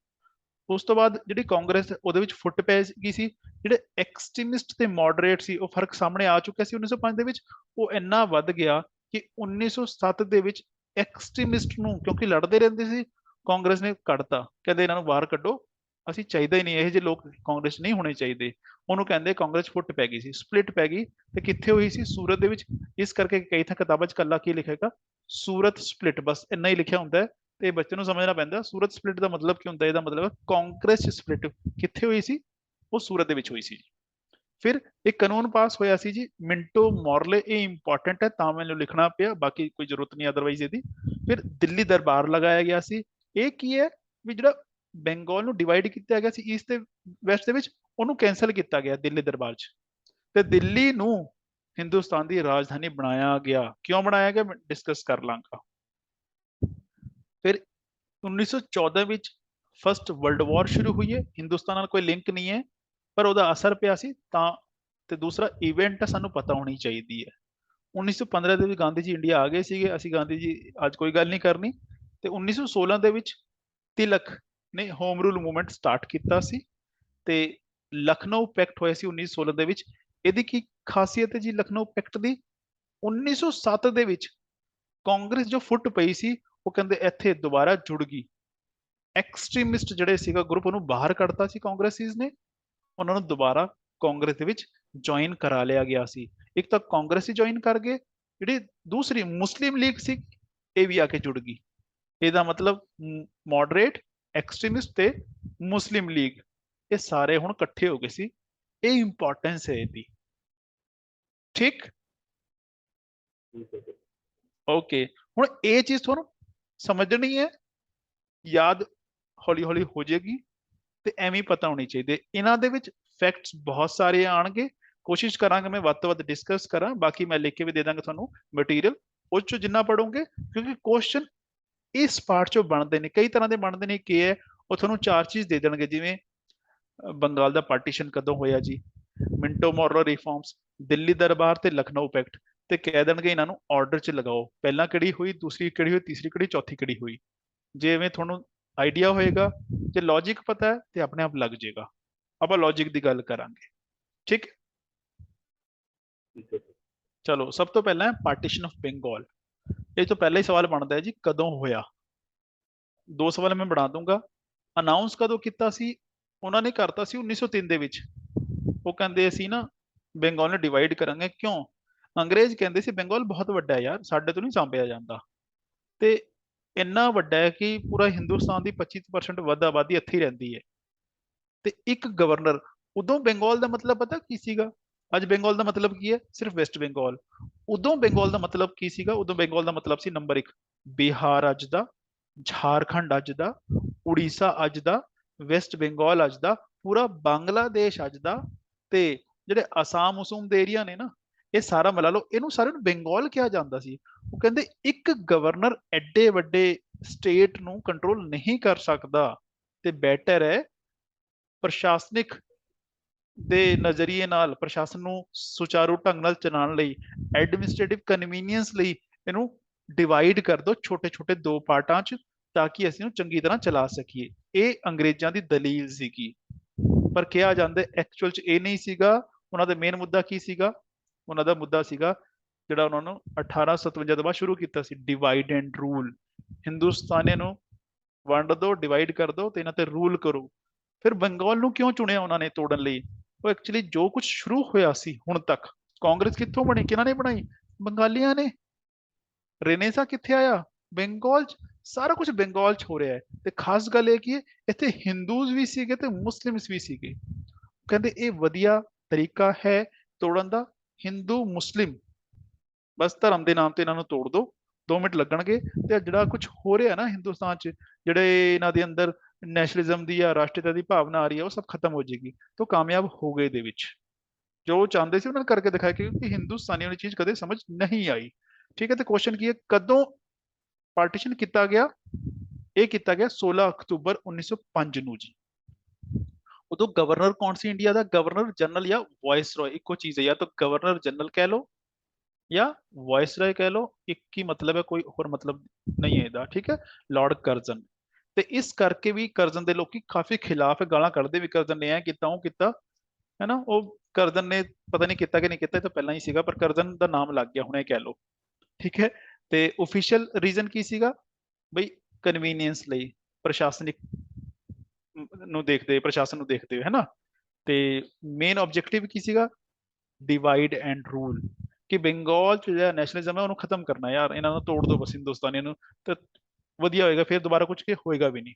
ਉਸ ਤੋਂ ਬਾਅਦ ਜਿਹੜੀ ਕਾਂਗਰਸ, ਉਹਦੇ ਵਿੱਚ ਫੁੱਟ ਪੈ ਗਈ ਸੀ। ਜਿਹੜੇ ਐਕਸਟ੍ਰੀਮਿਸਟ ਤੇ ਮੋਡਰੇਟ ਸੀ, ਉਹ ਫਰਕ ਸਾਹਮਣੇ ਆ ਚੁੱਕਿਆ ਸੀ 1905 ਦੇ ਵਿੱਚ। ਉਹ ਇੰਨਾ ਵੱਧ ਗਿਆ ਕਿ 1907 ਦੇ ਵਿੱਚ ਐਕਸਟ੍ਰੀਮਿਸਟ ਨੂੰ, ਕਿਉਂਕਿ ਲੜਦੇ ਰਹਿੰਦੇ ਸੀ, ਕਾਂਗਰਸ ਨੇ ਕੱਢਤਾ। ਕਹਿੰਦੇ ਇਹਨਾਂ ਨੂੰ ਬਾਹਰ ਕੱਢੋ, ਅਸੀਂ ਚਾਹੀਦਾ ਹੀ ਨਹੀਂ, ਇਹੋ ਜਿਹੇ ਲੋਕ ਕਾਂਗਰਸ ਨਹੀਂ ਹੋਣੇ ਚਾਹੀਦੇ। ਉਹਨੂੰ ਕਹਿੰਦੇ ਕਾਂਗਰਸ ਫੁੱਟ ਪੈ ਗਈ ਸੀ, ਸਪਲਿਟ ਪੈ ਗਈ। ਤੇ ਕਿੱਥੇ ਹੋਈ ਸੀ? ਸੂਰਤ ਦੇ ਵਿੱਚ। ਇਸ ਕਰਕੇ ਕਈ ਥਾਂ ਕਿਤਾਬਾਂ 'ਚ ਕੱਲਾ ਕੀ ਲਿਖੇਗਾ? ਸੂਰਤ ਸਪਲਿਟ, ਬਸ ਇੰਨਾ ਹੀ ਲਿਖਿਆ ਹੁੰਦਾ ਹੈ। ਤੇ ਬੱਚੇ ਨੂੰ ਸਮਝਣਾ ਪੈਂਦਾ ਸੂਰਤ ਸਪਲਿਟ ਦਾ ਮਤਲਬ ਕੀ ਹੁੰਦਾ। ਇਹਦਾ ਮਤਲਬ ਕਾਂਗਰਸ ਸਪਲਿਟ ਕਿੱਥੇ ਹੋਈ ਸੀ? ਉਹ ਸੂਰਤ ਦੇ ਵਿੱਚ ਹੋਈ ਸੀ। ਫਿਰ ਇੱਕ ਕਾਨੂੰਨ ਪਾਸ ਹੋਇਆ ਸੀ ਜੀ, ਮਿੰਟੋ ਮੋਰਲੇ। ਇਹ ਇੰਪੋਰਟੈਂਟ ਹੈ ਤਾਂ ਮੈਨੂੰ ਲਿਖਣਾ ਪਿਆ, ਬਾਕੀ ਕੋਈ ਜ਼ਰੂਰਤ ਨਹੀਂ ਅਦਰਵਾਈਜ਼ ਇਹਦੀ। ਫਿਰ ਦਿੱਲੀ ਦਰਬਾਰ ਲਗਾਇਆ ਗਿਆ ਸੀ। ਇਹ ਕੀ ਹੈ? ਵੀ ਜਿਹੜਾ ਬੰਗਾਲ ਨੂੰ ਡਿਵਾਈਡ ਕੀਤਾ ਗਿਆ ਸੀ ਈਸਟ ਤੇ ਵੈਸਟ ਦੇ ਵਿੱਚ, ਉਹਨੂੰ ਕੈਂਸਲ ਕੀਤਾ ਗਿਆ ਦਿੱਲੀ ਦਰਬਾਰ 'ਚ, ਤੇ ਦਿੱਲੀ ਨੂੰ ਹਿੰਦੁਸਤਾਨ ਦੀ ਰਾਜਧਾਨੀ ਬਣਾਇਆ ਗਿਆ। ਕਿਉਂ ਬਣਾਇਆ ਗਿਆ? ਮੈਂ ਡਿਸਕਸ ਕਰ ਲਾਂਗਾ। ਫਿਰ 1914 ਵਿੱਚ ਫਸਟ ਵਰਲਡ ਵਾਰ ਸ਼ੁਰੂ ਹੋਈ ਹੈ। ਹਿੰਦੁਸਤਾਨ ਨਾਲ ਕੋਈ ਲਿੰਕ ਨਹੀਂ ਹੈ, ਪਰ ਉਹਦਾ ਅਸਰ ਪਿਆ ਸੀ ਤਾਂ। ਤੇ ਦੂਸਰਾ ਇਵੈਂਟ ਸਾਨੂੰ ਪਤਾ ਹੋਣੀ ਚਾਹੀਦੀ ਹੈ। 1915 ਦੇ ਵਿੱਚ ਗਾਂਧੀ ਜੀ ਇੰਡੀਆ ਆ ਗਏ ਸੀਗੇ। ਅਸੀਂ ਗਾਂਧੀ ਜੀ ਅੱਜ ਕੋਈ ਗੱਲ ਨਹੀਂ ਕਰਨੀ। ਤੇ 1916 ਦੇ ਵਿੱਚ ਤਿਲਕ ਨੇ ਹੋਮ ਰੂਲ ਮੂਵਮੈਂਟ ਸਟਾਰਟ ਕੀਤਾ ਸੀ, ਤੇ ਲਖਨਊ ਪੈਕਟ ਹੋਇਆ ਸੀ 1916 ਦੇ ਵਿੱਚ। ਇਹਦੀ ਕੀ ਖਾਸੀਅਤ ਹੈ ਜੀ ਲਖਨਊ ਪੈਕਟ ਦੀ? 1907 ਦੇ ਵਿੱਚ ਕਾਂਗਰਸ ਜੋ ਫੁੱਟ ਪਈ ਸੀ, ਉਹ ਕਹਿੰਦੇ ਇੱਥੇ ਦੁਬਾਰਾ ਜੁੜ ਗਈ। ਐਕਸਟ੍ਰੀਮਿਸਟ ਜਿਹੜੇ ਸੀਗਾ ਗਰੁੱਪ, ਉਹਨੂੰ ਬਾਹਰ ਕੱਢਤਾ ਸੀ ਕਾਂਗਰਸੀਜ਼ ਨੇ, ਉਹਨਾਂ ਨੂੰ ਦੁਬਾਰਾ ਕਾਂਗਰਸ ਦੇ ਵਿੱਚ ਜੁਆਇਨ ਕਰਾ ਲਿਆ ਗਿਆ ਸੀ। ਇੱਕ ਤਾਂ ਕਾਂਗਰਸੀ ਜੁਆਇਨ ਕਰ ਗਏ, ਜਿਹੜੀ ਦੂਸਰੀ ਮੁਸਲਿਮ ਲੀਗ ਸੀ ਇਹ ਵੀ ਆ ਕੇ ਜੁੜ ਗਈ। ਇਹਦਾ ਮਤਲਬ ਮੋਡਰੇਟ, ਐਕਸਟ੍ਰੀਮਿਸਟ ਤੇ ਮੁਸਲਿਮ ਲੀਗ, ਇਹ ਸਾਰੇ ਹੁਣ ਇਕੱਠੇ ਹੋ ਗਏ ਸੀ। ਇਹ ਇੰਪੋਰਟੈਂਸ ਹੈ ਇਹਦੀ। ਠੀਕ, ਓਕੇ। ਹੁਣ ਇਹ ਚੀਜ਼ ਤੁਹਾਨੂੰ ਸਮਝਣੀ ਹੈ, ਯਾਦ ਹੌਲੀ ਹੌਲੀ ਹੋ ਜਾਏਗੀ, ਤੇ ਐਵੇਂ ਪਤਾ ਹੋਣੀ ਚਾਹੀਦੀ। ਇਹਨਾਂ ਦੇ ਵਿੱਚ ਫੈਕਟਸ ਬਹੁਤ ਸਾਰੇ ਆਣਗੇ, ਕੋਸ਼ਿਸ਼ ਕਰਾਂਗੇ ਮੈਂ ਵੱਧ ਤੋਂ ਵੱਧ ਡਿਸਕਸ ਕਰਾਂ, ਬਾਕੀ ਮੈਂ ਲਿਖ ਕੇ ਵੀ ਦੇ ਦਾਂਗਾ ਤੁਹਾਨੂੰ ਮਟੀਰੀਅਲ, ਉਸ ਚੋਂ ਜਿੰਨਾ ਪੜੋਗੇ, ਕਿਉਂਕਿ ਕੁਐਸਚਨ ਇਸ ਪਾਰਟ ਚੋਂ ਬਣਦੇ ਨੇ, ਕਈ ਤਰ੍ਹਾਂ ਦੇ ਬਣਦੇ ਨੇ। ਕੀ ਹੈ, ਉਹ ਤੁਹਾਨੂੰ 4 ਚੀਜ਼ ਦੇ ਦੇਣਗੇ, ਜਿਵੇਂ ਬੰਗਾਲ ਦਾ ਪਾਰਟੀਸ਼ਨ ਕਦੋਂ ਹੋਇਆ ਜੀ, ਮਿੰਟੋ ਮੋਰਲੋ ਰਿਫਾਰਮਸ, ਦਿੱਲੀ ਦਰਬਾਰ ਤੇ ਲਖਨਊ ਪੈਕਟ, ਤੇ ਕਹਿ ਦੇਣਗੇ ਇਹਨਾਂ ਨੂੰ ਆਰਡਰ 'ਚ ਲਗਾਓ, ਪਹਿਲਾਂ ਕਿਹੜੀ ਹੋਈ, ਦੂਸਰੀ ਕਿਹੜੀ ਹੋਈ, ਤੀਸਰੀ ਕਿਹੜੀ, ਚੌਥੀ ਕਿਹੜੀ ਹੋਈ। ਜਿਵੇਂ ਤੁਹਾਨੂੰ ਆਈਡੀਆ ਹੋਏਗਾ, ਜੇ ਲੌਜੀਕ ਪਤਾ ਹੈ ਤੇ ਆਪਣੇ ਆਪ ਲੱਗ ਜਾਏਗਾ। ਆਪਾਂ ਲੌਜੀਕ ਦੀ ਗੱਲ ਕਰਾਂਗੇ, ਠੀਕ ਹੈ। ਚਲੋ, ਸਭ ਤੋਂ ਪਹਿਲਾਂ ਪਾਰਟੀਸ਼ਨ ਆਫ ਬੰਗਾਲ। ਇਹ ਤੋਂ ਪਹਿਲਾਂ ਹੀ ਸਵਾਲ ਬਣਦਾ ਹੈ ਜੀ, ਕਦੋਂ ਹੋਇਆ। 2 ਸਵਾਲ ਮੈਂ ਬਣਾ ਦੂੰਗਾ। ਅਨਾਉਂਸ ਕਦੋਂ ਕੀਤਾ ਸੀ? ਉਹਨਾਂ ਨੇ ਕਰਤਾ ਸੀ 1903 ਦੇ ਵਿੱਚ। ਉਹ ਕਹਿੰਦੇ ਅਸੀਂ ਨਾ ਬੰਗਾਲ ਨੂੰ ਡਿਵਾਈਡ ਕਰਾਂਗੇ। ਕਿਉਂ? ਅੰਗਰੇਜ਼ ਕਹਿੰਦੇ ਸੀ ਬੰਗਾਲ ਬਹੁਤ ਵੱਡਾ ਹੈ ਯਾਰ, ਸਾਡੇ ਤੋਂ ਨਹੀਂ ਸਾਂਭਿਆ ਜਾਂਦਾ, ਤੇ ਇੰਨਾ ਵੱਡਾ ਹੈ ਕਿ ਪੂਰਾ ਹਿੰਦੁਸਤਾਨ ਦੀ 25% ਵੱਧ ਆਬਾਦੀ ਇੱਥੇ ਹੀ ਰਹਿੰਦੀ ਹੈ। ਤੇ ਇੱਕ ਗਵਰਨਰ, ਉਦੋਂ ਬੰਗਾਲ ਦਾ ਮਤਲਬ ਪਤਾ ਕੀ ਸੀਗਾ? ਅੱਜ ਬੰਗਾਲ ਦਾ ਮਤਲਬ ਕੀ ਹੈ? ਸਿਰਫ ਵੈਸਟ ਬੰਗਾਲ। ਉਦੋਂ ਬੰਗਾਲ ਦਾ ਮਤਲਬ ਕੀ ਸੀਗਾ? ਉਦੋਂ ਬੰਗਾਲ ਦਾ ਮਤਲਬ ਸੀ ਨੰਬਰ 1 ਬਿਹਾਰ ਅੱਜ ਦਾ, ਝਾਰਖੰਡ ਅੱਜ ਦਾ, ਉੜੀਸਾ ਅੱਜ ਦਾ, ਵੈਸਟ ਬੰਗਾਲ ਅੱਜ ਦਾ, ਪੂਰਾ ਬੰਗਲਾਦੇਸ਼ ਅੱਜ ਦਾ, ਤੇ ਜਿਹੜੇ ਅਸਾਮ ਉਸੂਮ ਦੇ ਏਰੀਆ ਨੇ ਨਾ, ਇਹ ਸਾਰਾ ਮਿਲਾ ਲਓ, ਇਹਨੂੰ ਸਾਰਿਆਂ ਨੂੰ ਬੰਗਾਲ ਕਿਹਾ ਜਾਂਦਾ ਸੀ। ਉਹ ਕਹਿੰਦੇ ਇੱਕ ਗਵਰਨਰ ਐਡੇ ਵੱਡੇ ਸਟੇਟ ਨੂੰ ਕੰਟਰੋਲ ਨਹੀਂ ਕਰ ਸਕਦਾ, ਤੇ ਬੈਟਰ ਹੈ ਪ੍ਰਸ਼ਾਸਨਿਕ ਦੇ ਨਜ਼ਰੀਏ ਨਾਲ, ਪ੍ਰਸ਼ਾਸਨ ਨੂੰ ਸੁਚਾਰੂ ਢੰਗ ਨਾਲ ਚਲਾਉਣ ਲਈ, ਐਡਮਿਨਿਸਟ੍ਰੇਟਿਵ ਕਨਵੀਨੀਅੰਸ ਲਈ ਇਹਨੂੰ ਡਿਵਾਈਡ ਕਰ ਦਿਓ ਛੋਟੇ ਛੋਟੇ 2 ਪਾਰਟਾਂ 'ਚ, ਤਾਂ ਕਿ ਅਸੀਂ ਇਹਨੂੰ ਚੰਗੀ ਤਰ੍ਹਾਂ ਚਲਾ ਸਕੀਏ। ਇਹ ਅੰਗਰੇਜ਼ਾਂ ਦੀ ਦਲੀਲ ਸੀਗੀ, ਪਰ ਕਿਹਾ ਜਾਂਦਾ ਐਕਚੁਅਲ 'ਚ ਇਹ ਨਹੀਂ ਸੀਗਾ। ਉਹਨਾਂ ਦਾ ਮੇਨ ਮੁੱਦਾ ਕੀ ਸੀਗਾ? ਉਹਨਾਂ ਦਾ ਮੁੱਦਾ ਸੀਗਾ ਜਿਹੜਾ ਉਹਨਾਂ ਨੂੰ 1857 ਤੋਂ ਬਾਅਦ ਸ਼ੁਰੂ ਕੀਤਾ ਸੀ, ਡਿਵਾਈਡ ਐਂਡ ਰੂਲ। ਹਿੰਦੁਸਤਾਨੀਆਂ ਨੂੰ ਵੰਡ ਦਿਓ, ਡਿਵਾਈਡ ਕਰ ਦਿਓ, ਤੇ ਇਹਨਾਂ ਤੇ ਰੂਲ ਕਰੋ। ਫਿਰ ਬੰਗਾਲ ਨੂੰ ਕਿਉਂ ਚੁਣਿਆ ਉਹਨਾਂ ਨੇ ਤੋੜਨ ਲਈ? ਉਹ ਐਕਚੁਅਲੀ ਜੋ ਕੁਝ ਸ਼ੁਰੂ ਹੋਇਆ ਸੀ ਹੁਣ ਤੱਕ, ਕਾਂਗਰਸ ਕਿੱਥੋਂ ਬਣੀ, ਕਿਹਨਾਂ ਨੇ ਬਣਾਈ? ਬੰਗਾਲੀਆਂ ਨੇ। ਰੇਨੇਸਾ ਕਿੱਥੇ ਆਇਆ? ਬੰਗਾਲ 'ਚ। ਸਾਰਾ ਕੁਝ ਬੰਗਾਲ 'ਚ ਹੋ ਰਿਹਾ ਹੈ। ਤੇ ਖਾਸ ਗੱਲ ਇਹ ਕੀ ਹੈ, ਇੱਥੇ ਹਿੰਦੂਜ਼ ਵੀ ਸੀਗੇ ਤੇ ਮੁਸਲਿਮਸ ਵੀ ਸੀਗੇ। ਕਹਿੰਦੇ ਇਹ ਵਧੀਆ ਤਰੀਕਾ ਹੈ ਤੋੜਨ ਦਾ, ਹਿੰਦੂ ਮੁਸਲਿਮ ਬਸ ਧਰਮ ਦੇ ਨਾਮ ਤੇ ਇਹਨਾਂ ਨੂੰ ਤੋੜ ਦਿਓ, 2 ਮਿੰਟ ਲੱਗਣਗੇ, ਤੇ ਜਿਹੜਾ ਕੁਝ ਹੋ ਰਿਹਾ ਨਾ ਹਿੰਦੁਸਤਾਨ 'ਚ, ਜਿਹੜੇ ਇਹਨਾਂ ਦੇ ਅੰਦਰ ਨੈਸ਼ਨਲਿਜ਼ਮ ਦੀ ਜਾਂ ਰਾਸ਼ਟਰੀਅਤਾ ਦੀ ਭਾਵਨਾ ਆ ਰਹੀ ਹੈ, ਉਹ ਸਭ ਖਤਮ ਹੋ ਜਾਏਗੀ। ਤੋਂ ਕਾਮਯਾਬ ਹੋ ਗਏ ਦੇ ਵਿੱਚ, ਜੋ ਚਾਹੁੰਦੇ ਸੀ ਉਹਨਾਂ ਨੇ ਕਰਕੇ ਦਿਖਾਇਆ, ਕਿਉਂਕਿ ਹਿੰਦੁਸਤਾਨੀਆਂ ਨੂੰ ਚੀਜ਼ ਕਦੇ ਸਮਝ ਨਹੀਂ ਆਈ। ਠੀਕ ਹੈ, ਤੇ ਕੁਐਸਚਨ ਕੀ ਹੈ, ਕਦੋਂ ਪਾਰਟੀਸ਼ਨ ਕੀਤਾ ਗਿਆ? ਇਹ ਕੀਤਾ ਗਿਆ 16 ਅਕਤੂਬਰ 1905 ਨੂੰ ਜੀ। ਉਦੋਂ ਗਵਰਨਰ ਕੌਣ ਸੀ ਇੰਡੀਆ ਦਾ? ਗਵਰਨਰ ਜਨਰਲ ਜਾਂ ਵਾਇਸਰॉय, ਇੱਕੋ ਚੀਜ਼ ਹੈ, ਜਾਂ ਤਾਂ ਗਵਰਨਰ ਜਨਰਲ ਕਹਿ ਲਓ ਜਾਂ ਵਾਇਸਰॉय ਕਹਿ ਲਓ, ਇੱਕ ਹੀ ਮਤਲਬ ਹੈ, ਕੋਈ ਹੋਰ ਮਤਲਬ ਨਹੀਂ ਹੈ ਇਹਦਾ। ਠੀਕ ਹੈ, ਲਾਰਡ ਕਰਜ਼ਨ। ਤੇ ਇਸ ਕਰਕੇ ਵੀ ਕਰਜ਼ਨ ਦੇ ਲੋਕੀ ਕਾਫੀ ਖਿਲਾਫ ਹੈ, ਗਾਲਾਂ ਕੱਢਦੇ ਵੀ ਕਰਜ਼ਨ ਨੇ ਐ ਕੀਤਾ, ਉਹ ਕੀਤਾ, ਹੈ ਨਾ। ਉਹ ਕਰਜ਼ਨ ਨੇ ਪਤਾ ਨਹੀਂ ਕੀਤਾ ਕਿ ਨਹੀਂ ਕੀਤਾ, ਇਹ ਤਾਂ ਪਹਿਲਾਂ ਹੀ ਸੀਗਾ, ਪਰ ਕਰਜ਼ਨ ਦਾ ਨਾਮ ਲੱਗ ਗਿਆ ਹੁਣ, ਇਹ ਕਹਿ ਲਓ। ਠੀਕ ਹੈ, ਤੇ ਓਫੀਸ਼ੀਅਲ ਰੀਜ਼ਨ ਕੀ ਸੀਗਾ ਬਈ? ਕਨਵੀਨੀਅੰਸ ਲਈ, ਪ੍ਰਸ਼ਾਸਨਿਕ ਨੂੰ ਦੇਖਦੇ, ਪ੍ਰਸ਼ਾਸਨ ਨੂੰ ਦੇਖਦੇ ਹੋਏ, ਹੈ ਨਾ। ਤੇ ਮੇਨ ਆਬਜੈਕਟਿਵ ਕੀ ਸੀਗਾ? ਡਿਵਾਈਡ ਐਂਡ ਰੂਲ, ਕਿ ਬੰਗਾਲ 'ਚ ਜਿਹੜਾ ਨੈਸ਼ਨਲਿਜ਼ਮ ਹੈ ਉਹਨੂੰ ਖਤਮ ਕਰਨਾ। ਯਾਰ ਇਹਨਾਂ ਨੂੰ ਤੋੜ ਦਿਓ ਬਸ, ਹਿੰਦੁਸਤਾਨੀਆਂ ਨੂੰ, ਤੇ ਵਧੀਆ ਹੋਏਗਾ, ਫਿਰ ਦੁਬਾਰਾ ਕੁਝ ਕੇ ਹੋਏਗਾ ਵੀ ਨਹੀਂ।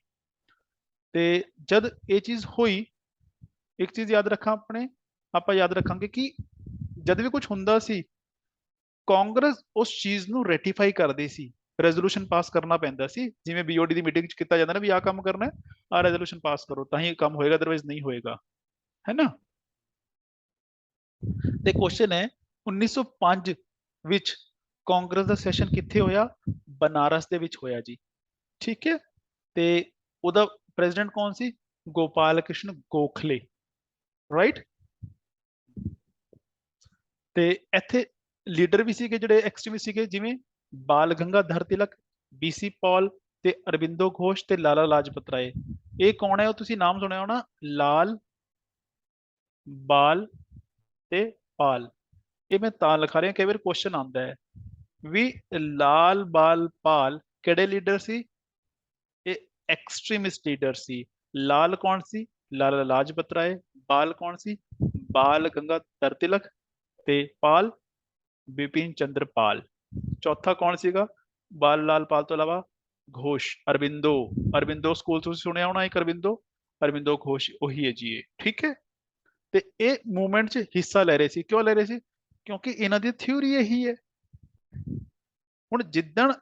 ਤੇ ਜਦ ਇਹ ਚੀਜ਼ ਹੋਈ, ਇੱਕ ਚੀਜ਼ ਯਾਦ ਰੱਖਾਂ ਆਪਾਂ ਯਾਦ ਰੱਖਾਂਗੇ ਕਿ ਜਦ ਵੀ ਕੁਝ ਹੁੰਦਾ ਸੀ, ਕਾਂਗਰਸ ਉਸ ਚੀਜ਼ ਨੂੰ ਰੈਟੀਫਾਈ ਕਰਦੀ ਸੀ, ਰੈਜ਼ੋਲੂਸ਼ਨ ਪਾਸ ਕਰਨਾ ਪੈਂਦਾ ਸੀ। ਜਿਵੇਂ BOD ਦੀ ਮੀਟਿੰਗ 'ਚ ਕੀਤਾ ਜਾਂਦਾ ਨਾ, ਵੀ ਆਹ ਕੰਮ ਕਰਨਾ, ਆਹ ਰੈਜ਼ੋਲੂਸ਼ਨ ਪਾਸ ਕਰੋ, ਤਾਂ ਹੀ ਕੰਮ ਹੋਏਗਾ, ਅਦਰਵਾਈਜ਼ ਨਹੀਂ ਹੋਏਗਾ, ਹੈ ਨਾ। ਤੇ ਕੁਐਸਚਨ ਹੈ 1905 ਵਿੱਚ ਕਾਂਗਰਸ ਦਾ ਸੈਸ਼ਨ ਕਿੱਥੇ ਹੋਇਆ? ਬਨਾਰਸ ਦੇ ਵਿੱਚ ਹੋਇਆ ਜੀ। ਠੀਕ ਹੈ, ਤੇ ਉਹਦਾ ਪ੍ਰੈਜ਼ੀਡੈਂਟ ਕੌਣ ਸੀ? ਗੋਪਾਲ ਕ੍ਰਿਸ਼ਨ ਗੋਖਲੇ, ਰਾਈਟ। ਤੇ ਇੱਥੇ ਲੀਡਰ ਵੀ ਸੀਗੇ ਜਿਹੜੇ ਐਕਸਟ੍ਰੀਮਿਸਟ ਸੀਗੇ, ਜਿਵੇਂ ਬਾਲ ਗੰਗਾਧਰ ਤਿਲਕ, BC ਪੌਲ, ਤੇ ਅਰਬਿੰਦੋ ਘੋਸ਼, ਤੇ ਲਾਲਾ ਲਾਜਪਤ ਰਾਏ। ਇਹ ਕੌਣ ਹੈ? ਉਹ ਤੁਸੀਂ ਨਾਮ ਸੁਣਿਆ ਹੋਣਾ, ਲਾਲ, ਬਾਲ ਤੇ ਪਾਲ। ਇਹ ਮੈਂ ਤਾਂ ਲਿਖਾ ਰਿਹਾ, ਕਈ ਵਾਰ ਕੁਐਸਚਨ ਆਉਂਦਾ ਹੈ ਵੀ ਲਾਲ, ਬਾਲ, ਪਾਲ ਕਿਹੜੇ ਲੀਡਰ ਸੀ? ਇਹ ਐਕਸਟ੍ਰੀਮਿਸਟ ਲੀਡਰ ਸੀ। ਲਾਲ ਕੌਣ ਸੀ? ਲਾਲਾ ਲਾਜਪਤ ਰਾਏ। ਬਾਲ ਕੌਣ ਸੀ? ਬਾਲ ਗੰਗਾਧਰ ਤਿਲਕ। ਤੇ ਪਾਲ ਬਿਪਿਨ ਚੰਦਰ ਪਾਲ। ਚੌਥਾ ਕੌਣ ਸੀਗਾ ਬਾਲ ਲਾਲ ਪਾਲ ਤੋਂ ਇਲਾਵਾ? ਘੋਸ਼, ਅਰਬਿੰਦੋ। ਅਰਬਿੰਦੋ ਸਕੂਲ ਤੁਸੀਂ ਸੁਣਿਆ ਹੋਣਾ, ਇੱਕ ਅਰਬਿੰਦੋ, ਅਰਵਿੰਦੋ ਘੋਸ਼ ਉਹੀ ਹੈ ਜੀ ਇਹ, ਠੀਕ ਹੈ। ਤੇ ਇਹ ਮੂਵਮੈਂਟ 'ਚ ਹਿੱਸਾ ਲੈ ਰਹੇ ਸੀ, ਕਿਉਂ ਲੈ ਰਹੇ ਸੀ? ਕਿਉਂਕਿ ਇਹਨਾਂ ਦੀ ਥਿਊਰੀ ਇਹੀ ਹੈ। ਹੁਣ ਜਿੱਦਣ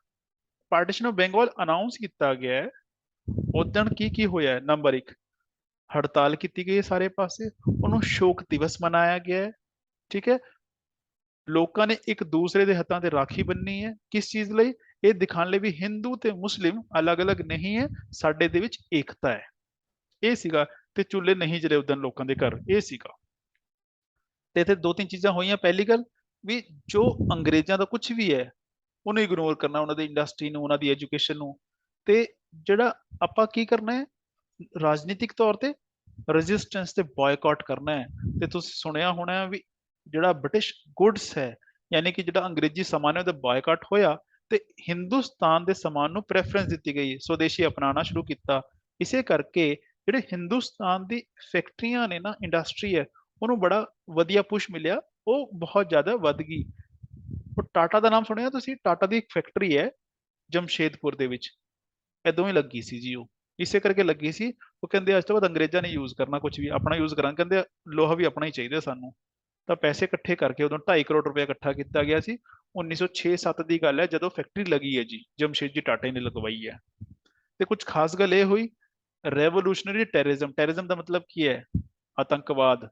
ਪਾਰਟੀਸ਼ਨ ਆਫ ਬੰਗਾਲ ਅਨਾਉਂਸ ਕੀਤਾ ਗਿਆ ਹੈ, ਉਦਣ ਕੀ ਹੋਇਆ? ਨੰਬਰ 1, ਹੜਤਾਲ ਕੀਤੀ ਗਈ ਹੈ ਸਾਰੇ ਪਾਸੇ, ਉਹਨੂੰ ਸ਼ੋਕ ਦਿਵਸ ਮਨਾਇਆ ਗਿਆ ਹੈ, ਠੀਕ ਹੈ। ਲੋਕਾਂ ਨੇ ਇੱਕ ਦੂਸਰੇ ਦੇ ਹੱਥਾਂ ਤੇ ਰਾਖੀ ਬੰਨੀ ਹੈ, ਕਿਸ ਚੀਜ਼ ਲਈ? ਇਹ ਦਿਖਾਉਣ ਲਈ ਵੀ ਹਿੰਦੂ ਤੇ ਮੁਸਲਿਮ ਅਲੱਗ-ਅਲੱਗ ਨਹੀਂ ਹੈ, ਸਾਡੇ ਦੇ ਵਿੱਚ ਏਕਤਾ ਹੈ। ਇਹ ਸੀਗਾ। ਤੇ ਚੁੱਲ੍ਹੇ ਨਹੀਂ ਜਲੇ ਉਦੋਂ ਲੋਕਾਂ ਦੇ ਘਰ, ਇਹ ਸੀਗਾ। ਤੇ ਇੱਥੇ ਦੋ ਤਿੰਨ ਚੀਜ਼ਾਂ ਹੋਈਆਂ। ਪਹਿਲੀ ਗੱਲ ਵੀ ਜੋ ਅੰਗਰੇਜ਼ਾਂ ਦਾ ਕੁਝ ਵੀ ਹੈ ਉਹਨੂੰ ਇਗਨੋਰ ਕਰਨਾ, ਉਹਨਾਂ ਦੀ ਇੰਡਸਟਰੀ ਨੂੰ, ਉਹਨਾਂ ਦੀ ਐਜੂਕੇਸ਼ਨ ਨੂੰ। ਤੇ ਜਿਹੜਾ ਆਪਾਂ ਕੀ ਕਰਨਾ ਹੈ, ਰਾਜਨੀਤਿਕ ਤੌਰ ਤੇ ਰੈਜ਼ਿਸਟੈਂਸ ਤੇ ਬਾਇਕਾਟ ਕਰਨਾ ਹੈ। ਤੇ ਤੁਸੀਂ ਸੁਣਿਆ ਹੋਣਾ ਵੀ ਜਿਹੜਾ ਬ੍ਰਿਟਿਸ਼ ਗੁੱਡਸ ਹੈ, ਯਾਨੀ ਕਿ ਜਿਹੜਾ ਅੰਗਰੇਜ਼ੀ ਸਮਾਨ ਹੈ ਉਹਦਾ ਬਾਇਕਾਟ ਹੋਇਆ, ਤੇ ਹਿੰਦੁਸਤਾਨ ਦੇ ਸਮਾਨ ਨੂੰ ਪ੍ਰੈਫਰੈਂਸ ਦਿੱਤੀ ਗਈ, ਸਵਦੇਸ਼ੀ ਅਪਣਾਉਣਾ ਸ਼ੁਰੂ ਕੀਤਾ। ਇਸੇ ਕਰਕੇ ਜਿਹੜੇ ਹਿੰਦੁਸਤਾਨ ਦੀ ਫੈਕਟਰੀਆਂ ਨੇ ਨਾ, ਇੰਡਸਟਰੀ ਹੈ, ਉਹਨੂੰ ਬੜਾ ਵਧੀਆ ਪੁਸ਼ ਮਿਲਿਆ, ਉਹ ਬਹੁਤ ਜ਼ਿਆਦਾ ਵੱਧ ਗਈ। ਉਹ ਟਾਟਾ ਦਾ ਨਾਮ ਸੁਣਿਆ ਤੁਸੀਂ? ਟਾਟਾ ਦੀ ਇੱਕ ਫੈਕਟਰੀ ਹੈ ਜਮਸ਼ੇਦਪੁਰ ਦੇ ਵਿੱਚ, ਇਦੋਂ ਹੀ ਲੱਗੀ ਸੀ ਜੀ ਉਹ। ਇਸੇ ਕਰਕੇ ਲੱਗੀ ਸੀ, ਉਹ ਕਹਿੰਦੇ ਅੱਜ ਤੋਂ ਬਾਅਦ ਅੰਗਰੇਜ਼ਾਂ ਨੇ ਯੂਜ਼ ਕਰਨਾ ਕੁਝ ਵੀ, ਆਪਣਾ ਯੂਜ਼ ਕਰਾਂਗੇ, ਕਹਿੰਦੇ ਲੋਹਾ ਵੀ ਆਪਣਾ ਹੀ ਚਾਹੀਦਾ ਸਾਨੂੰ। ਤਾਂ ਪੈਸੇ ਇਕੱਠੇ ਕਰਕੇ ਉਦੋਂ 2.5 ਕਰੋੜ ਰੁਪਏ ਇਕੱਠਾ ਕੀਤਾ ਗਿਆ ਸੀ। 1906-7 ਦੀ ਗੱਲ ਹੈ ਜਦੋਂ ਫੈਕਟਰੀ ਲੱਗੀ ਹੈ ਜੀ, ਜਮਸ਼ੇਦਜੀ ਟਾਟਾ ਨੇ ਲਗਵਾਈ ਹੈ। ਤੇ ਕੁਝ ਖਾਸ ਗੱਲ ਇਹ ਹੋਈ, ਰੈਵੋਲੂਸ਼ਨਰੀ ਟੈਰਰਿਜ਼ਮ। ਟੈਰਰਿਜ਼ਮ ਦਾ ਮਤਲਬ ਕੀ ਹੈ? ਆਤੰਕਵਾਦ।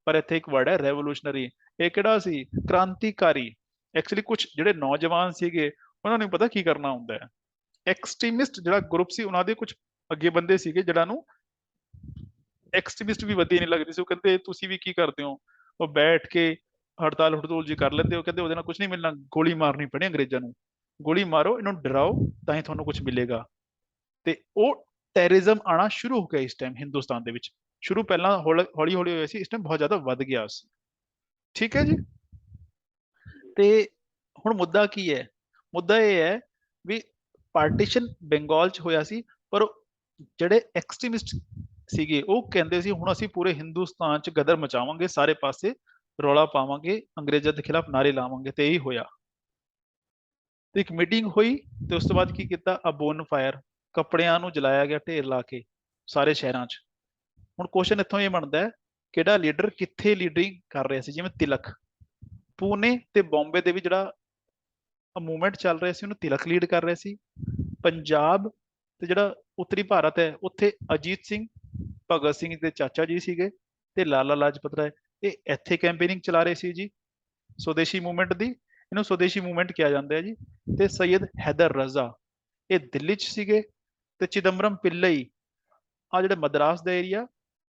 ਪਰ ਇੱਥੇ ਇੱਕ ਵਰਡ ਹੈ ਰੈਵੋਲੂਸ਼ਨਰੀ। ਇਹ ਕਿਹੜਾ ਸੀ? ਕ੍ਰਾਂਤੀਕਾਰੀ। ਐਕਚੁਅਲੀ ਕੁਝ ਜਿਹੜੇ ਨੌਜਵਾਨ ਸੀਗੇ ਉਹਨਾਂ ਨੂੰ ਪਤਾ ਕੀ ਕਰਨਾ ਹੁੰਦਾ ਹੈ। ਐਕਸਟ੍ਰੀਮਿਸਟ ਜਿਹੜਾ ਗਰੁੱਪ ਸੀ, ਉਹਨਾਂ ਦੇ ਕੁਝ ਅੱਗੇ ਬੰਦੇ ਸੀਗੇ ਜਿਹੜਾ ਨੂੰ ਐਕਸਟ੍ਰੀਮਿਸਟ ਵੀ ਵਧੀਆ ਨਹੀਂ ਲੱਗਦੇ ਸੀ। ਉਹ ਕਹਿੰਦੇ ਤੁਸੀਂ ਵੀ ਕੀ ਕਰਦੇ ਹੋ, ਉਹ ਬੈਠ ਕੇ ਹੜਤਾਲ ਹੜਤੂਲ ਜੀ ਕਰ ਲੈਂਦੇ। ਉਹ ਕਹਿੰਦੇ ਉਹਦੇ ਨਾਲ ਕੁਝ ਨਹੀਂ ਮਿਲਣਾ, ਗੋਲੀ ਮਾਰਨੀ ਪੈਣੀ ਅੰਗਰੇਜ਼ਾਂ ਨੂੰ, ਗੋਲੀ ਮਾਰੋ, ਇਹਨੂੰ ਡਰਾਓ, ਤਾਂ ਹੀ ਤੁਹਾਨੂੰ ਕੁਝ ਮਿਲੇਗਾ। ਤੇ ਉਹ ਟੈਰਰਿਜ਼ਮ ਆਣਾ ਸ਼ੁਰੂ ਹੋ ਗਿਆ ਇਸ ਟਾਈਮ ਹਿੰਦੁਸਤਾਨ ਦੇ ਵਿੱਚ। ਸ਼ੁਰੂ ਪਹਿਲਾਂ ਹੌਲੀ ਹੌਲੀ ਹੋਇਆ ਸੀ, ਇਸ ਟਾਈਮ ਬਹੁਤ ਜ਼ਿਆਦਾ ਵੱਧ ਗਿਆ ਸੀ, ਠੀਕ ਹੈ ਜੀ। ਤੇ ਹੁਣ ਮੁੱਦਾ ਕੀ ਹੈ? ਮੁੱਦਾ ਇਹ ਹੈ ਵੀ ਪਾਰਟੀਸ਼ਨ ਬੰਗਾਲ 'ਚ ਹੋਇਆ ਸੀ, ਪਰ ਜਿਹੜੇ ਐਕਸਟ੍ਰੀਮਿਸਟ ਸੀਗੇ ਉਹ ਕਹਿੰਦੇ ਸੀ ਹੁਣ ਅਸੀਂ ਪੂਰੇ ਹਿੰਦੁਸਤਾਨ 'ਚ ਗਦਰ ਮਚਾਵਾਂਗੇ, ਸਾਰੇ ਪਾਸੇ ਰੌਲਾ ਪਾਵਾਂਗੇ, ਅੰਗਰੇਜ਼ਾਂ ਦੇ ਖਿਲਾਫ ਨਾਰੇ ਲਾਵਾਂਗੇ। ਤੇ ਇਹੀ ਹੋਇਆ। ਤੇ ਇੱਕ ਮੀਟਿੰਗ ਹੋਈ, ਤੇ ਉਸ ਤੋਂ ਬਾਅਦ ਕੀ ਕੀਤਾ? ਆ ਬੋਨ ਫਾਇਰ, ਕੱਪੜਿਆਂ ਨੂੰ ਜਲਾਇਆ ਗਿਆ ਢੇਰ ਲਾ ਕੇ ਸਾਰੇ ਸ਼ਹਿਰਾਂ 'ਚ। ਹੁਣ ਕੁਐਸਚਨ ਇੱਥੋਂ ਇਹ ਬਣਦਾ ਹੈ, ਕਿਹੜਾ ਲੀਡਰ ਕਿੱਥੇ ਲੀਡਰਿੰਗ ਕਰ ਰਿਹਾ ਸੀ? ਜਿਵੇਂ ਤਿਲਕ ਪੂਨੇ ਤੇ ਬੰਬੇ ਦੇ ਵੀ ਜਿਹੜਾ ਮੂਵਮੈਂਟ ਚੱਲ ਰਿਹਾ ਸੀ ਉਹਨੂੰ ਤਿਲਕ ਲੀਡ ਕਰ ਰਿਹਾ ਸੀ। ਪੰਜਾਬ ਤੇ ਜਿਹੜਾ ਉੱਤਰੀ ਭਾਰਤ ਹੈ ਉੱਥੇ ਅਜੀਤ ਸਿੰਘ, ਭਗਤ ਸਿੰਘ ਦੇ ਚਾਚਾ ਜੀ ਸੀਗੇ, ਤੇ ਲਾਲਾ ਲਾਜਪਤ ਰਾਏ, ਇਹ ਇੱਥੇ ਕੈਂਪੇਨਿੰਗ ਚਲਾ ਰਹੇ ਸੀ ਜੀ ਸਵਦੇਸ਼ੀ ਮੂਵਮੈਂਟ ਦੀ। ਇਹਨੂੰ ਸਵਦੇਸ਼ੀ ਮੂਵਮੈਂਟ ਕਿਹਾ ਜਾਂਦਾ ਹੈ ਜੀ। ਤੇ ਸੈਯਦ ਹੈਦਰ ਰਜ਼ਾ ਇਹ ਦਿੱਲੀ 'ਚ ਸੀਗੇ, ਤੇ ਚਿਦੰਬਰਮ ਪਿੱਲਈ ਆ ਜਿਹੜਾ ਮਦਰਾਸ ਦਾ ਏਰੀਆ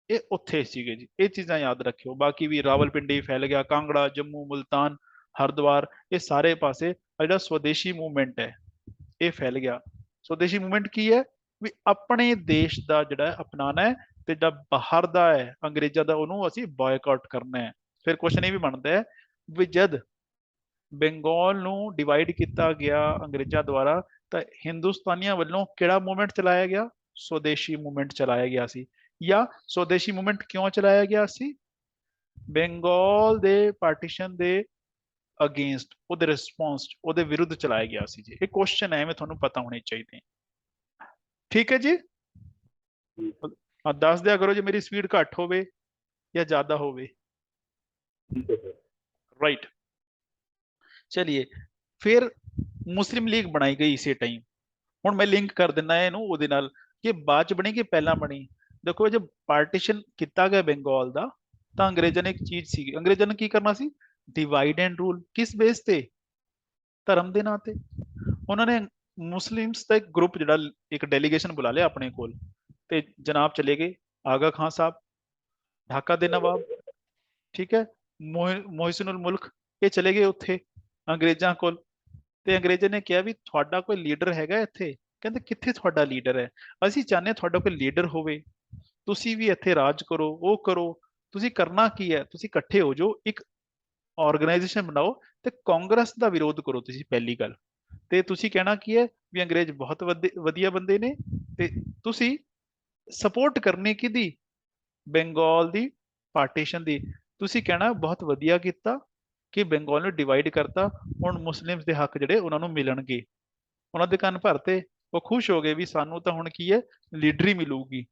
ਇਹ ਉੱਥੇ ਸੀਗੇ ਜੀ। ਇਹ ਚੀਜ਼ਾਂ ਯਾਦ ਰੱਖਿਓ। ਬਾਕੀ ਵੀ ਰਾਵਲਪਿੰਡੀ ਫੈਲ ਗਿਆ, ਕਾਂਗੜਾ, ਜੰਮੂ, ਮੁਲਤਾਨ, ਹਰਿਦੁਆਰ, ਇਹ ਸਾਰੇ ਪਾਸੇ ਜਿਹੜਾ ਸਵਦੇਸ਼ੀ ਮੂਵਮੈਂਟ ਹੈ ਇਹ ਫੈਲ ਗਿਆ। ਸਵਦੇਸ਼ੀ ਮੂਵਮੈਂਟ ਕੀ ਹੈ? ਵੀ ਆਪਣੇ ਦੇਸ਼ ਦਾ ਜਿਹੜਾ ਅਪਣਾਣਾ ਹੈ, ਤੇ ਜਿਹੜਾ ਬਾਹਰ ਦਾ ਹੈ ਅੰਗਰੇਜ਼ਾਂ ਦਾ ਉਹਨੂੰ ਅਸੀਂ ਬਾਇਕਾਟ ਕਰਨਾ ਹੈ। ਫਿਰ ਕੁਐਸਚਨ ਇਹ ਵੀ ਬਣਦਾ ਹੈ ਵੀ ਜਦ ਬੰਗਾਲ ਨੂੰ ਡਿਵਾਈਡ ਕੀਤਾ ਗਿਆ ਅੰਗਰੇਜ਼ਾਂ ਦੁਆਰਾ, ਤਾਂ ਹਿੰਦੁਸਤਾਨੀਆਂ ਵੱਲੋਂ ਕਿਹੜਾ ਮੂਵਮੈਂਟ ਚਲਾਇਆ ਗਿਆ? ਸਵਦੇਸ਼ੀ ਮੂਵਮੈਂਟ ਚਲਾਇਆ ਗਿਆ ਸੀ। ਜਾਂ ਸਵਦੇਸ਼ੀ ਮੂਵਮੈਂਟ ਕਿਉਂ ਚਲਾਇਆ ਗਿਆ ਸੀ? ਬੰਗਾਲ ਦੇ ਪਾਰਟੀਸ਼ਨ ਦੇ ਅਗੇਂਸਟ, ਉਹਦੇ ਰਿਸਪੌਂਸ, ਉਹਦੇ ਵਿਰੁੱਧ ਚਲਾਇਆ ਗਿਆ ਸੀ ਜੀ। ਇਹ ਕੁਐਸਚਨ ਐਵੇਂ ਤੁਹਾਨੂੰ ਪਤਾ ਹੋਣੇ ਚਾਹੀਦੇ, ਠੀਕ ਹੈ ਜੀ। ਦੱਸ ਦਿਆ ਕਰੋ ਜੇ ਮੇਰੀ ਸਪੀਡ ਘੱਟ ਹੋਵੇ ਜਾਂ ਜ਼ਿਆਦਾ ਹੋਵੇ। ਰਾਈਟ, ਚਲਿਏ। ਫਿਰ ਮੁਸਲਿਮ ਲੀਗ ਬਣਾਈ ਗਈ ਇਸੇ ਟਾਈਮ। ਹੁਣ ਮੈਂ ਲਿੰਕ ਕਰ ਦਿੰਦਾ ਇਹਨੂੰ ਉਹਦੇ ਨਾਲ ਕਿ ਬਾਅਦ ਚ ਬਣੀ ਕਿ ਪਹਿਲਾਂ ਬਣੀ। ਦੇਖੋ ਜਦ ਪਾਰਟੀਸ਼ਨ ਕੀਤਾ ਗਿਆ ਬੰਗਾਲ ਦਾ, ਤਾਂ ਅੰਗਰੇਜ਼ਾਂ ਨੇ ਇੱਕ ਚੀਜ਼ ਸੀ, ਅੰਗਰੇਜ਼ਾਂ ਨੇ ਕੀ ਕਰਨਾ ਸੀ? Divide and rule. ਕਿਸ ਬੇਸ ਤੇ? ਧਰਮ ਦੇ ਨਾਂ ਤੇ। ਉਹਨਾਂ ਨੇ ਮੁਸਲਿਮਸ ਦਾ ਇੱਕ ਗਰੁੱਪ ਜਿਹੜਾ ਇੱਕ ਡੈਲੀਗੇਸ਼ਨ ਬੁਲਾ ਲਿਆ ਆਪਣੇ ਕੋਲ, ਤੇ ਜਨਾਬ ਚਲੇ ਗਏ ਆਗਾ ਖਾਨ ਸਾਹਿਬ, ਢਾਕਾ ਦੇ ਨਵਾਬ, ਠੀਕ ਹੈ, ਮੋਹਿਸਨ ਮੁਲਕ, ਇਹ ਚਲੇ ਗਏ ਉੱਥੇ ਅੰਗਰੇਜ਼ਾਂ ਕੋਲ। ਤੇ ਅੰਗਰੇਜ਼ਾਂ ਨੇ ਕਿਹਾ ਵੀ ਤੁਹਾਡਾ ਕੋਈ ਲੀਡਰ ਹੈਗਾ ਇੱਥੇ? ਕਹਿੰਦੇ ਕਿੱਥੇ ਤੁਹਾਡਾ ਲੀਡਰ ਹੈ? ਅਸੀਂ ਚਾਹੁੰਦੇ ਹਾਂ ਤੁਹਾਡਾ ਕੋਈ ਲੀਡਰ ਹੋਵੇ, ਤੁਸੀਂ ਵੀ ਇੱਥੇ ਰਾਜ ਕਰੋ, ਉਹ ਕਰੋ। ਤੁਸੀਂ ਕਰਨਾ ਕੀ ਹੈ? ਤੁਸੀਂ ਇਕੱਠੇ ਹੋ ਜਾਓ, ਇੱਕ ਆਰਗੇਨਾਈਜੇਸ਼ਨ ਬਣਾਓ ਤੇ ਕਾਂਗਰਸ ਦਾ ਵਿਰੋਧ ਕਰੋ ਤੁਸੀਂ, ਪਹਿਲੀ ਗੱਲ। ਤੇ ਤੁਸੀਂ ਕਹਿਣਾ ਕੀ ਹੈ ਵੀ ਅੰਗਰੇਜ਼ ਬਹੁਤ ਵਧੀਆ ਬੰਦੇ ਨੇ, ਤੇ ਤੁਸੀਂ ਸਪੋਰਟ ਕਰਨੀ ਕਿਹਦੀ? ਬੰਗਾਲ ਦੀ ਪਾਰਟੀਸ਼ਨ ਦੀ। ਤੁਸੀਂ ਕਹਿਣਾ ਬਹੁਤ ਵਧੀਆ ਕੀਤਾ ਕਿ ਬੰਗਾਲ ਨੂੰ ਡਿਵਾਈਡ ਕਰਤਾ, ਹੁਣ ਮੁਸਲਿਮਸ ਦੇ ਹੱਕ ਜਿਹੜੇ ਉਹਨਾਂ ਨੂੰ ਮਿਲਣਗੇ। ਉਹਨਾਂ ਦੇ ਕੰਨ ਭਰਤੇ, ਉਹ ਖੁਸ਼ ਹੋ ਗਏ ਵੀ ਸਾਨੂੰ ਤਾਂ ਹੁਣ ਕੀ ਹੈ, ਲੀਡਰ ਹੀ ਮਿਲੂਗੀ।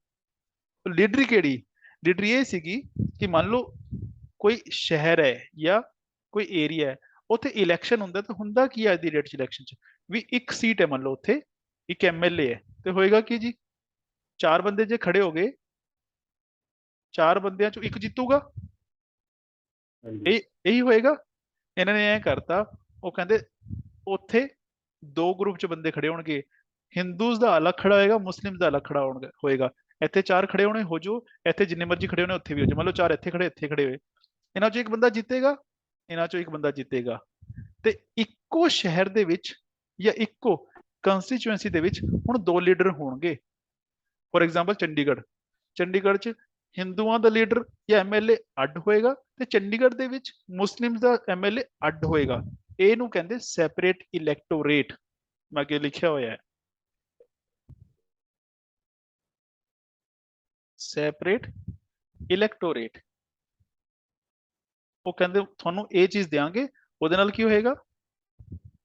ਲੀਡਰੀ ਕਿਹੜੀ? ਲੀਡਰੀ ਇਹ ਸੀਗੀ ਕਿ ਮੰਨ ਲਓ ਕੋਈ ਸ਼ਹਿਰ ਹੈ ਜਾਂ ਕੋਈ ਏਰੀਆ ਹੈ, ਉੱਥੇ ਇਲੈਕਸ਼ਨ ਹੁੰਦਾ, ਤਾਂ ਹੁੰਦਾ ਕੀ ਹੈ ਅੱਜ ਦੀ ਡੇਟ 'ਚ ਇਲੈਕਸ਼ਨ 'ਚ ਵੀ ਇੱਕ ਸੀਟ ਹੈ, ਮੰਨ ਲਓ ਉੱਥੇ ਇੱਕ ਐਮਐਲਏ ਹੈ, ਤੇ ਹੋਏਗਾ ਕੀ ਜੀ, 4 ਬੰਦੇ ਜੇ ਖੜੇ ਹੋ ਗਏ, 4 ਬੰਦਿਆਂ ਚੋਂ ਇੱਕ ਜਿੱਤੂਗਾ, ਹਾਂਜੀ ਇਹੀ ਹੋਏਗਾ। ਇਹਨਾਂ ਨੇ ਐ ਕਰਤਾ, ਉਹ ਕਹਿੰਦੇ ਉੱਥੇ 2 ਗਰੁੱਪ 'ਚ ਬੰਦੇ ਖੜੇ ਹੋਣਗੇ, ਹਿੰਦੂਜ਼ ਦਾ ਅਲੱਗ ਖੜਾ ਹੋਏਗਾ, ਮੁਸਲਿਮ ਦਾ ਅਲੱਗ ਖੜਾ ਹੋਏਗਾ। ਇੱਥੇ 4 ਖੜੇ ਹੋਣੇ ਹੋ ਜੋ, ਇੱਥੇ ਜਿੰਨੇ ਮਰਜ਼ੀ ਖੜੇ ਹੋਣੇ ਉੱਥੇ ਵੀ ਹੋ ਜਾਓ, ਮੰਨ ਲਓ 4 ਇੱਥੇ ਖੜੇ ਹੋਏ, ਇਹਨਾਂ ਚੋਂ ਇੱਕ ਬੰਦਾ ਜਿੱਤੇਗਾ, ਇਹਨਾਂ ਚੋਂ ਇੱਕ ਬੰਦਾ ਜਿੱਤੇਗਾ, ਤੇ ਇੱਕੋ ਸ਼ਹਿਰ ਦੇ ਵਿੱਚ ਜਾਂ ਇੱਕੋ ਕੰਸਟੀਚੁਐਂਸੀ ਦੇ ਵਿੱਚ ਹੁਣ 2 ਲੀਡਰ ਹੋਣਗੇ। ਫੋਰ ਐਗਜ਼ਾਮਪਲ ਚੰਡੀਗੜ੍ਹ 'ਚ ਹਿੰਦੂਆਂ ਦਾ ਲੀਡਰ ਜਾਂ ਐਮਐਲਏ ਅੱਡ ਹੋਏਗਾ, ਤੇ ਚੰਡੀਗੜ੍ਹ ਦੇ ਵਿੱਚ ਮੁਸਲਿਮ ਦਾ ਐਮਐਲਏ ਅੱਡ ਹੋਏਗਾ। ਇਹਨੂੰ ਕਹਿੰਦੇ ਸੈਪਰੇਟ ਇਲੈਕਟੋਰੇਟ। ਮੈਂ ਅੱਗੇ ਲਿਖਿਆ ਹੋਇਆ ਹੈ ਸੈਪਰੇਟ ਇਲੈਕਟੋਰੇਟ। ਉਹ ਕਹਿੰਦੇ ਤੁਹਾਨੂੰ ਇਹ ਚੀਜ਼ ਦਿਆਂਗੇ, ਉਹਦੇ ਨਾਲ ਕੀ ਹੋਏਗਾ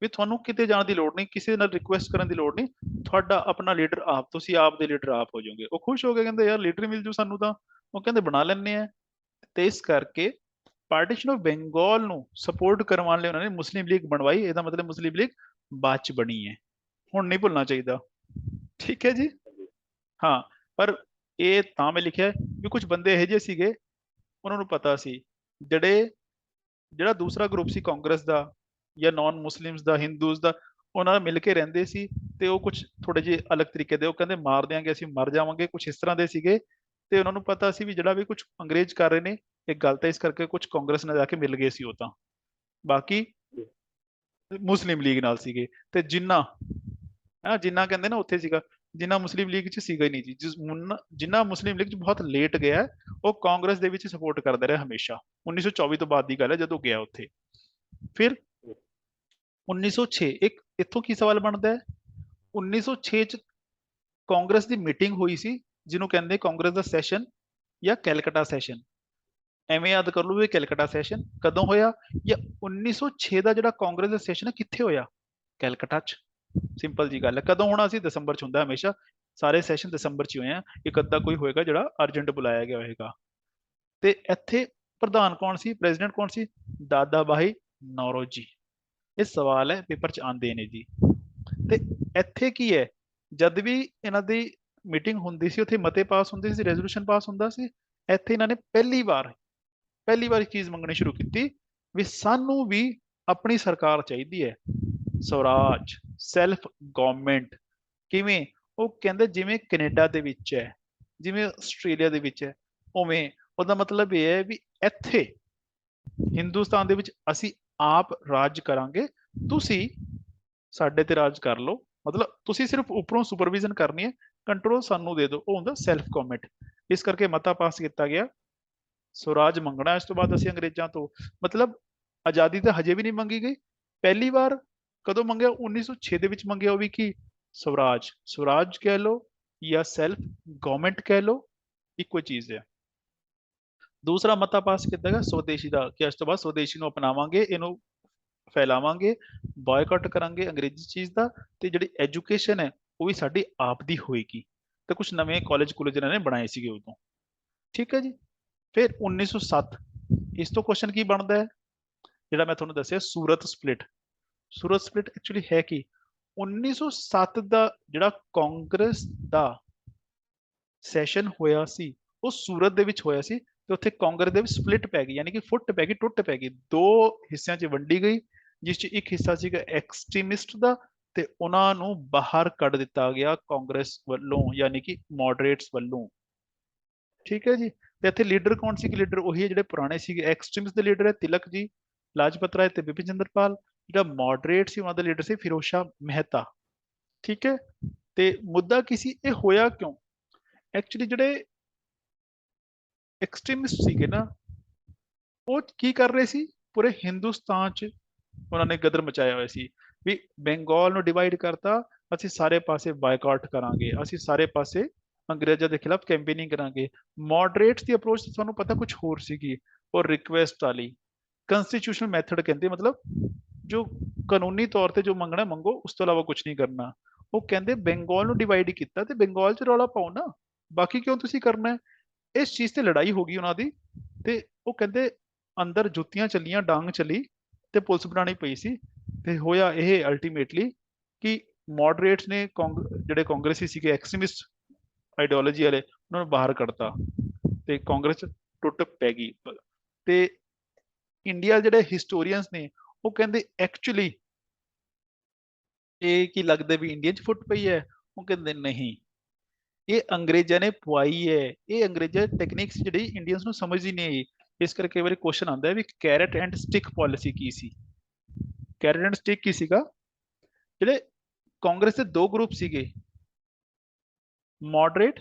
ਵੀ ਤੁਹਾਨੂੰ ਕਿਤੇ ਜਾਣ ਦੀ ਲੋੜ ਨਹੀਂ, ਕਿਸੇ ਨਾਲ ਰਿਕੁਐਸਟ ਕਰਨ ਦੀ ਲੋੜ ਨਹੀਂ, ਤੁਹਾਡਾ ਆਪਣਾ ਲੀਡਰ ਆਪ, ਤੁਸੀਂ ਆਪ ਦੇ ਲੀਡਰ ਆਪ ਹੋ ਜਾਓਗੇ। ਉਹ ਖੁਸ਼ ਹੋ ਗਏ, ਕਹਿੰਦੇ ਯਾਰ ਲੀਡਰ ਮਿਲ ਜੂ ਸਾਨੂੰ ਤਾਂ। ਉਹ ਕਹਿੰਦੇ ਬਣਾ ਲੈਣੇ ਆ। ਤੇ ਇਸ ਕਰਕੇ ਪਾਰਟੀਸ਼ਨ ਆਫ ਬੰਗਾਲ ਨੂੰ ਸਪੋਰਟ ਕਰਵਾਉਣ ਲਈ ਉਹਨਾਂ ਨੇ ਮੁਸਲਿਮ ਲੀਗ ਬਣਵਾਈ। ਇਹਦਾ ਮਤਲਬ ਮੁਸਲਿਮ ਲੀਗ ਬਾਅਦ ਚ ਬਣੀ ਹੈ, ਹੁਣ ਨਹੀਂ ਭੁੱਲਣਾ ਚਾਹੀਦਾ। ਠੀਕ ਹੈ ਜੀ। ਹਾਂ, ਪਰ ਇਹ ਤਾਂ ਮੈਂ ਲਿਖਿਆ ਵੀ ਕੁਝ ਬੰਦੇ ਇਹੋ ਜਿਹੇ ਸੀਗੇ, ਉਹਨਾਂ ਨੂੰ ਪਤਾ ਸੀ ਜਿਹੜਾ ਦੂਸਰਾ ਗਰੁੱਪ ਸੀ ਕਾਂਗਰਸ ਦਾ ਜਾਂ ਨਾਨ ਮੁਸਲਿਮਸ ਦਾ, ਹਿੰਦੂਜ਼ ਦਾ, ਉਹਨਾਂ ਨਾਲ ਮਿਲ ਕੇ ਰਹਿੰਦੇ ਸੀ, ਤੇ ਉਹ ਕੁਝ ਥੋੜੇ ਜਿਹੇ ਅਲੱਗ ਤਰੀਕੇ ਦੇ, ਉਹ ਕਹਿੰਦੇ ਮਾਰ ਦਿਆਂਗੇ ਅਸੀਂ, ਮਰ ਜਾਵਾਂਗੇ, ਕੁਝ ਇਸ ਤਰ੍ਹਾਂ ਦੇ ਸੀਗੇ। ਤੇ ਉਹਨਾਂ ਨੂੰ ਪਤਾ ਸੀ ਵੀ ਜਿਹੜਾ ਵੀ ਕੁਝ ਅੰਗਰੇਜ਼ ਕਰ ਰਹੇ ਨੇ ਇਹ ਗਲਤ ਹੈ, ਇਸ ਕਰਕੇ ਕੁਝ ਕਾਂਗਰਸ ਨਾਲ ਜਾ ਕੇ ਮਿਲ ਗਏ ਸੀ ਉਹ ਤਾਂ, ਬਾਕੀ ਮੁਸਲਿਮ ਲੀਗ ਨਾਲ ਸੀਗੇ। ਤੇ ਜਿੰਨਾ ਕਹਿੰਦੇ ਨਾ ਉੱਥੇ ਸੀਗਾ, ਜਿੰਨਾ ਮੁਸਲਿਮ ਲੀਗ 'ਚ ਸੀਗਾ ਹੀ ਨਹੀਂ ਜੀ। ਜਿੰਨਾ ਮੁਸਲਿਮ ਲੀਗ 'ਚ ਬਹੁਤ ਲੇਟ ਗਿਆ, ਉਹ ਕਾਂਗਰਸ ਦੇ ਵਿੱਚ ਸਪੋਰਟ ਕਰਦਾ ਰਿਹਾ ਹਮੇਸ਼ਾ। 1924 ਤੋਂ ਬਾਅਦ ਦੀ ਗੱਲ ਹੈ ਜਦੋਂ ਗਿਆ ਉੱਥੇ। ਫਿਰ 1906 ਇੱਕ ਇੱਥੋਂ ਕੀ ਸਵਾਲ ਬਣਦਾ ਹੈ, 1906 ਚ ਕਾਂਗਰਸ ਦੀ ਮੀਟਿੰਗ ਹੋਈ ਸੀ, ਜਿਹਨੂੰ ਕਹਿੰਦੇ ਕਾਂਗਰਸ ਦਾ ਸੈਸ਼ਨ ਜਾਂ ਕੈਲਕਟਾ ਸੈਸ਼ਨ। ਐਵੇਂ ਯਾਦ ਕਰ ਲਓ ਵੀ ਕੈਲਕਟਾ ਸੈਸ਼ਨ ਕਦੋਂ ਹੋਇਆ, ਜਾਂ 1906 ਦਾ ਜਿਹੜਾ ਕਾਂਗਰਸ ਦਾ ਸੈਸ਼ਨ ਹੈ ਕਿੱਥੇ ਹੋਇਆ, ਕੈਲਕਟਾ 'ਚ। ਸਿੰਪਲ ਜੀ ਗੱਲ ਹੈ। ਕਦੋਂ ਹੋਣਾ ਸੀ? ਦਸੰਬਰ 'ਚ ਹੁੰਦਾ ਹਮੇਸ਼ਾ, ਸਾਰੇ ਸੈਸ਼ਨ ਦਸੰਬਰ 'ਚ ਹੀ ਹੋਏ ਆ। ਇੱਕ ਅੱਧਾ ਕੋਈ ਹੋਏਗਾ ਜਿਹੜਾ ਅਰਜੈਂਟ ਬੁਲਾਇਆ ਗਿਆ ਹੋਏਗਾ। ਤੇ ਇੱਥੇ ਪ੍ਰਧਾਨ ਕੌਣ ਸੀ, ਪ੍ਰੈਜ਼ੀਡੈਂਟ ਕੌਣ ਸੀ? ਦਾਦਾ ਭਾਈ ਨੌਰੋਜੀ। ਇਹ ਸਵਾਲ ਹੈ, ਪੇਪਰ 'ਚ ਆਉਂਦੇ ਨੇ ਜੀ। ਤੇ ਇੱਥੇ ਕੀ ਹੈ, ਜਦ ਵੀ ਇਹਨਾਂ ਦੀ ਮੀਟਿੰਗ ਹੁੰਦੀ ਸੀ, ਉੱਥੇ ਮਤੇ ਪਾਸ ਹੁੰਦੇ ਸੀ, ਰੈਜ਼ੋਲੂਸ਼ਨ ਪਾਸ ਹੁੰਦਾ ਸੀ। ਇੱਥੇ ਇਹਨਾਂ ਨੇ ਪਹਿਲੀ ਵਾਰ ਇੱਕ ਚੀਜ਼ ਮੰਗਣੀ ਸ਼ੁਰੂ ਕੀਤੀ ਵੀ ਸਾਨੂੰ ਵੀ ਆਪਣੀ ਸਰਕਾਰ ਚਾਹੀਦੀ ਹੈ, ਸਵਰਾਜ, ਸੈਲਫ ਗਵਰਨਮੈਂਟ। ਕਿਵੇਂ? ਉਹ ਕਹਿੰਦੇ ਜਿਵੇਂ ਕੈਨੇਡਾ ਦੇ ਵਿੱਚ ਹੈ, ਜਿਵੇਂ ਆਸਟ੍ਰੇਲੀਆ ਦੇ ਵਿੱਚ ਹੈ, ਉਵੇਂ। ਉਹਦਾ ਮਤਲਬ ਇਹ ਹੈ ਵੀ ਇੱਥੇ ਹਿੰਦੁਸਤਾਨ ਦੇ ਵਿੱਚ ਅਸੀਂ ਆਪ ਰਾਜ ਕਰਾਂਗੇ, ਤੁਸੀਂ ਸਾਡੇ ਤੇ ਰਾਜ ਕਰ ਲਓ, ਮਤਲਬ ਤੁਸੀਂ ਸਿਰਫ ਉੱਪਰੋਂ ਸੁਪਰਵਿਜ਼ਨ ਕਰਨੀ ਹੈ, ਕੰਟਰੋਲ ਸਾਨੂੰ ਦੇ ਦਿਓ। ਉਹ ਹੁੰਦਾ ਸੈਲਫ ਗਵਰਨਮੈਂਟ। ਇਸ ਕਰਕੇ ਮਤਾ ਪਾਸ ਕੀਤਾ ਗਿਆ, ਸਵਰਾਜ ਮੰਗਣਾ। ਇਸ ਤੋਂ ਬਾਅਦ ਅਸੀਂ ਅੰਗਰੇਜ਼ਾਂ ਤੋਂ, ਮਤਲਬ ਆਜ਼ਾਦੀ ਤਾਂ ਹਜੇ ਵੀ ਨਹੀਂ ਮੰਗੀ ਗਈ। ਪਹਿਲੀ ਵਾਰ ਕਦੋਂ ਮੰਗਿਆ? 1906 ਦੇ ਵਿੱਚ ਮੰਗਿਆ। ਉਹ ਵੀ ਕੀ? ਸਵਰਾਜ ਕਹਿ ਲਓ ਜਾਂ ਸੈਲਫ ਗਵਰਨਮੈਂਟ ਕਹਿ ਲਓ, ਇੱਕੋ ਚੀਜ਼ ਹੈ। ਦੂਸਰਾ ਮਤਾ ਪਾਸ ਕੀਤਾ ਗਿਆ ਸਵਦੇਸ਼ੀ ਦਾ, ਕਿ ਇਸ ਤੋਂ ਬਾਅਦ ਸਵਦੇਸ਼ੀ ਨੂੰ ਅਪਣਾਵਾਂਗੇ, ਇਹਨੂੰ ਫੈਲਾਵਾਂਗੇ, ਬਾਇਕਾਟ ਕਰਾਂਗੇ ਅੰਗਰੇਜ਼ੀ ਚੀਜ਼ ਦਾ, ਤੇ ਜਿਹੜੀ ਐਜੂਕੇਸ਼ਨ ਹੈ ਉਹ ਵੀ ਸਾਡੀ ਆਪ ਦੀ ਹੋਏਗੀ। ਤੇ ਕੁਝ ਨਵੇਂ ਕਾਲਜ ਇਹਨਾਂ ਨੇ ਬਣਾਏ ਸੀਗੇ ਉਦੋਂ। ਠੀਕ ਹੈ ਜੀ। ਫਿਰ 1907, ਇਸ ਤੋਂ ਕੁਐਸਚਨ ਕੀ ਬਣਦਾ ਹੈ, ਜਿਹੜਾ ਮੈਂ ਤੁਹਾਨੂੰ ਦੱਸਿਆ ਸੂਰਤ ਸਪਲਿਟ। ਸੂਰਤ ਸਪਲਿਟ ਐਕਚੁਅਲੀ ਹੈ ਕੀ? 1907 ਦਾ ਜਿਹੜਾ ਕਾਂਗਰਸ ਦਾ ਸੈਸ਼ਨ ਹੋਇਆ ਸੀ, ਉਹ ਸੂਰਤ ਦੇ ਵਿੱਚ ਹੋਇਆ ਸੀ, ਤੇ ਉੱਥੇ ਕਾਂਗਰਸ ਦੇ ਵਿੱਚ ਸਪਲਿਟ ਪੈ ਗਈ, ਯਾਨੀ ਕਿ ਫੁੱਟ ਪੈ ਗਈ, ਟੁੱਟ ਪੈ ਗਈ, 2 ਹਿੱਸਿਆਂ 'ਚ ਵੰਡੀ ਗਈ, ਜਿਸ 'ਚ ਇੱਕ ਹਿੱਸਾ ਸੀਗਾ ਐਕਸਟ੍ਰੀਮਿਸਟ ਦਾ, ਤੇ ਉਹਨਾਂ ਨੂੰ ਬਾਹਰ ਕੱਢ ਦਿੱਤਾ ਗਿਆ ਕਾਂਗਰਸ ਵੱਲੋਂ, ਯਾਨੀ ਕਿ ਮੋਡਰੇਟਸ ਵੱਲੋਂ। ਠੀਕ ਹੈ ਜੀ। ਤੇ ਇੱਥੇ ਲੀਡਰ ਕੌਣ ਸੀ? ਲੀਡਰ ਉਹੀ ਹੈ ਜਿਹੜੇ ਪੁਰਾਣੇ ਸੀਗੇ। ਐਕਸਟ੍ਰੀਮਿਸਟ ਦੇ ਲੀਡਰ ਹੈ ਤਿਲਕ ਜੀ, ਲਾਜਪਤ ਰਾਏ ਤੇ ਬਿਪਿਨ ਚੰਦਰਪਾਲ। ਜਿਹੜਾ ਮੋਡਰੇਟ ਸੀ ਉਹਨਾਂ ਦਾ ਲੀਡਰ ਸੀ ਫਿਰੋਜ਼ ਸ਼ਾਹ ਮਹਿਤਾ। ਠੀਕ ਹੈ। ਤੇ ਮੁੱਦਾ ਕੀ ਸੀ, ਇਹ ਹੋਇਆ ਕਿਉਂ? ਐਕਚੁਅਲੀ ਜਿਹੜੇ ਐਕਸਟ੍ਰੀਮਿਸਟ ਸੀਗੇ ਨਾ, ਉਹ ਕੀ ਕਰ ਰਹੇ ਸੀ, ਪੂਰੇ ਹਿੰਦੁਸਤਾਨ 'ਚ ਉਹਨਾਂ ਨੇ ਗਦਰ ਮਚਾਇਆ ਹੋਇਆ ਸੀ ਵੀ ਬੰਗਾਲ ਨੂੰ ਡਿਵਾਈਡ ਕਰਤਾ, ਅਸੀਂ ਸਾਰੇ ਪਾਸੇ ਬਾਇਕਾਟ ਕਰਾਂਗੇ, ਅਸੀਂ ਸਾਰੇ ਪਾਸੇ ਅੰਗਰੇਜ਼ਾਂ ਦੇ ਖਿਲਾਫ ਕੈਂਪੇਨਿੰਗ ਕਰਾਂਗੇ। ਮੋਡਰੇਟਸ ਦੀ ਅਪਰੋਚ ਤੁਹਾਨੂੰ ਪਤਾ ਕੁਝ ਹੋਰ ਸੀਗੀ, ਉਹ ਰਿਕੁਐਸਟ ਵਾਲੀ, ਕੰਸਟੀਟਿਊਸ਼ਨਲ ਮੈਥਡ ਕਹਿੰਦੇ, ਮਤਲਬ ਜੋ ਕਾਨੂੰਨੀ ਤੌਰ ਤੇ ਜੋ ਮੰਗਣਾ ਮੰਗੋ, ਉਸ ਤੋਂ ਇਲਾਵਾ ਕੁਝ ਨਹੀਂ ਕਰਨਾ। ਉਹ ਕਹਿੰਦੇ ਬੰਗਾਲ ਨੂੰ ਡਿਵਾਈਡ ਕੀਤਾ ਤੇ ਬੰਗਾਲ 'ਚ ਰੌਲਾ ਪਾਓ ਨਾ, ਬਾਕੀ ਕਿਉਂ ਤੁਸੀਂ ਕਰਨਾ ਹੈ? ਇਸ ਚੀਜ਼ ਤੇ ਲੜਾਈ ਹੋ ਗਈ ਉਹਨਾਂ ਦੀ, ਤੇ ਉਹ ਕਹਿੰਦੇ ਅੰਦਰ ਜੁੱਤੀਆਂ ਚੱਲੀਆਂ, ਡਾਂਗ ਚੱਲੀ, ਤੇ ਪੁਲਿਸ ਬਣਾਉਣੀ ਪਈ ਸੀ। ਤੇ ਹੋਇਆ ਇਹ ਅਲਟੀਮੇਟਲੀ ਕਿ ਮੋਡਰੇਟਸ ਨੇ ਜਿਹੜੇ ਕਾਂਗਰਸੀ ਸੀਗੇ, ਐਕਸਟ੍ਰੀਮਿਸਟ ਆਈਡੀਓਲੋਜੀ ਵਾਲੇ, ਉਹਨਾਂ ਨੂੰ ਬਾਹਰ ਕੱਢਤਾ ਤੇ ਕਾਂਗਰਸ ਟੁੱਟ ਪੈ ਗਈ। ਤੇ ਇੰਡੀਆ ਜਿਹੜੇ ਹਿਸਟੋਰੀਅਨਸ ਨੇ ਉਹ ਕਹਿੰਦੇ ਐਕਚੁਅਲੀ ਇਹ ਕੀ ਲੱਗਦਾ ਵੀ ਇੰਡੀਆ 'ਚ ਫੁੱਟ ਪਈ ਹੈ? ਉਹ ਕਹਿੰਦੇ ਨਹੀਂ, ਇਹ ਅੰਗਰੇਜ਼ਾਂ ਨੇ ਪਵਾਈ ਹੈ। ਇਹ ਅੰਗਰੇਜ਼ਾਂ ਟੈਕਨੀਕਸ ਜਿਹੜੀ ਇੰਡੀਅਨਸ ਨੂੰ ਸਮਝ ਹੀ ਨਹੀਂ ਆਈ। ਇਸ ਕਰਕੇ ਕਈ ਵਾਰੀ ਕੁਐਸਚਨ ਆਉਂਦਾ ਹੈ ਵੀ ਕੈਰਟ ਐਂਡ ਸਟਿਕ ਪਾਲਿਸੀ ਕੀ ਸੀ? ਕੈਰਟ ਐਂਡ ਸਟਿਕ ਕੀ ਸੀਗਾ? ਜਿਹੜੇ ਕਾਂਗਰਸ ਦੇ ਦੋ ਗਰੁੱਪ ਸੀਗੇ, ਮੋਡਰੇਟ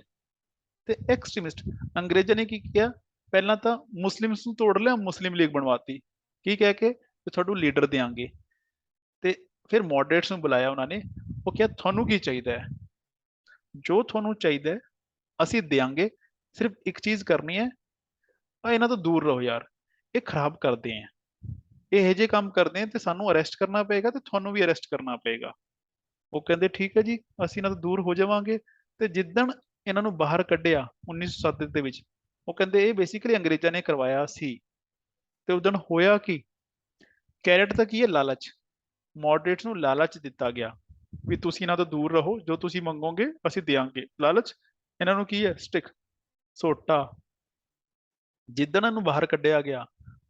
ਤੇ ਐਕਸਟ੍ਰੀਮਿਸਟ। ਅੰਗਰੇਜ਼ਾਂ ਨੇ ਕੀ ਕੀਤਾ? ਪਹਿਲਾਂ ਤਾਂ ਮੁਸਲਿਮਸ ਨੂੰ ਤੋੜ ਲਿਆ, ਮੁਸਲਿਮ ਲੀਗ ਬਣਵਾਤੀ, ਕੀ ਕਹਿ ਕੇ ਵੀ ਤੁਹਾਨੂੰ ਲੀਡਰ ਦੇਾਂਗੇ। ਤੇ ਫਿਰ ਮੋਡਰੇਟਸ ਨੂੰ ਬੁਲਾਇਆ ਉਹਨਾਂ ਨੇ, ਉਹ ਕਿਹਾ ਤੁਹਾਨੂੰ ਕੀ ਚਾਹੀਦਾ ਹੈ? ਜੋ ਤੁਹਾਨੂੰ ਚਾਹੀਦਾ ਹੈ ਅਸੀਂ ਦੇਾਂਗੇ, ਸਿਰਫ ਇੱਕ ਚੀਜ਼ ਕਰਨੀ ਹੈ, ਇਹਨਾਂ ਤੋਂ ਦੂਰ ਰਹੋ ਯਾਰ, ਇਹ ਖਰਾਬ ਕਰਦੇ ਆ, ਇਹੋ ਜਿਹੇ ਕੰਮ ਕਰਦੇ ਆ ਤੇ ਸਾਨੂੰ ਅਰੈਸਟ ਕਰਨਾ ਪਏਗਾ ਤੇ ਤੁਹਾਨੂੰ ਵੀ ਅਰੈਸਟ ਕਰਨਾ ਪਏਗਾ। ਉਹ ਕਹਿੰਦੇ ਠੀਕ ਹੈ ਜੀ, ਅਸੀਂ ਇਹਨਾਂ ਤੋਂ ਦੂਰ ਹੋ ਜਾਵਾਂਗੇ। ਤੇ ਜਿੱਦਣ ਇਹਨਾਂ ਨੂੰ ਬਾਹਰ ਕੱਢਿਆ 1907 ਦੇ ਵਿੱਚ, ਉਹ ਕਹਿੰਦੇ ਇਹ ਬੇਸਿਕਲੀ ਅੰਗਰੇਜ਼ਾਂ ਨੇ ਕਰਵਾਇਆ ਸੀ। ਤੇ ਉਦਣ ਹੋਇਆ ਕੀ? ਕੈਰਟ ਤਾਂ ਕੀ ਹੈ? ਲਾਲਚ। ਮੋਡਰੇਟਸ ਨੂੰ ਲਾਲਚ ਦਿੱਤਾ ਗਿਆ ਵੀ ਤੁਸੀਂ ਇਹਨਾਂ ਤੋਂ ਦੂਰ ਰਹੋ, ਜੋ ਤੁਸੀਂ ਮੰਗੋਗੇ ਅਸੀਂ ਦੇਾਂਗੇ। ਲਾਲਚ। ਇਹਨਾਂ ਨੂੰ ਕੀ ਹੈ? ਸਟਿਕ, ਸੋਟਾ। ਜਿੱਦਣ ਇਹਨੂੰ ਬਾਹਰ ਕੱਢਿਆ ਗਿਆ,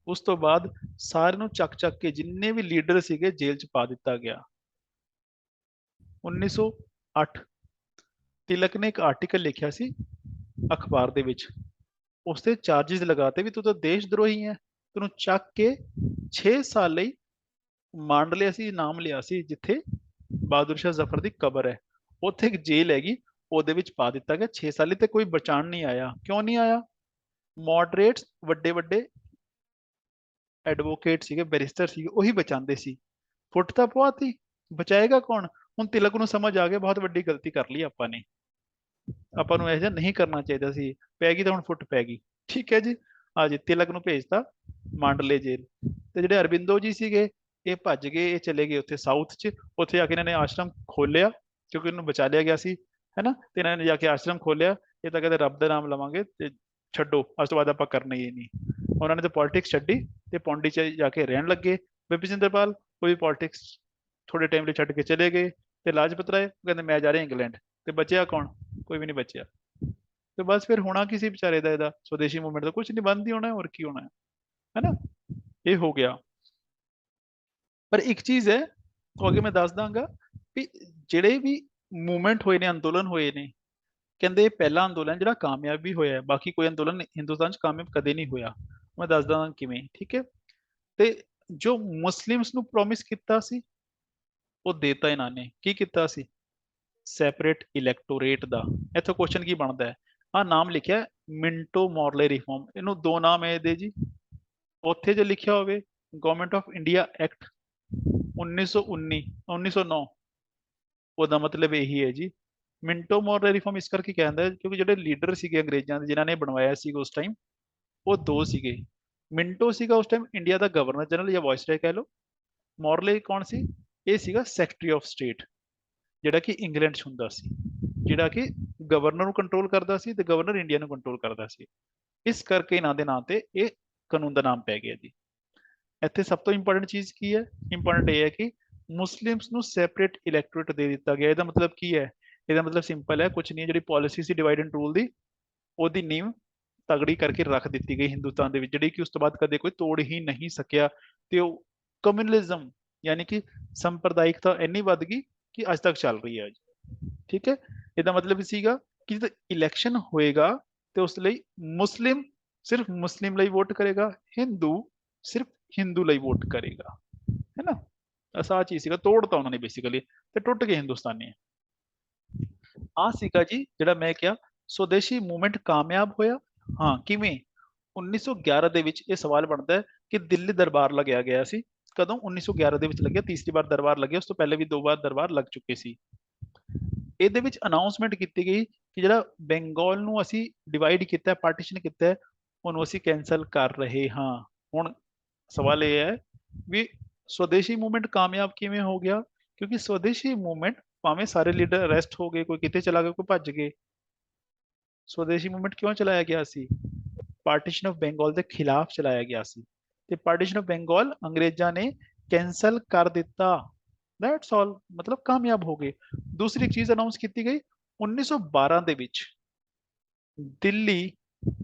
ਉਸ ਤੋਂ ਬਾਅਦ ਸਾਰਿਆਂ ਨੂੰ ਚੱਕ ਚੱਕ ਕੇ ਜਿੰਨੇ ਵੀ ਲੀਡਰ ਸੀਗੇ ਜੇਲ੍ਹ 'ਚ ਪਾ ਦਿੱਤਾ ਗਿਆ। 1908 ਤਿਲਕ ਨੇ ਇੱਕ ਆਰਟੀਕਲ ਲਿਖਿਆ ਸੀ ਅਖਬਾਰ ਦੇ ਵਿੱਚ, ਉਸ ਤੇ ਚਾਰजेस ਲਗਾਤੇ ਵੀ ਤੂੰ ਤਾਂ ਦੇਸ਼ ਦਰੋਹੀ ਹੈ। ਤੈਨੂੰ ਚੱਕ ਕੇ 6 ਸਾਲ ਲਈ ਮਾਂਡਲੇ ਅਸੀਂ ਨਾਮ ਲਿਆ ਸੀ, ਜਿੱਥੇ ਬਹਾਦਰ ਸ਼ਾਹ ਜ਼ਫਰ ਦੀ ਕਬਰ ਹੈ, ਉੱਥੇ ਇੱਕ ਜੇਲ੍ਹ ਹੈਗੀ, ਉਹਦੇ ਵਿੱਚ ਪਾ ਦਿੱਤਾ ਗਿਆ 6 ਸਾਲ ਲਈ। ਤੇ ਕੋਈ ਬਚਾਉਣ ਨਹੀਂ ਆਇਆ। ਕਿਉਂ ਨਹੀਂ ਆਇਆ? ਮੋਡਰੇਟਸ ਵੱਡੇ ਵੱਡੇ ਐਡਵੋਕੇਟ ਸੀਗੇ, ਬੈਰਿਸਟਰ ਸੀਗੇ, ਉਹੀ ਬਚਾਉਂਦੇ ਸੀ। ਫੁੱਟ ਤਾਂ ਪਵਾਤੀ, ਬਚਾਏਗਾ ਕੌਣ? ਹੁਣ ਤਿਲਕ ਨੂੰ ਸਮਝ ਆ ਗਿਆ ਬਹੁਤ ਵੱਡੀ ਗਲਤੀ ਕਰ ਲਈ ਆਪਾਂ ਨੇ, ਆਪਾਂ ਨੂੰ ਇਹ ਜਿਹਾ ਨਹੀਂ ਕਰਨਾ ਚਾਹੀਦਾ ਸੀ। ਪੈ ਗਈ ਤਾਂ ਹੁਣ ਫੁੱਟ ਪੈ ਗਈ। ਠੀਕ ਹੈ ਜੀ, ਆ ਜੀ ਤਿਲਕ ਨੂੰ ਭੇਜਤਾ ਮਾਂਡਲੇ ਜੇਲ੍ਹ। ਤੇ ਜਿਹੜੇ ਅਰਬਿੰਦੋ ਜੀ ਸੀਗੇ ਇਹ ਭੱਜ ਗਏ, ਇਹ ਚਲੇ ਗਏ ਉੱਥੇ ਸਾਊਥ 'ਚ। ਉੱਥੇ ਜਾ ਕੇ ਇਹਨਾਂ ਨੇ ਆਸ਼ਰਮ ਖੋਲਿਆ, ਕਿਉਂਕਿ ਇਹਨੂੰ ਬਚਾ ਲਿਆ ਗਿਆ ਸੀ, ਹੈਨਾ। ਤੇ ਇਹਨਾਂ ਨੇ ਜਾ ਕੇ ਆਸ਼ਰਮ ਖੋਲਿਆ। ਇਹ ਤਾਂ ਕਹਿੰਦੇ ਰੱਬ ਦਾ ਨਾਮ ਲਵਾਂਗੇ ਤੇ ਛੱਡੋ, ਅੱਜ ਤੋਂ ਬਾਅਦ ਆਪਾਂ ਕਰਨਾ ਹੀ ਨਹੀਂ। ਉਹਨਾਂ ਨੇ ਤਾਂ ਪੋਲਿਟਿਕਸ ਛੱਡੀ ਤੇ ਪੌਂਡੀਚੇਰੀ ਜਾ ਕੇ ਰਹਿਣ ਲੱਗੇ। ਬਿਪਿਨ ਚੰਦਰਪਾਲ ਉਹ ਵੀ ਪੋਲਿਟਿਕਸ ਥੋੜੇ ਟਾਈਮ ਲਈ ਛੱਡ ਕੇ ਚਲੇ ਗਏ। ਤੇ ਲਾਜਪਤ ਰਾਏ ਕਹਿੰਦੇ ਮੈਂ ਜਾ ਰਿਹਾ ਇੰਗਲੈਂਡ। ਤੇ ਬਚਿਆ ਕੌਣ? ਕੋਈ ਵੀ ਨਹੀਂ ਬਚਿਆ। ਤੇ ਬਸ ਫਿਰ ਹੋਣਾ ਕਿਸੇ ਵਿਚਾਰੇ ਦਾ, ਇਹਦਾ ਸਵਦੇਸ਼ੀ ਮੂਵਮੈਂਟ ਦਾ ਕੁਝ ਨਹੀਂ, ਬੰਦ ਹੀ ਹੋਣਾ, ਹੋਰ ਕੀ ਹੋਣਾ ਹੈ ਨਾ। ਇਹ ਹੋ ਗਿਆ। ਪਰ ਇੱਕ ਚੀਜ਼ ਹੈ, ਉਹ ਅੱਗੇ ਮੈਂ ਦੱਸ ਦਾਂਗਾ ਵੀ ਜਿਹੜੇ ਵੀ ਮੂਵਮੈਂਟ ਹੋਏ ਨੇ, ਅੰਦੋਲਨ ਹੋਏ ਨੇ, ਕਹਿੰਦੇ ਇਹ ਪਹਿਲਾ ਅੰਦੋਲਨ ਜਿਹੜਾ ਕਾਮਯਾਬ ਵੀ ਹੋਇਆ ਹੈ। ਬਾਕੀ ਕੋਈ ਅੰਦੋਲਨ ਹਿੰਦੁਸਤਾਨ 'ਚ ਕਾਮਯਾਬ ਕਦੇ ਨਹੀਂ ਹੋਇਆ। ਮੈਂ ਦੱਸਦਾ ਕਿਵੇਂ, ਠੀਕ ਹੈ। ਤੇ ਜੋ ਮੁਸਲਿਮਸ ਨੂੰ ਪ੍ਰੋਮਿਸ ਕੀਤਾ ਸੀ ਉਹ ਦੇਤਾ ਇਹਨਾਂ ਨੇ। ਕੀ ਕੀਤਾ ਸੀ? ਸੈਪਰੇਟ ਇਲੈਕਟੋਰੇਟ ਦਾ। ਇੱਥੋਂ ਕੁਐਸਚਨ ਕੀ ਬਣਦਾ ਹੈ? ਆਹ ਨਾਮ ਲਿਖਿਆ ਮਿੰਟੋ ਮੋਰਲੇ ਰਿਫਾਰਮ, ਇਹਨੂੰ ਦੋ ਨਾਮ ਹੈ ਇਹਦੇ ਜੀ। ਉੱਥੇ ਜੇ ਲਿਖਿਆ ਹੋਵੇ ਗਵਰਨਮੈਂਟ ਆਫ ਇੰਡੀਆ ਐਕਟ 1909, ਉਹਦਾ ਮਤਲਬ ਇਹੀ ਹੈ ਜੀ। ਮਿੰਟੋ ਮੋਰਲੇ ਰਿਫਾਰਮ ਇਸ ਕਰਕੇ ਕਹਿੰਦਾ ਕਿਉਂਕਿ ਜਿਹੜੇ ਲੀਡਰ ਸੀਗੇ ਅੰਗਰੇਜ਼ਾਂ ਦੇ ਜਿਨ੍ਹਾਂ ਨੇ ਬਣਵਾਇਆ ਸੀ ਉਸ ਟਾਈਮ, ਉਹ ਦੋ ਸੀਗੇ। ਮਿੰਟੋ ਸੀਗਾ ਉਸ ਟਾਈਮ ਇੰਡੀਆ ਦਾ ਗਵਰਨਰ ਜਨਰਲ ਜਾਂ ਵਾਇਸਰਾਏ ਕਹਿ ਲਓ। ਮੋਰਲੇ ਕੌਣ ਸੀ? ਇਹ ਸੀਗਾ ਸੈਕਟਰੀ ਆਫ ਸਟੇਟ, ਜਿਹੜਾ ਕਿ ਇੰਗਲੈਂਡ 'ਚ ਹੁੰਦਾ ਸੀ, ਜਿਹੜਾ ਕਿ ਗਵਰਨਰ ਨੂੰ ਕੰਟਰੋਲ ਕਰਦਾ ਸੀ ਤੇ ਗਵਰਨਰ ਇੰਡੀਆ ਨੂੰ ਕੰਟਰੋਲ ਕਰਦਾ ਸੀ। ਇਸ ਕਰਕੇ ਇਹਨਾਂ ਦੇ ਨਾਂ ਤੇ ਇਹ ਕਾਨੂੰਨ ਦਾ ਨਾਮ ਪੈ ਗਿਆ ਜੀ। ਇੱਥੇ ਸਭ ਤੋਂ ਇੰਪੋਰਟੈਂਟ ਚੀਜ਼ ਕੀ ਹੈ? ਇੰਪੋਰਟੈਂਟ ਇਹ ਹੈ ਕਿ ਮੁਸਲਿਮਸ ਨੂੰ ਸੈਪਰੇਟ ਇਲੈਕਟੋਰੇਟ ਦੇ ਦਿੱਤਾ ਗਿਆ। ਇਹਦਾ ਮਤਲਬ ਕੀ ਹੈ? ਇਹਦਾ ਮਤਲਬ ਸਿੰਪਲ ਹੈ, ਕੁਝ ਨਹੀਂ। ਜਿਹੜੀ policy C divide and rule ਦੀ, ਉਹਦੀ ਨੀਂਹ ਤਗੜੀ ਕਰਕੇ ਰੱਖ ਦਿੱਤੀ ਗਈ ਹਿੰਦੁਸਤਾਨ ਦੇ ਵਿੱਚ, ਜਿਹੜੀ ਕਿ ਉਸ ਤੋਂ ਬਾਅਦ ਕਦੇ ਕੋਈ ਤੋੜ ਹੀ ਨਹੀਂ ਸਕਿਆ। ਤੇ ਉਹ ਕਮਿਊਨਲਿਜ਼ਮ ਯਾਨੀ ਕਿ ਸੰਪਰਦਾਇਕਤਾ ਇੰਨੀ ਵੱਧ ਗਈ ਕਿ ਅੱਜ ਤੱਕ ਚੱਲ ਰਹੀ ਹੈ ਜੀ। ਠੀਕ ਹੈ। ਇਹਦਾ ਮਤਲਬ ਸੀਗਾ ਕਿ ਜਦੋਂ ਇਲੈਕਸ਼ਨ ਹੋਏਗਾ ਤੇ ਉਸ ਲਈ ਮੁਸਲਿਮ ਸਿਰਫ ਮੁਸਲਿਮ ਲਈ ਵੋਟ ਕਰੇਗਾ, ਹਿੰਦੂ ਸਿਰਫ ਹਿੰਦੂ ਲਈ ਵੋਟ ਕਰੇਗਾ, ਹੈ ਨਾ। ਐਸਾ ਚੀਜ਼ ਸੀਗਾ, ਤੋੜਤਾ ਉਹਨਾਂ ਨੇ ਬੇਸਿਕਲੀ, ਤੇ ਟੁੱਟ ਗਏ ਹਿੰਦੁਸਤਾਨੀ। ਆ ਸੀਗਾ ਜੀ ਜਿਹੜਾ ਮੈਂ ਕਿਹਾ ਸਵਦੇਸ਼ੀ ਮੂਵਮੈਂਟ ਕਾਮਯਾਬ ਹੋਇਆ। ਹਾਂ, ਕਿਵੇਂ? 1911 ਦੇ ਵਿੱਚ ਇਹ ਸਵਾਲ ਬਣਦਾ ਹੈ ਕਿ ਦਿੱਲੀ ਦਰਬਾਰ ਲਗਾਇਆ ਗਿਆ ਸੀ। ਕਦੋਂ? 1911 ਦੇ ਵਿੱਚ ਲੱਗਿਆ, ਤੀਸਰੀ ਵਾਰ ਦਰਬਾਰ ਲੱਗਿਆ। ਉਸ ਤੋਂ ਪਹਿਲੇ ਵੀ 2 ਵਾਰ ਦਰਬਾਰ ਲੱਗ ਚੁੱਕੇ ਸੀ। ਇਹਦੇ ਵਿੱਚ ਅਨਾਉਂਸਮੈਂਟ ਕੀਤੀ ਗਈ ਕਿ ਜਿਹੜਾ ਬੰਗਾਲ ਨੂੰ ਅਸੀਂ ਡਿਵਾਈਡ ਕੀਤਾ, ਪਾਰਟੀਸ਼ਨ ਕੀਤਾ, ਉਹਨੂੰ ਅਸੀਂ ਕੈਂਸਲ ਕਰ ਰਹੇ ਹਾਂ। ਹੁਣ ਸਵਾਲ ਇਹ ਹੈ ਵੀ ਸਵਦੇਸ਼ੀ ਮੂਵਮੈਂਟ ਕਾਮਯਾਬ ਕਿਵੇਂ ਹੋ ਗਿਆ? ਕਿਉਂਕਿ ਸਵਦੇਸ਼ੀ ਮੂਵਮੈਂਟ ਭਾਵੇਂ ਸਾਰੇ ਲੀਡਰ ਅਰੈਸਟ ਹੋ ਗਏ, ਕੋਈ ਕਿਤੇ ਚਲਾ ਗਿਆ, ਕੋਈ ਭੱਜ ਗਏ, स्वदेशी मूवमेंट क्यों चलाया गया सी? पार्टीशन ऑफ बंगाल के खिलाफ चलाया गया सी ते पार्टीशन ऑफ बंगाल अंग्रेजा ने कैंसल कर दिता। दैट्स ऑल, मतलब कामयाब हो गए। दूसरी चीज अनाउंस की गई 1912 ਦੇ ਵਿੱਚ ਦਿੱਲੀ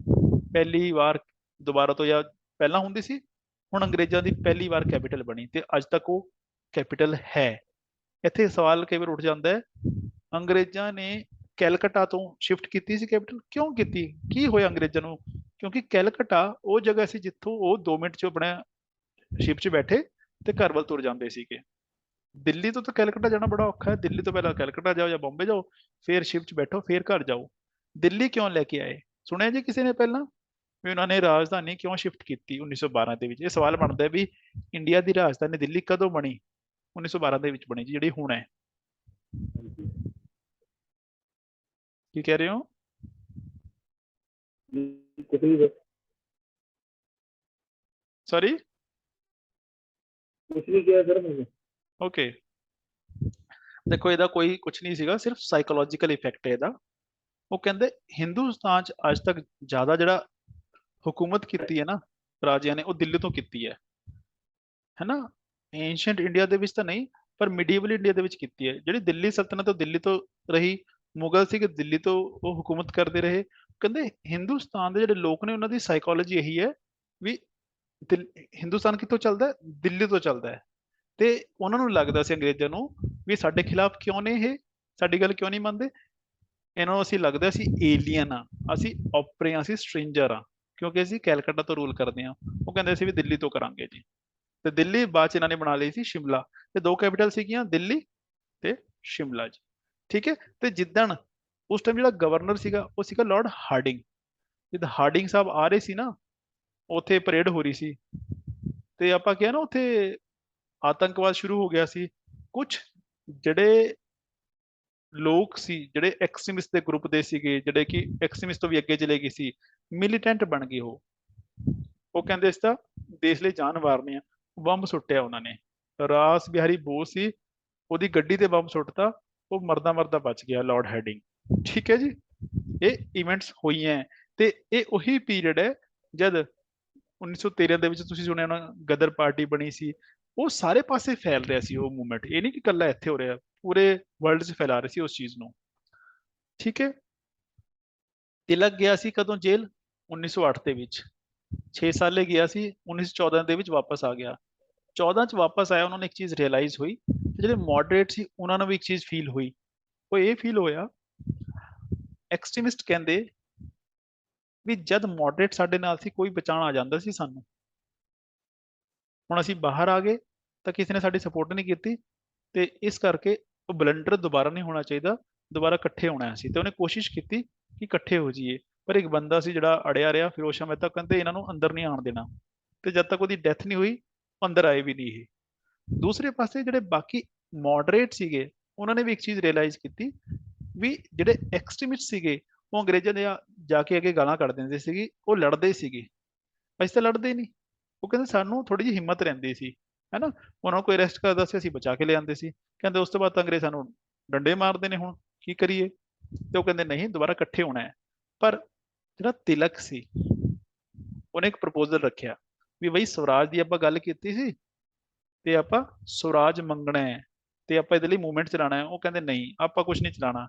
ਪਹਿਲੀ ਵਾਰ ਦੁਬਾਰਾ ਤੋਂ ਜਾਂ ਪਹਿਲਾਂ ਹੁੰਦੀ ਸੀ, ਹੁਣ ਅੰਗਰੇਜ਼ਾਂ ਦੀ ਪਹਿਲੀ ਵਾਰ ਕੈਪੀਟਲ ਬਣੀ ਤੇ ਅੱਜ ਤੱਕ ਉਹ ਕੈਪੀਟਲ ਹੈ। ਇੱਥੇ ਸਵਾਲ ਕਈ ਵਾਰ ਉੱਠ ਜਾਂਦਾ ਹੈ, ਅੰਗਰੇਜ਼ਾਂ ਨੇ ਕੈਲਕਟਾ ਤੋਂ ਸ਼ਿਫਟ ਕੀਤੀ ਸੀ ਕੈਪੀਟਲ, ਕਿਉਂ ਕੀਤੀ, ਕੀ ਹੋਇਆ ਅੰਗਰੇਜ਼ਾਂ ਨੂੰ? ਕਿਉਂਕਿ ਕੈਲਕਟਾ ਉਹ ਜਗ੍ਹਾ ਸੀ ਜਿੱਥੋਂ ਉਹ 2 ਮਿੰਟ 'ਚ ਆਪਣੇ ਸ਼ਿਪ 'ਚ ਬੈਠੇ ਤੇ ਘਰ ਵੱਲ ਤੁਰ ਜਾਂਦੇ ਸੀਗੇ। ਦਿੱਲੀ ਤੋਂ ਤਾਂ ਕੈਲਕਟਾ ਜਾਣਾ ਬੜਾ ਔਖਾ ਹੈ, ਦਿੱਲੀ ਤੋਂ ਪਹਿਲਾਂ ਕੈਲਕਟਾ ਜਾਓ ਜਾਂ ਬੰਬੇ ਜਾਓ, ਫਿਰ ਸ਼ਿਪ 'ਚ ਬੈਠੋ, ਫਿਰ ਘਰ ਜਾਓ। ਦਿੱਲੀ ਕਿਉਂ ਲੈ ਕੇ ਆਏ, ਸੁਣਿਆ ਜੀ ਕਿਸੇ ਨੇ ਪਹਿਲਾਂ ਵੀ ਉਹਨਾਂ ਨੇ ਰਾਜਧਾਨੀ ਕਿਉਂ ਸ਼ਿਫਟ ਕੀਤੀ 1912 ਦੇ ਵਿੱਚ? ਇਹ ਸਵਾਲ ਬਣਦਾ ਵੀ ਇੰਡੀਆ ਦੀ ਰਾਜਧਾਨੀ ਦਿੱਲੀ ਕਦੋਂ ਬਣੀ? 1912 ਦੇ ਵਿੱਚ ਬਣੀ ਜੀ, ਜਿਹੜੀ ਹੁਣ ਹੈ। ਕੀ ਕਹਿ ਰਹੇ ਹੋ? ਸੌਰੀ, ਕੁਛ ਨਹੀਂ ਕਿਹਾ ਸਰ ਮੈਂ। ਓਕੇ, ਦੇਖੋ ਇਹਦਾ ਕੋਈ ਕੁਝ ਨਹੀਂ ਸੀਗਾ, ਸਿਰਫ ਸਾਈਕੋਲੋਜੀਕਲ ਇਫੈਕਟ ਹੈ ਇਹਦਾ। ਉਹ ਕਹਿੰਦੇ ਹਿੰਦੁਸਤਾਨ 'ਚ ਅੱਜ ਤੱਕ ਜ਼ਿਆਦਾ ਜਿਹੜਾ हुकूमत ਕੀਤੀ ਹੈ ਨਾ ਰਾਜਿਆਂ ਨੇ, ਉਹ ਦਿੱਲੀ ਤੋਂ ਕੀਤੀ ਹੈ ਨਾ। ਐਂਸ਼ੀਅੰਟ ਇੰਡੀਆ ਦੇ ਵਿੱਚ ਤਾਂ ਨਹੀਂ, ਪਰ ਮਿਡੀਵਲ ਇੰਡੀਆ ਦੇ ਵਿੱਚ ਕੀਤੀ ਹੈ। ਜਿਹੜੀ ਦਿੱਲੀ ਸਲਤਨਤ ਉਹ ਦਿੱਲੀ ਤੋਂ ਰਹੀ, ਮੁਗਲ ਸੀਗੇ ਦਿੱਲੀ ਤੋਂ ਉਹ ਹੁਕੂਮਤ ਕਰਦੇ ਰਹੇ। ਕਹਿੰਦੇ ਹਿੰਦੁਸਤਾਨ ਦੇ ਜਿਹੜੇ ਲੋਕ ਨੇ ਉਹਨਾਂ ਦੀ ਸਾਈਕੋਲੋਜੀ ਇਹੀ ਹੈ ਵੀ ਹਿੰਦੁਸਤਾਨ ਕਿੱਥੋਂ ਚੱਲਦਾ ਹੈ? ਦਿੱਲੀ ਤੋਂ ਚੱਲਦਾ ਹੈ। ਤੇ ਉਹਨਾਂ ਨੂੰ ਲੱਗਦਾ ਸੀ ਅੰਗਰੇਜ਼ਾਂ ਨੂੰ ਵੀ ਸਾਡੇ ਖਿਲਾਫ ਕਿਉਂ ਨੇ ਇਹ, ਸਾਡੀ ਗੱਲ ਕਿਉਂ ਨਹੀਂ ਮੰਨਦੇ? ਇਹਨਾਂ ਨੂੰ ਅਸੀਂ ਲੱਗਦਾ ਸੀ ਏਲੀਅਨ ਆ, ਅਸੀਂ ਓਪਰੇ ਆ, ਅਸੀਂ ਸਟ੍ਰੇਂਜਰ ਆ, ਕਿਉਂਕਿ ਅਸੀਂ ਕੈਲਕਟਾ ਤੋਂ ਰੂਲ ਕਰਦੇ ਹਾਂ। ਉਹ ਕਹਿੰਦੇ ਸੀ ਵੀ ਦਿੱਲੀ ਤੋਂ ਕਰਾਂਗੇ ਜੀ। ਤੇ ਦਿੱਲੀ ਬਾਅਦ ਚ ਇਹਨਾਂ ਨੇ ਬਣਾ ਲਈ ਸੀ ਸ਼ਿਮਲਾ, ਤੇ 2 ਕੈਪੀਟਲ ਸੀਗੀਆਂ ਦਿੱਲੀ ਤੇ ਸ਼ਿਮਲਾ ਜੀ, ਠੀਕ ਹੈ। ਤੇ ਜਿੱਦਣ ਉਸ ਟਾਈਮ ਜਿਹੜਾ ਗਵਰਨਰ ਸੀਗਾ ਉਹ ਸੀਗਾ ਲਾਰਡ ਹਾਰਡਿੰਗ। ਜਦ ਹਾਰਡਿੰਗ ਸਾਹਿਬ ਆ ਰਹੇ ਸੀ ਨਾ, ਉੱਥੇ ਪਰੇਡ ਹੋ ਰਹੀ ਸੀ ਤੇ ਆਪਾਂ ਕਿਹਾ ਨਾ ਉੱਥੇ ਆਤੰਕਵਾਦ ਸ਼ੁਰੂ ਹੋ ਗਿਆ ਸੀ। ਕੁਝ ਜਿਹੜੇ ਲੋਕ ਸੀ ਜਿਹੜੇ ਐਕਸਟ੍ਰੀਮਿਸਟ ਦੇ ਗਰੁੱਪ ਦੇ ਸੀਗੇ, ਜਿਹੜੇ ਕਿ ਐਕਸਟ੍ਰੀਮਿਸਟ ਤੋਂ ਵੀ ਅੱਗੇ ਚਲੇ ਗਏ ਸੀ, ਮਿਲੀਟੈਂਟ ਬਣ ਗਏ। ਉਹ ਕਹਿੰਦੇ ਇਸ ਤਾਂ ਦੇਸ਼ ਲਈ ਜਾਨ ਵਾਰਨੀ ਆ। ਬੰਬ ਸੁੱਟਿਆ ਉਹਨਾਂ ਨੇ, ਰਾਸ ਬਿਹਾਰੀ ਬੋਸ ਸੀ, ਉਹਦੀ ਗੱਡੀ ਤੇ ਬੰਬ ਸੁੱਟਤਾ, ਉਹ ਮਰਦਾ ਮਰਦਾ ਬਚ ਗਿਆ ਲਾਰਡ ਹੈਡਿੰਗ, ਠੀਕ ਹੈ ਜੀ। ਇਹ ਇਵੈਂਟਸ ਹੋਈਆਂ ਤੇ ਇਹ ਉਹੀ ਪੀਰੀਅਡ ਹੈ ਜਦ 1913 ਦੇ ਵਿੱਚ ਤੁਸੀਂ ਸੁਣਿਆ ਹੋਣਾ ਗਦਰ ਪਾਰਟੀ ਬਣੀ ਸੀ। ਉਹ ਸਾਰੇ ਪਾਸੇ ਫੈਲ ਰਿਹਾ ਸੀ ਉਹ ਮੂਵਮੈਂਟ, ਇਹ ਨਹੀਂ ਕਿ ਇਕੱਲਾ ਇੱਥੇ ਹੋ ਰਿਹਾ, ਪੂਰੇ ਵਰਲਡ 'ਚ ਫੈਲਾ ਰਹੇ ਸੀ ਉਸ ਚੀਜ਼ ਨੂੰ, ਠੀਕ ਹੈ। ਤਿਲਕ ਗਿਆ ਸੀ ਕਦੋਂ ਜੇਲ੍ਹ? 1908 ਦੇ ਵਿੱਚ, 6 ਸਾਲੇ ਗਿਆ ਸੀ, 1914 ਦੇ ਵਿੱਚ ਵਾਪਸ ਆ ਗਿਆ। 14 ਚ ਵਾਪਸ ਆਇਆ, ਉਹਨਾਂ ਨੇ ਇੱਕ ਚੀਜ਼ ਰਿਅਲਾਈਜ਼ ਹੋਈ, ਜਿਹੜੇ ਮੋਡਰੇਟ ਸੀ ਉਹਨਾਂ ਨੂੰ ਵੀ ਇੱਕ ਚੀਜ਼ ਫੀਲ ਹੋਈ। ਉਹ ਇਹ ਫੀਲ ਹੋਇਆ, ਐਕਸਟ੍ਰੀਮਿਸਟ ਕਹਿੰਦੇ ਵੀ ਜਦ ਮੋਡਰੇਟ ਸਾਡੇ ਨਾਲ ਸੀ ਕੋਈ ਬਚਾਉਣ ਆ ਜਾਂਦਾ ਸੀ ਸਾਨੂੰ, ਹੁਣ ਅਸੀਂ ਬਾਹਰ ਆ ਗਏ ਤਾਂ ਕਿਸੇ ਨੇ ਸਾਡੀ ਸਪੋਰਟ ਨਹੀਂ ਕੀਤੀ, ਤੇ ਇਸ ਕਰਕੇ ਉਹ ਬਲੰਡਰ ਦੁਬਾਰਾ ਨਹੀਂ ਹੋਣਾ ਚਾਹੀਦਾ, ਦੁਬਾਰਾ ਇਕੱਠੇ ਹੋਣਾ ਸੀ। ਤੇ ਉਹਨੇ ਕੋਸ਼ਿਸ਼ ਕੀਤੀ ਕਿ ਇਕੱਠੇ ਹੋ ਜਾਈਏ, ਪਰ ਇੱਕ ਬੰਦਾ ਸੀ ਜਿਹੜਾ ਅੜਿਆ ਰਿਹਾ, ਫਿਰੋਜ਼ ਸ਼ਾਹ ਮਹਿਤਾ, ਕਹਿੰਦੇ ਇਹਨਾਂ ਨੂੰ ਅੰਦਰ ਨਹੀਂ ਆਉਣ ਦੇਣਾ, ਤੇ ਜਦ ਤੱਕ ਉਹਦੀ ਡੈਥ ਨਹੀਂ ਹੋਈ ਅੰਦਰ ਆਏ ਵੀ ਨਹੀਂ ਇਹ। ਦੂਸਰੇ ਪਾਸੇ ਜਿਹੜੇ ਬਾਕੀ ਮੋਡਰੇਟ ਸੀਗੇ ਉਹਨਾਂ ਨੇ ਵੀ ਇੱਕ ਚੀਜ਼ ਰਿਅਲਾਈਜ਼ ਕੀਤੀ ਵੀ ਜਿਹੜੇ ਐਕਸਟ੍ਰੀਮਿਸਟ ਸੀਗੇ ਉਹ ਅੰਗਰੇਜ਼ਾਂ ਦੇ ਜਾ ਕੇ ਅੱਗੇ ਗਾਲਾਂ ਕੱਢ ਦਿੰਦੇ ਸੀਗੇ, ਉਹ ਲੜਦੇ ਸੀਗੇ, ਅਸੀਂ ਤਾਂ ਲੜਦੇ ਨਹੀਂ। ਉਹ ਕਹਿੰਦੇ ਸਾਨੂੰ ਥੋੜੀ ਜਿਹੀ ਹਿੰਮਤ ਰਹਿੰਦੀ ਸੀ, ਹੈਨਾ, ਉਹਨਾਂ ਨੂੰ ਕੋਈ ਅਰੈਸਟ ਕਰਦਾ ਸੀ ਅਸੀਂ ਬਚਾ ਕੇ ਲਿਆਂਦੇ ਸੀ। ਕਹਿੰਦੇ ਉਸ ਤੋਂ ਬਾਅਦ ਤਾਂ ਅੰਗਰੇਜ਼ ਸਾਨੂੰ ਡੰਡੇ ਮਾਰਦੇ ਨੇ, ਹੁਣ ਕੀ ਕਰੀਏ? ਤੇ ਉਹ ਕਹਿੰਦੇ ਨਹੀਂ, ਦੁਬਾਰਾ ਇਕੱਠੇ ਹੋਣਾ ਹੈ। ਪਰ ਜਿਹੜਾ ਤਿਲਕ ਸੀ ਉਹਨੇ ਇੱਕ ਪ੍ਰਪੋਜ਼ਲ ਰੱਖਿਆ ਵੀ ਬਈ ਸਵਰਾਜ ਦੀ ਆਪਾਂ ਗੱਲ ਕੀਤੀ ਸੀ ਤੇ ਆਪਾਂ ਸਵਰਾਜ ਮੰਗਣਾ ਹੈ ਤੇ ਆਪਾਂ ਇਹਦੇ ਲਈ ਮੂਵਮੈਂਟ ਚਲਾਉਣਾ ਹੈ। ਉਹ ਕਹਿੰਦੇ ਨਹੀਂ, ਆਪਾਂ ਕੁਝ ਨਹੀਂ ਚਲਾਉਣਾ।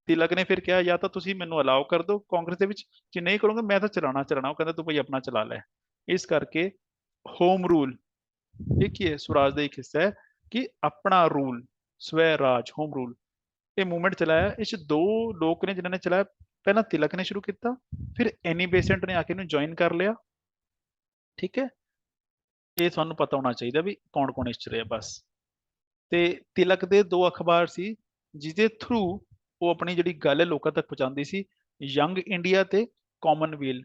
ਤਿਲਕ ਨੇ ਫਿਰ ਕਿਹਾ ਜਾਂ ਤਾਂ ਤੁਸੀਂ ਮੈਨੂੰ ਅਲਾਓ ਕਰ ਦਿਓ ਕਾਂਗਰਸ ਦੇ ਵਿੱਚ, ਜੇ ਨਹੀਂ ਕਰੋਗੇ ਮੈਂ ਤਾਂ ਚਲਾਉਣਾ। ਉਹ ਕਹਿੰਦਾ ਤੂੰ ਭਾਈ ਆਪਣਾ ਚਲਾ ਲੈ। ਇਸ ਕਰਕੇ ਹੋਮ ਰੂਲ ਇਹ ਕੀ ਹੈ? ਸਵਰਾਜ ਦਾ ਇੱਕ ਹਿੱਸਾ ਹੈ ਕਿ ਆਪਣਾ ਰੂਲ, ਸਵੈ ਰਾਜ, ਹੋਮ ਰੂਲ, ਇਹ ਮੂਵਮੈਂਟ ਚਲਾਇਆ। ਇਸ 'ਚ 2 ਲੋਕ ਨੇ ਜਿਨ੍ਹਾਂ ਨੇ ਚਲਾਇਆ। ਪਹਿਲਾਂ ਤਿਲਕ ਨੇ ਸ਼ੁਰੂ ਕੀਤਾ, ਫਿਰ ਐਨੀ ਬੇਸੈਂਟ ਨੇ ਆ ਕੇ ਇਹਨੂੰ ਜੁਆਇਨ ਕਰ ਲਿਆ, ਠੀਕ ਹੈ। ਇਹ ਤੁਹਾਨੂੰ ਪਤਾ ਹੋਣਾ ਚਾਹੀਦਾ ਵੀ ਕੌਣ ਕੌਣ ਇਸ 'ਚ ਰਿਹਾ ਬਸ। ਤੇ ਤਿਲਕ ਦੇ 2 ਅਖਬਾਰ ਸੀ ਜਿਹਦੇ ਥਰੂ ਉਹ ਆਪਣੀ ਜਿਹੜੀ ਗੱਲ ਹੈ ਲੋਕਾਂ ਤੱਕ ਪਹੁੰਚਾਉਂਦੀ ਸੀ, ਯੰਗ ਇੰਡੀਆ ਤੇ ਕਾਮਨਵੈਲ।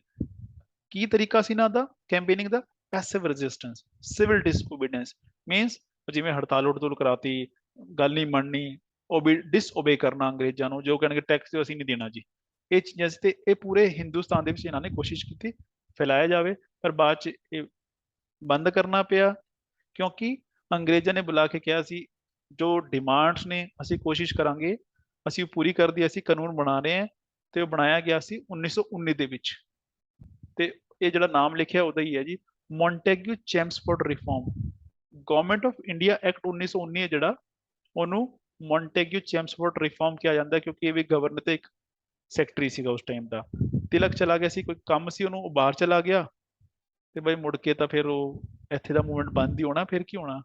ਕੀ ਤਰੀਕਾ ਸੀ ਨਾ ਦਾ ਕੈਂਪੇਨਿੰਗ ਦਾ? ਪੈਸਿਵ ਰੈਜ਼ਿਸਟੈਂਸ, ਸਿਵਲ ਡਿਸਓਬੀਡੀਐਂਸ, ਮੀਨਸ ਜਿਵੇਂ ਹੜਤਾਲ ਉੜਤੂਲ ਕਰਾਤੀ, ਗੱਲ ਨਹੀਂ ਮੰਨਣੀ, ਡਿਸਓਬੇ ਕਰਨਾ ਅੰਗਰੇਜ਼ਾਂ ਨੂੰ, ਜੋ ਕਹਿਣਗੇ ਟੈਕਸ ਅਸੀਂ ਨਹੀਂ ਦੇਣਾ ਜੀ, ਇਹ ਚੀਜ਼ਾਂ ਸੀ। ਤੇ ਇਹ ਪੂਰੇ ਹਿੰਦੁਸਤਾਨ ਦੇ ਵਿੱਚ ਇਹਨਾਂ ਨੇ ਕੋਸ਼ਿਸ਼ ਕੀਤੀ ਫੈਲਾਇਆ ਜਾਵੇ, ਪਰ ਬਾਅਦ ਚ ਇਹ ਬੰਦ ਕਰਨਾ ਪਿਆ ਕਿਉਂਕਿ ਅੰਗਰੇਜ਼ਾਂ ਨੇ ਬੁਲਾ ਕੇ ਕਿਹਾ ਸੀ ਜੋ ਡਿਮਾਂਡਸ ਨੇ ਅਸੀਂ ਕੋਸ਼ਿਸ਼ ਕਰਾਂਗੇ, ਅਸੀਂ ਪੂਰੀ ਕਰਦੀ, ਅਸੀਂ ਕਾਨੂੰਨ ਬਣਾ ਰਹੇ ਹਾਂ ਤੇ ਉਹ ਬਣਾਇਆ ਗਿਆ ਸੀ 1919 ਦੇ ਵਿੱਚ। ਤੇ ਇਹ ਜਿਹੜਾ ਨਾਮ ਲਿਖਿਆ ਉਹਦਾ ਹੀ ਹੈ ਜੀ, Montagu Chelmsford reform. Government of India act 1919 ਹੈ ਜਿਹੜਾ, ਉਹਨੂੰ ਮੌਂਟੈਗਿਊ ਚੈਮਸਫੋਰਡ ਰਿਫਾਰਮ ਕਿਹਾ ਜਾਂਦਾ, ਕਿਉਂਕਿ ਇਹ ਵੀ ਗਵਰਨਰ ਤੇ ਇੱਕ ਸੈਕਟਰੀ ਸੀਗਾ ਉਸ ਟਾਈਮ ਦਾ। ਤਿਲਕ ਚਲਾ ਗਿਆ ਸੀ, ਕੋਈ ਕੰਮ ਸੀ ਉਹਨੂੰ, ਉਹ ਬਾਹਰ ਚਲਾ ਗਿਆ ਤੇ ਬਈ ਮੁੜ ਕੇ ਤਾਂ ਫਿਰ ਉਹ ਇੱਥੇ ਦਾ ਮੂਵਮੈਂਟ ਬੰਦ ਹੀ ਹੋਣਾ, ਫਿਰ ਕੀ ਹੋਣਾ,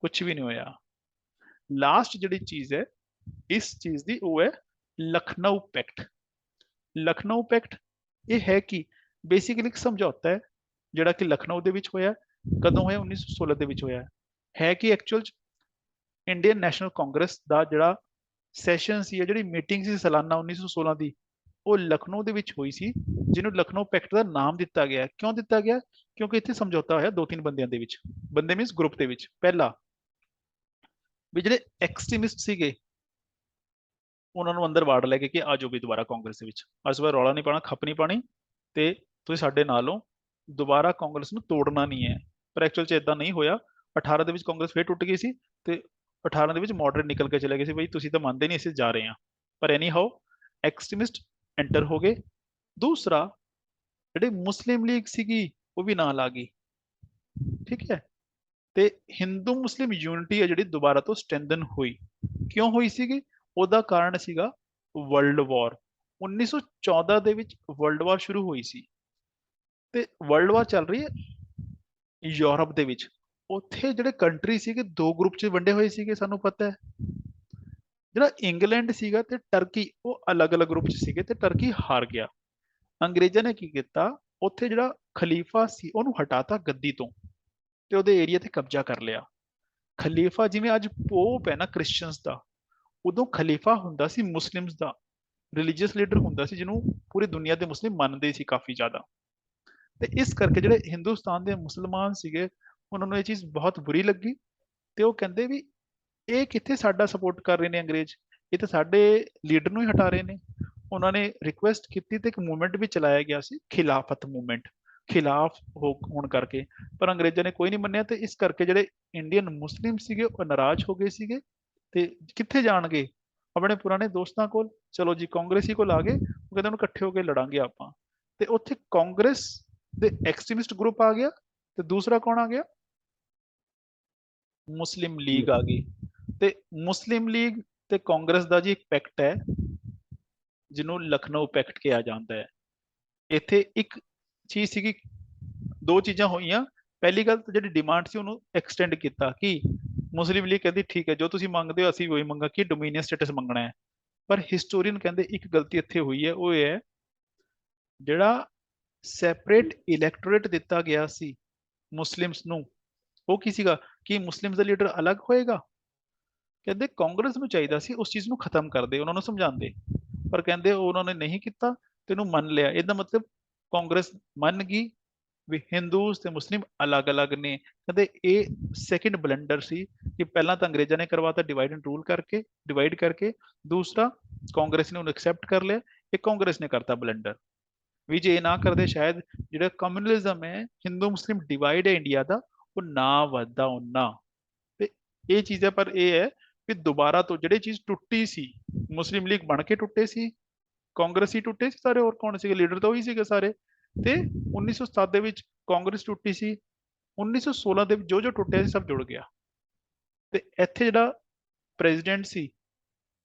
ਕੁਝ ਵੀ ਨਹੀਂ ਹੋਇਆ। ਲਾਸਟ ਜਿਹੜੀ ਚੀਜ਼ ਹੈ ਇਸ ਚੀਜ਼ ਦੀ, ਉਹ ਹੈ ਲਖਨਊ ਪੈਕਟ। ਲਖਨਊ ਪੈਕਟ ਇਹ ਹੈ ਕਿ ਬੇਸਿਕਲੀ ਇੱਕ ਸਮਝੌਤਾ ਹੈ ਜਿਹੜਾ ਕਿ ਲਖਨਊ ਦੇ ਵਿੱਚ ਹੋਇਆ। ਕਦੋਂ ਹੋਇਆ? 1916 ਦੇ ਵਿੱਚ ਹੋਇਆ। ਹੈ ਕਿ ਐਕਚੁਅਲ ਚ ਇੰਡੀਅਨ ਨੈਸ਼ਨਲ ਕਾਂਗਰਸ ਦਾ ਜਿਹੜਾ ਸੈਸ਼ਨ ਸੀ, ਜਿਹੜੀ ਮੀਟਿੰਗ ਸੀ ਸਾਲਾਨਾ 1916 ਦੀ, ਉਹ ਲਖਨਊ ਦੇ ਵਿੱਚ ਹੋਈ ਸੀ, ਜਿਹਨੂੰ ਲਖਨਊ ਪੈਕਟ ਦਾ ਨਾਮ ਦਿੱਤਾ ਗਿਆ। ਕਿਉਂ ਦਿੱਤਾ ਗਿਆ? ਕਿਉਂਕਿ ਇੱਥੇ ਸਮਝੌਤਾ ਹੋਇਆ ਦੋ ਤਿੰਨ ਬੰਦਿਆਂ ਦੇ ਵਿੱਚ, ਬੰਦੇ ਮੀਨਸ ਗਰੁੱਪ ਦੇ ਵਿੱਚ। ਪਹਿਲਾ ਵੀ ਜਿਹੜੇ ਐਕਸਟ੍ਰੀਮਿਸਟ ਸੀਗੇ ਉਹਨਾਂ ਨੂੰ ਅੰਦਰ ਵਾੜ ਲੈ ਕੇ ਕਿ ਆ ਜਾਓ ਵੀ ਦੁਬਾਰਾ ਕਾਂਗਰਸ ਦੇ ਵਿੱਚ, ਅੱਜ ਵਾਰ ਰੌਲਾ ਨਹੀਂ ਪਾਣਾ, ਖੱਪ ਨਹੀਂ ਪਾਣੀ, ਤੇ ਤੁਸੀਂ ਸਾਡੇ ਨਾਲ ਹੋ, ਦੁਬਾਰਾ ਕਾਂਗਰਸ ਨੂੰ ਤੋੜਨਾ ਨਹੀਂ ਹੈ। ਪਰ ਐਕਚੁਅਲ 'ਚ ਇਦਾਂ ਨਹੀਂ ਹੋਇਆ। 18 ਦੇ ਵਿੱਚ ਕਾਂਗਰਸ ਫੇਰ ਟੁੱਟ ਗਈ ਸੀ ਤੇ 18 ਦੇ ਵਿੱਚ ਮੋਡਰੇਟ ਨਿਕਲ ਕੇ ਚਲੇ ਗਏ ਸੀ, ਬਈ ਤੁਸੀਂ ਤਾਂ ਮੰਨਦੇ ਨਹੀਂ, ਅਸੀਂ ਜਾ ਰਹੇ ਹਾਂ। ਪਰ ਐਨੀ ਹਾਓ ਐਕਸਟ੍ਰੀਮਿਸਟ ਐਂਟਰ ਹੋ ਗਏ। ਦੂਸਰਾ, ਜਿਹੜੀ ਮੁਸਲਿਮ ਲੀਗ ਸੀਗੀ ਉਹ ਵੀ ਨਾਲ ਆ ਗਈ, ਠੀਕ ਹੈ। ਤੇ ਹਿੰਦੂ ਮੁਸਲਿਮ ਯੂਨਿਟੀ ਹੈ ਜਿਹੜੀ ਦੁਬਾਰਾ ਤੋਂ ਸਟਰੈਂਥਨ ਹੋਈ। ਕਿਉਂ ਹੋਈ ਸੀਗੀ? ਉਹਦਾ ਕਾਰਨ ਸੀਗਾ ਵਰਲਡ ਵਾਰ। 1914 ਦੇ ਵਿੱਚ ਵਰਲਡ ਵਾਰ ਸ਼ੁਰੂ ਹੋਈ ਸੀ ਤੇ ਵਰਲਡ ਵਾਰ ਚੱਲ ਰਹੀ ਹੈ ਯੂਰਪ ਦੇ ਵਿੱਚ। ਉੱਥੇ ਜਿਹੜੇ ਕੰਟਰੀ ਸੀਗੇ ਦੋ ਗਰੁੱਪ 'ਚ ਵੰਡੇ ਹੋਏ ਸੀਗੇ, ਸਾਨੂੰ ਪਤਾ ਹੈ। ਜਿਹੜਾ ਇੰਗਲੈਂਡ ਸੀਗਾ ਤੇ ਟਰਕੀ, ਉਹ ਅਲੱਗ-ਅਲੱਗ ਗਰੁੱਪ 'ਚ ਸੀਗੇ ਤੇ ਟਰਕੀ ਹਾਰ ਗਿਆ। ਅੰਗਰੇਜ਼ਾਂ ਨੇ ਕੀ ਕੀਤਾ, ਉੱਥੇ ਜਿਹੜਾ ਖਲੀਫਾ ਸੀ ਉਹਨੂੰ ਹਟਾਤਾ ਗੱਦੀ ਤੋਂ ਤੇ ਉਹਦੇ ਏਰੀਆ ਤੇ ਕਬਜ਼ਾ ਕਰ ਲਿਆ। ਖਲੀਫਾ ਜਿਵੇਂ ਅੱਜ ਪੋਪ ਹੈ ਨਾ ਕ੍ਰਿਸਚੀਅਨਸ ਦਾ, ਉਦੋਂ ਖਲੀਫਾ ਹੁੰਦਾ ਸੀ ਮੁਸਲਿਮਸ ਦਾ, ਰਿਲੀਜੀਅਸ ਲੀਡਰ ਹੁੰਦਾ ਸੀ ਜਿਹਨੂੰ ਪੂਰੀ ਦੁਨੀਆ ਦੇ ਮੁਸਲਿਮ ਮੰਨਦੇ ਸੀ ਕਾਫੀ ਜ਼ਿਆਦਾ। ਤੇ ਇਸ ਕਰਕੇ ਜਿਹੜੇ ਹਿੰਦੁਸਤਾਨ ਦੇ ਮੁਸਲਮਾਨ ਸੀਗੇ ਉਹਨਾਂ ਨੂੰ ਇਹ ਚੀਜ਼ ਬਹੁਤ ਬੁਰੀ ਲੱਗੀ ਤੇ ਉਹ ਕਹਿੰਦੇ ਵੀ ਇਹ ਕਿੱਥੇ ਸਾਡਾ ਸਪੋਰਟ ਕਰ ਰਹੇ ਨੇ ਅੰਗਰੇਜ਼, ਇਹ ਤਾਂ ਸਾਡੇ ਲੀਡਰ ਨੂੰ ਹੀ ਹਟਾ ਰਹੇ ਨੇ। ਉਹਨਾਂ ਨੇ ਰਿਕੁਐਸਟ ਕੀਤੀ ਤੇ ਇੱਕ ਮੂਵਮੈਂਟ ਵੀ ਚਲਾਇਆ ਗਿਆ ਸੀ, ਖਿਲਾਫਤ ਮੂਵਮੈਂਟ, ਖਿਲਾਫ ਹੋਣ ਕਰਕੇ। ਪਰ ਅੰਗਰੇਜ਼ਾਂ ਨੇ ਕੋਈ ਨਹੀਂ ਮੰਨਿਆ ਤੇ ਇਸ ਕਰਕੇ ਜਿਹੜੇ ਇੰਡੀਅਨ ਮੁਸਲਿਮ ਸੀਗੇ ਉਹ ਨਾਰਾਜ਼ ਹੋ ਗਏ ਸੀਗੇ ਤੇ ਕਿੱਥੇ ਜਾਣਗੇ? ਆਪਣੇ ਪੁਰਾਣੇ ਦੋਸਤਾਂ ਕੋਲ। ਚਲੋ ਜੀ ਕਾਂਗਰਸੀ ਕੋਲ ਆ ਗਏ, ਉਹ ਕਹਿੰਦੇ ਉਹਨੂੰ ਇਕੱਠੇ ਹੋ ਕੇ ਲੜਾਂਗੇ ਆਪਾਂ। ਤੇ ਉੱਥੇ ਕਾਂਗਰਸ ਦੇ ਐਕਸਟ੍ਰੀਮਿਸਟ ਗਰੁੱਪ ਆ ਗਿਆ ਤੇ ਦੂਸਰਾ ਕੌਣ ਆ ਗਿਆ? ਮੁਸਲਿਮ ਲੀਗ ਆ ਗਈ। ਤੇ ਮੁਸਲਿਮ ਲੀਗ ਤੇ ਕਾਂਗਰਸ ਦਾ ਜੀ ਇੱਕ ਪੈਕਟ ਹੈ ਜਿਹਨੂੰ ਲਖਨਊ ਪੈਕਟ ਕਿਹਾ ਜਾਂਦਾ ਹੈ। ਇੱਥੇ ਇੱਕ ਚੀਜ਼ ਸੀਗੀ, ਦੋ ਚੀਜ਼ਾਂ ਹੋਈਆਂ। ਪਹਿਲੀ ਗੱਲ ਤਾਂ ਜਿਹੜੀ ਡਿਮਾਂਡ ਸੀ ਉਹਨੂੰ ਐਕਸਟੈਂਡ ਕੀਤਾ ਕਿ ਮੁਸਲਿਮ ਲੀਗ ਕਹਿੰਦੀ ਠੀਕ ਹੈ ਜੋ ਤੁਸੀਂ ਮੰਗਦੇ ਹੋ ਅਸੀਂ ਉਹੀ ਮੰਗਾ ਕਿ ਡੋਮੀਨੀਅਨ ਸਟੇਟਸ ਮੰਗਣਾ ਹੈ। ਪਰ ਹਿਸਟੋਰੀਅਨ ਕਹਿੰਦੇ ਇੱਕ ਗਲਤੀ ਇੱਥੇ ਹੋਈ ਹੈ, ਉਹ ਇਹ ਹੈ ਜਿਹੜਾ ਸੈਪਰੇਟ ਇਲੈਕਟੋਰੇਟ ਦਿੱਤਾ ਗਿਆ ਸੀ ਮੁਸਲਿਮਸ ਨੂੰ, ਉਹ ਕੀ ਸੀਗਾ ਕਿ ਮੁਸਲਿਮਸ ਦਾ ਲੀਡਰ ਅਲੱਗ ਹੋਏਗਾ। ਕਹਿੰਦੇ ਕਾਂਗਰਸ ਨੂੰ ਚਾਹੀਦਾ ਸੀ ਉਸ ਚੀਜ਼ ਨੂੰ ਖਤਮ ਕਰਦੇ, ਉਹਨਾਂ ਨੂੰ ਸਮਝਾਉਂਦੇ, ਪਰ ਕਹਿੰਦੇ ਉਹਨਾਂ ਨੇ ਨਹੀਂ ਕੀਤਾ ਤੇ ਇਹਨੂੰ ਮੰਨ ਲਿਆ। ਇਹਦਾ ਮਤਲਬ ਕਾਂਗਰਸ ਮੰਨ ਗਈ ਵੀ ਹਿੰਦੂਸ ਤੇ ਮੁਸਲਿਮ ਅਲੱਗ-ਅਲੱਗ ਨੇ। ਕਹਿੰਦੇ ਇਹ ਸੈਕਿੰਡ ਬਲੰਡਰ ਸੀ ਕਿ ਪਹਿਲਾਂ ਤਾਂ ਅੰਗਰੇਜ਼ਾਂ ਨੇ ਕਰਵਾਤਾ ਡਿਵਾਈਡ ਐਂਡ ਰੂਲ ਕਰਕੇ, ਡਿਵਾਈਡ ਕਰਕੇ। ਦੂਸਰਾ ਕਾਂਗਰਸ ਨੇ ਉਹਨੂੰ ਐਕਸੈਪਟ ਕਰ ਲਿਆ, ਇਹ ਕਾਂਗਰਸ ਨੇ ਕਰਤਾ ਬਲੰਡਰ। ਵੀ ਜੇ ਇਹ ਨਾ ਕਰਦੇ ਸ਼ਾਇਦ ਜਿਹੜਾ ਕਮਿਊਨਲਿਜ਼ਮ ਹੈ, ਹਿੰਦੂ ਮੁਸਲਿਮ ਡਿਵਾਈਡ ਹੈ ਇੰਡੀਆ ਦਾ, ਉਹ ਨਾ ਵੱਧਦਾ ਉਹਨਾਂ। ਤੇ ਇਹ ਚੀਜ਼ ਹੈ, ਪਰ ਇਹ ਹੈ ਵੀ ਦੁਬਾਰਾ ਤੋਂ ਜਿਹੜੀ ਚੀਜ਼ ਟੁੱਟੀ ਸੀ, ਮੁਸਲਿਮ ਲੀਗ ਬਣ ਕੇ ਟੁੱਟੇ ਸੀ, ਕਾਂਗਰਸੀ ਟੁੱਟੇ ਸੀ ਸਾਰੇ, ਹੋਰ ਕੌਣ ਸੀਗੇ? ਲੀਡਰ ਤਾਂ ਉਹੀ ਸੀਗੇ ਸਾਰੇ। ਤੇ 1907 ਦੇ ਵਿੱਚ ਕਾਂਗਰਸ ਟੁੱਟੀ ਸੀ, 1916 ਦੇ ਵਿੱਚ ਜੋ ਜੋ ਟੁੱਟਿਆ ਸੀ ਸਭ ਜੁੜ ਗਿਆ। ਤੇ ਇੱਥੇ ਜਿਹੜਾ ਪ੍ਰੈਜ਼ੀਡੈਂਟ ਸੀ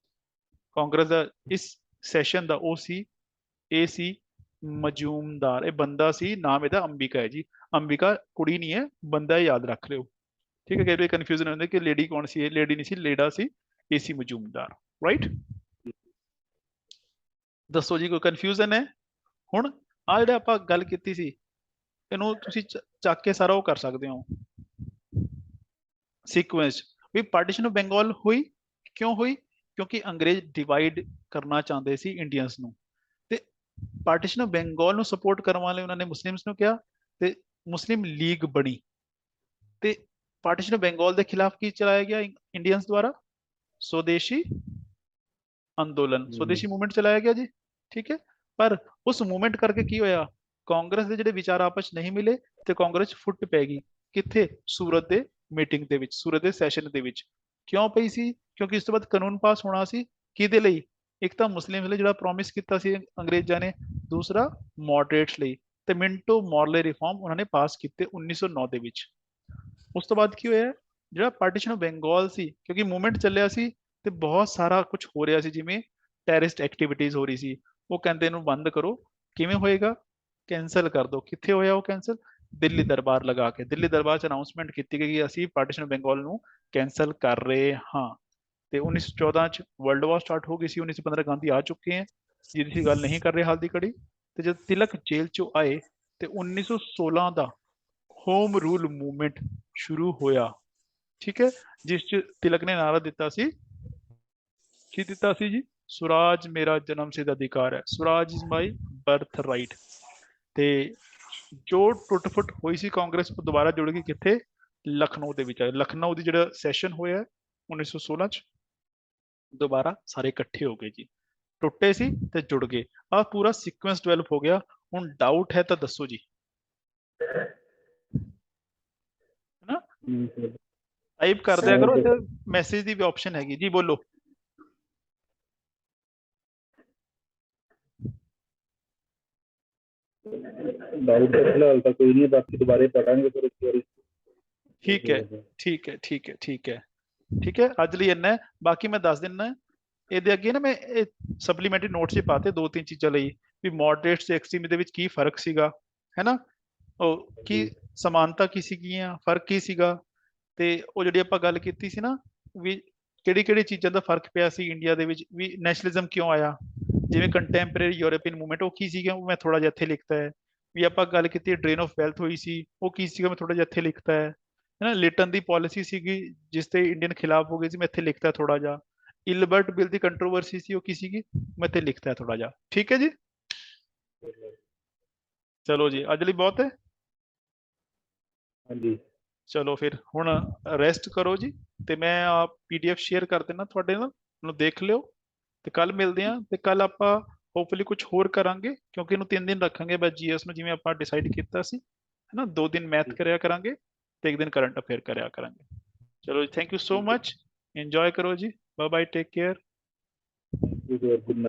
ਕਾਂਗਰਸ ਦਾ ਇਸ ਸੈਸ਼ਨ ਦਾ, ਉਹ ਸੀ ਇਹ ਸੀ ਮਜੂਮਦਾਰ। ਇਹ ਬੰਦਾ ਸੀ, ਨਾਮ ਇਹਦਾ ਅੰਬਿਕਾ ਹੈ ਜੀ। ਅੰਬਿਕਾ ਕੁੜੀ ਨਹੀਂ ਹੈ, ਬੰਦਾ ਹੈ, ਯਾਦ ਰੱਖ ਲਿਓ, ਠੀਕ ਹੈ। ਕਈ ਵਾਰ ਕਨਫਿਊਜ਼ਨ ਹੁੰਦੀ ਕਿ ਲੇਡੀ ਕੌਣ ਸੀ, ਇਹ ਲੇਡੀ ਨਹੀਂ ਸੀ, ਲੇਡਾ ਸੀ, ਇਹ ਸੀ ਮਜੂਮਦਾਰ, ਰਾਈਟ। ਦੱਸੋ ਜੀ ਕੋਈ ਕਨਫਿਊਜ਼ਨ ਹੈ? ਹੁਣ ਆ ਜਿਹੜਾ ਆਪਾਂ ਗੱਲ ਕੀਤੀ ਸੀ ਇਹਨੂੰ ਤੁਸੀਂ ਚੱਕ ਕੇ ਸਾਰਾ ਉਹ ਕਰ ਸਕਦੇ ਹੋ ਸੀਕੁਐਂਸ। ਵੀ ਪਾਰਟੀਸ਼ਨ ਆਫ ਬੰਗਾਲ ਹੋਈ, ਕਿਉਂ ਹੋਈ? ਕਿਉਂਕਿ ਅੰਗਰੇਜ਼ ਡਿਵਾਈਡ ਕਰਨਾ ਚਾਹੁੰਦੇ ਸੀ ਇੰਡੀਅਨਸ ਨੂੰ, ਤੇ ਪਾਰਟੀਸ਼ਨ ਆਫ ਬੰਗਾਲ ਨੂੰ ਸਪੋਰਟ ਕਰਨ ਵਾਲੇ ਉਹਨਾਂ ਨੇ ਮੁਸਲਿਮਸ ਨੂੰ ਕਿਹਾ ਤੇ ਮੁਸਲਿਮ ਲੀਗ ਬਣੀ। ਤੇ ਪਾਰਟੀਸ਼ਨ ਆਫ ਬੰਗਾਲ ਦੇ ਖਿਲਾਫ ਕੀ ਚਲਾਇਆ ਗਿਆ ਇੰਡੀਅਨਸ ਦੁਆਰਾ? स्वदेशी ਅੰਦੋਲਨ, स्वदेशी मूवमेंट ਚਲਾਇਆ ਗਿਆ ਜੀ, ਠੀਕ ਹੈ। ਪਰ ਉਸ ਮੂਵਮੈਂਟ ਕਰਕੇ ਕੀ ਹੋਇਆ? ਕਾਂਗਰਸ ਦੇ ਜਿਹੜੇ ਵਿਚਾਰ ਆਪਸ ਨਹੀਂ ਮਿਲੇ ਤੇ ਕਾਂਗਰਸ ਫੁੱਟ ਪੈ ਗਈ। ਕਿੱਥੇ? ਸੂਰਤ ਦੇ ਮੀਟਿੰਗ ਦੇ ਵਿੱਚ, ਸੂਰਤ ਦੇ ਸੈਸ਼ਨ ਦੇ ਵਿੱਚ। ਕਿਉਂ ਪਈ ਸੀ? ਕਿਉਂਕਿ ਇਸ ਤੋਂ ਬਾਅਦ ਕਾਨੂੰਨ ਪਾਸ ਹੋਣਾ ਸੀ, ਕਿਹਦੇ ਲਈ? ਇੱਕ ਤਾਂ ਮੁਸਲਿਮ ਲਈ ਜਿਹੜਾ ਪ੍ਰੋਮਿਸ ਕੀਤਾ ਸੀ ਅੰਗਰੇਜ਼ਾਂ ਨੇ, ਦੂਸਰਾ ਮੋਡਰੇਟਸ ਲਈ। ਤੇ ਮਿੰਟੋ ਮੋਰਲੇ ਰਿਫਾਰਮ ਉਹਨਾਂ ਨੇ ਪਾਸ ਕੀਤੇ 1909 ਦੇ ਵਿੱਚ। ਉਸ ਤੋਂ ਬਾਅਦ ਕੀ ਹੋਇਆ, ਜਿਹੜਾ ਪਾਰਟੀਸ਼ਨ ਆਫ ਬੰਗਾਲ ਸੀ, ਕਿਉਂਕਿ ਮੂਵਮੈਂਟ ਚੱਲਿਆ ਸੀ ਤੇ ਬਹੁਤ ਸਾਰਾ ਕੁਝ ਹੋ ਰਿਹਾ ਸੀ, ਜਿਵੇਂ ਟੈਰਰਿਸਟ ਐਕਟੀਵਿਟੀਜ਼ ਹੋ ਰਹੀ ਸੀ, ਉਹ ਕਹਿੰਦੇ ਇਹਨੂੰ ਬੰਦ ਕਰੋ। ਕਿਵੇਂ ਹੋਏਗਾ, ਕੈਂਸਲ ਕਰ ਦਿਓ। ਕਿੱਥੇ ਹੋਇਆ ਉਹ ਕੈਂਸਲ, ਦਿੱਲੀ ਦਰਬਾਰ ਲਗਾ ਕੇ। ਦਿੱਲੀ ਦਰਬਾਰ 'ਚ ਅਨਾਉਂਸਮੈਂਟ ਕੀਤੀ ਗਈ ਕਿ ਅਸੀਂ ਪਾਰਟੀਸ਼ਨ ਆਫ ਬੰਗਾਲ ਨੂੰ ਕੈਂਸਲ ਕਰ ਰਹੇ ਹਾਂ। ਤੇ 1914 ਚ ਵਰਲਡ ਵਾਰ ਸਟਾਰਟ ਹੋ ਗਈ ਸੀ। 1915 ਗਾਂਧੀ ਆ ਚੁੱਕੇ ਹੈ, ਜਿਹਦੀ ਸੀ ਗੱਲ ਨਹੀਂ ਕਰ ਰਹੇ ਹਾਲ ਦੀ ਘੜੀ। ਤੇ ਜਦ ਤਿਲਕ ਜੇਲ੍ਹ ਚੋਂ ਆਏ ਤੇ 1916 ਦਾ ਹੋਮ ਰੂਲ ਮੂਵਮੈਂਟ ਸ਼ੁਰੂ ਹੋਇਆ, ਠੀਕ ਹੈ, ਜਿਸ ਚ ਤਿਲਕ ਨੇ ਨਾਰਾ ਦਿੱਤਾ ਸੀ, ਕੀ ਦਿੱਤਾ ਸੀ ਜੀ, ਸਵਰਾਜ ਮੇਰਾ ਜਨਮ ਸਿੱਧ ਅਧਿਕਾਰ ਹੈ, Swaraj is my birth right. ਤੇ ਜੋ ਟੁੱਟ ਫੁੱਟ ਹੋਈ ਸੀ ਕਾਂਗਰਸ, ਉਹ ਦੁਬਾਰਾ ਜੁੜ ਗਈ ਕਿੱਥੇ, ਲਖਨਊ ਦੇ ਵਿੱਚ ਆਏ। ਲਖਨਊ ਦੀ ਜਿਹੜਾ ਸੈਸ਼ਨ ਹੋਇਆ 1916 ਚ, ਦੁਬਾਰਾ ਸਾਰੇ ਇਕੱਠੇ ਹੋ ਗਏ ਜੀ, ਟੁੱਟੇ ਸੀ ਤੇ ਜੁੜ ਗਏ। ਆਹ ਪੂਰਾ ਸੀਕੁਐਂਸ ਡਿਵੈਲਪ ਹੋ ਗਿਆ। ਹੁਣ ਡਾਊਟ ਹੈ ਤਾਂ ਦੱਸੋ ਜੀ, ਹੈਨਾ, ਟਾਈਪ ਕਰ ਦਿਆ ਕਰੋ, ਇੱਥੇ ਮੈਸੇਜ ਦੀ ਵੀ ਆਪਸ਼ਨ ਹੈਗੀ ਜੀ, ਬੋਲੋ। डाउट तो फिलहाल तो कोई नहीं, बाकी दोबारा पढ़ांगे फिर एक बारी। ਠੀਕ ਹੈ, ਠੀਕ ਹੈ, ਠੀਕ ਹੈ, ਠੀਕ ਹੈ, ਠੀਕ ਹੈ, ਅੱਜ ਲਈ ਇੰਨਾ ਹੈ। ਬਾਕੀ ਮੈਂ ਦੱਸ ਦਿੰਦਾ ਇਹਦੇ ਅੱਗੇ ਨਾ, ਮੈਂ ਸਪਲੀਮੈਂਟਰੀ ਨੋਟਸ ਹੀ ਪਾਤੇ ਦੋ ਤਿੰਨ ਚੀਜ਼ਾਂ ਲਈ, ਵੀ ਮੋਡਰੇਟਸ ਤੇ ਐਕਸਟ੍ਰੀਮ ਦੇ ਵਿੱਚ ਕੀ ਫਰਕ ਸੀਗਾ, ਹੈਨਾ, ਉਹ ਕੀ ਸਮਾਨਤਾ ਕੀ ਸੀਗੀਆਂ, ਫਰਕ ਕੀ ਸੀਗਾ। ਤੇ ਉਹ ਜਿਹੜੀ ਆਪਾਂ ਗੱਲ ਕੀਤੀ ਸੀ ਨਾ, ਵੀ ਕਿਹੜੀ ਕਿਹੜੀ ਚੀਜ਼ਾਂ ਦਾ ਫਰਕ ਪਿਆ ਸੀ ਇੰਡੀਆ ਦੇ ਵਿੱਚ, ਵੀ ਨੈਸ਼ਨਲਿਜ਼ਮ ਕਿਉਂ ਆਇਆ, ਜਿਵੇਂ ਕੰਟੈਂਪਰੇਰੀ ਯੂਰਪੀਅਨ ਮੂਵਮੈਂਟ, ਉਹ ਕੀ ਸੀਗਾ, ਉਹ ਮੈਂ ਥੋੜਾ ਜਿਹਾ ਇੱਥੇ ਲਿਖਤਾ ਹੈ। ਵੀ ਆਪਾਂ ਗੱਲ ਕੀਤੀ ਡਰੇਨ ਆਫ ਵੈਲਥ ਹੋਈ ਸੀ, ਉਹ ਕੀ ਸੀਗਾ, ਮੈਂ ਥੋੜਾ ਜਿਹਾ ਇੱਥੇ ਲਿਖਤਾ ਹੈ ਨਾ। ਲਿਟਨ ਦੀ ਪਾਲਿਸੀ ਸੀਗੀ ਜਿਸ ਤੇ ਇੰਡੀਅਨ ਖਿਲਾਫ ਹੋ ਗਏ ਸੀ, ਮੈਂ ਇੱਥੇ ਲਿਖਤਾ ਥੋੜਾ ਜਿਹਾ। ਇਲਬਰਟ ਬਿੱਲ ਦੀ ਕੰਟਰੋਵਰਸੀ ਸੀ, ਉਹ ਕੀ ਸੀਗੀ, ਮੈਂ ਇੱਥੇ ਲਿਖਤਾ ਥੋੜਾ ਜਿਹਾ। ਠੀਕ ਹੈ ਜੀ, ਚਲੋ ਜੀ, ਅੱਜ ਲਈ ਬਹੁਤ ਹੈ। हाँ जी, ਚਲੋ ਫਿਰ ਹੁਣ ਰੈਸਟ ਕਰੋ ਜੀ, ਤੇ ਮੈਂ PDF ਸ਼ੇਅਰ ਕਰ ਦੇਣਾ ਤੁਹਾਡੇ ਨਾਲ, ਉਹਨੂੰ ਦੇਖ ਲਿਓ। ਤੇ ਕੱਲ ਮਿਲਦੇ ਹਾਂ, ਤੇ ਕੱਲ ਆਪਾਂ ਹੋਪਫੁਲੀ ਕੁਝ ਹੋਰ ਕਰਾਂਗੇ, ਕਿਉਂਕਿ ਇਹਨੂੰ 3 ਦਿਨ ਰੱਖਾਂਗੇ ਬਸ GS ਨੂੰ, ਜਿਵੇਂ ਆਪਾਂ ਡਿਸਾਈਡ ਕੀਤਾ ਸੀ, ਹੈ ਨਾ। 2 ਦਿਨ ਮੈਥ ਕਰਿਆ ਕਰਾਂਗੇ ਤੇ 1 ਦਿਨ ਕਰੰਟ ਅਫੇਅਰ ਕਰਿਆ ਕਰਾਂਗੇ। ਚਲੋ ਜੀ, thank you so much, enjoy ਕਰੋ ਜੀ, bye bye, take care. Thank you sir, good night.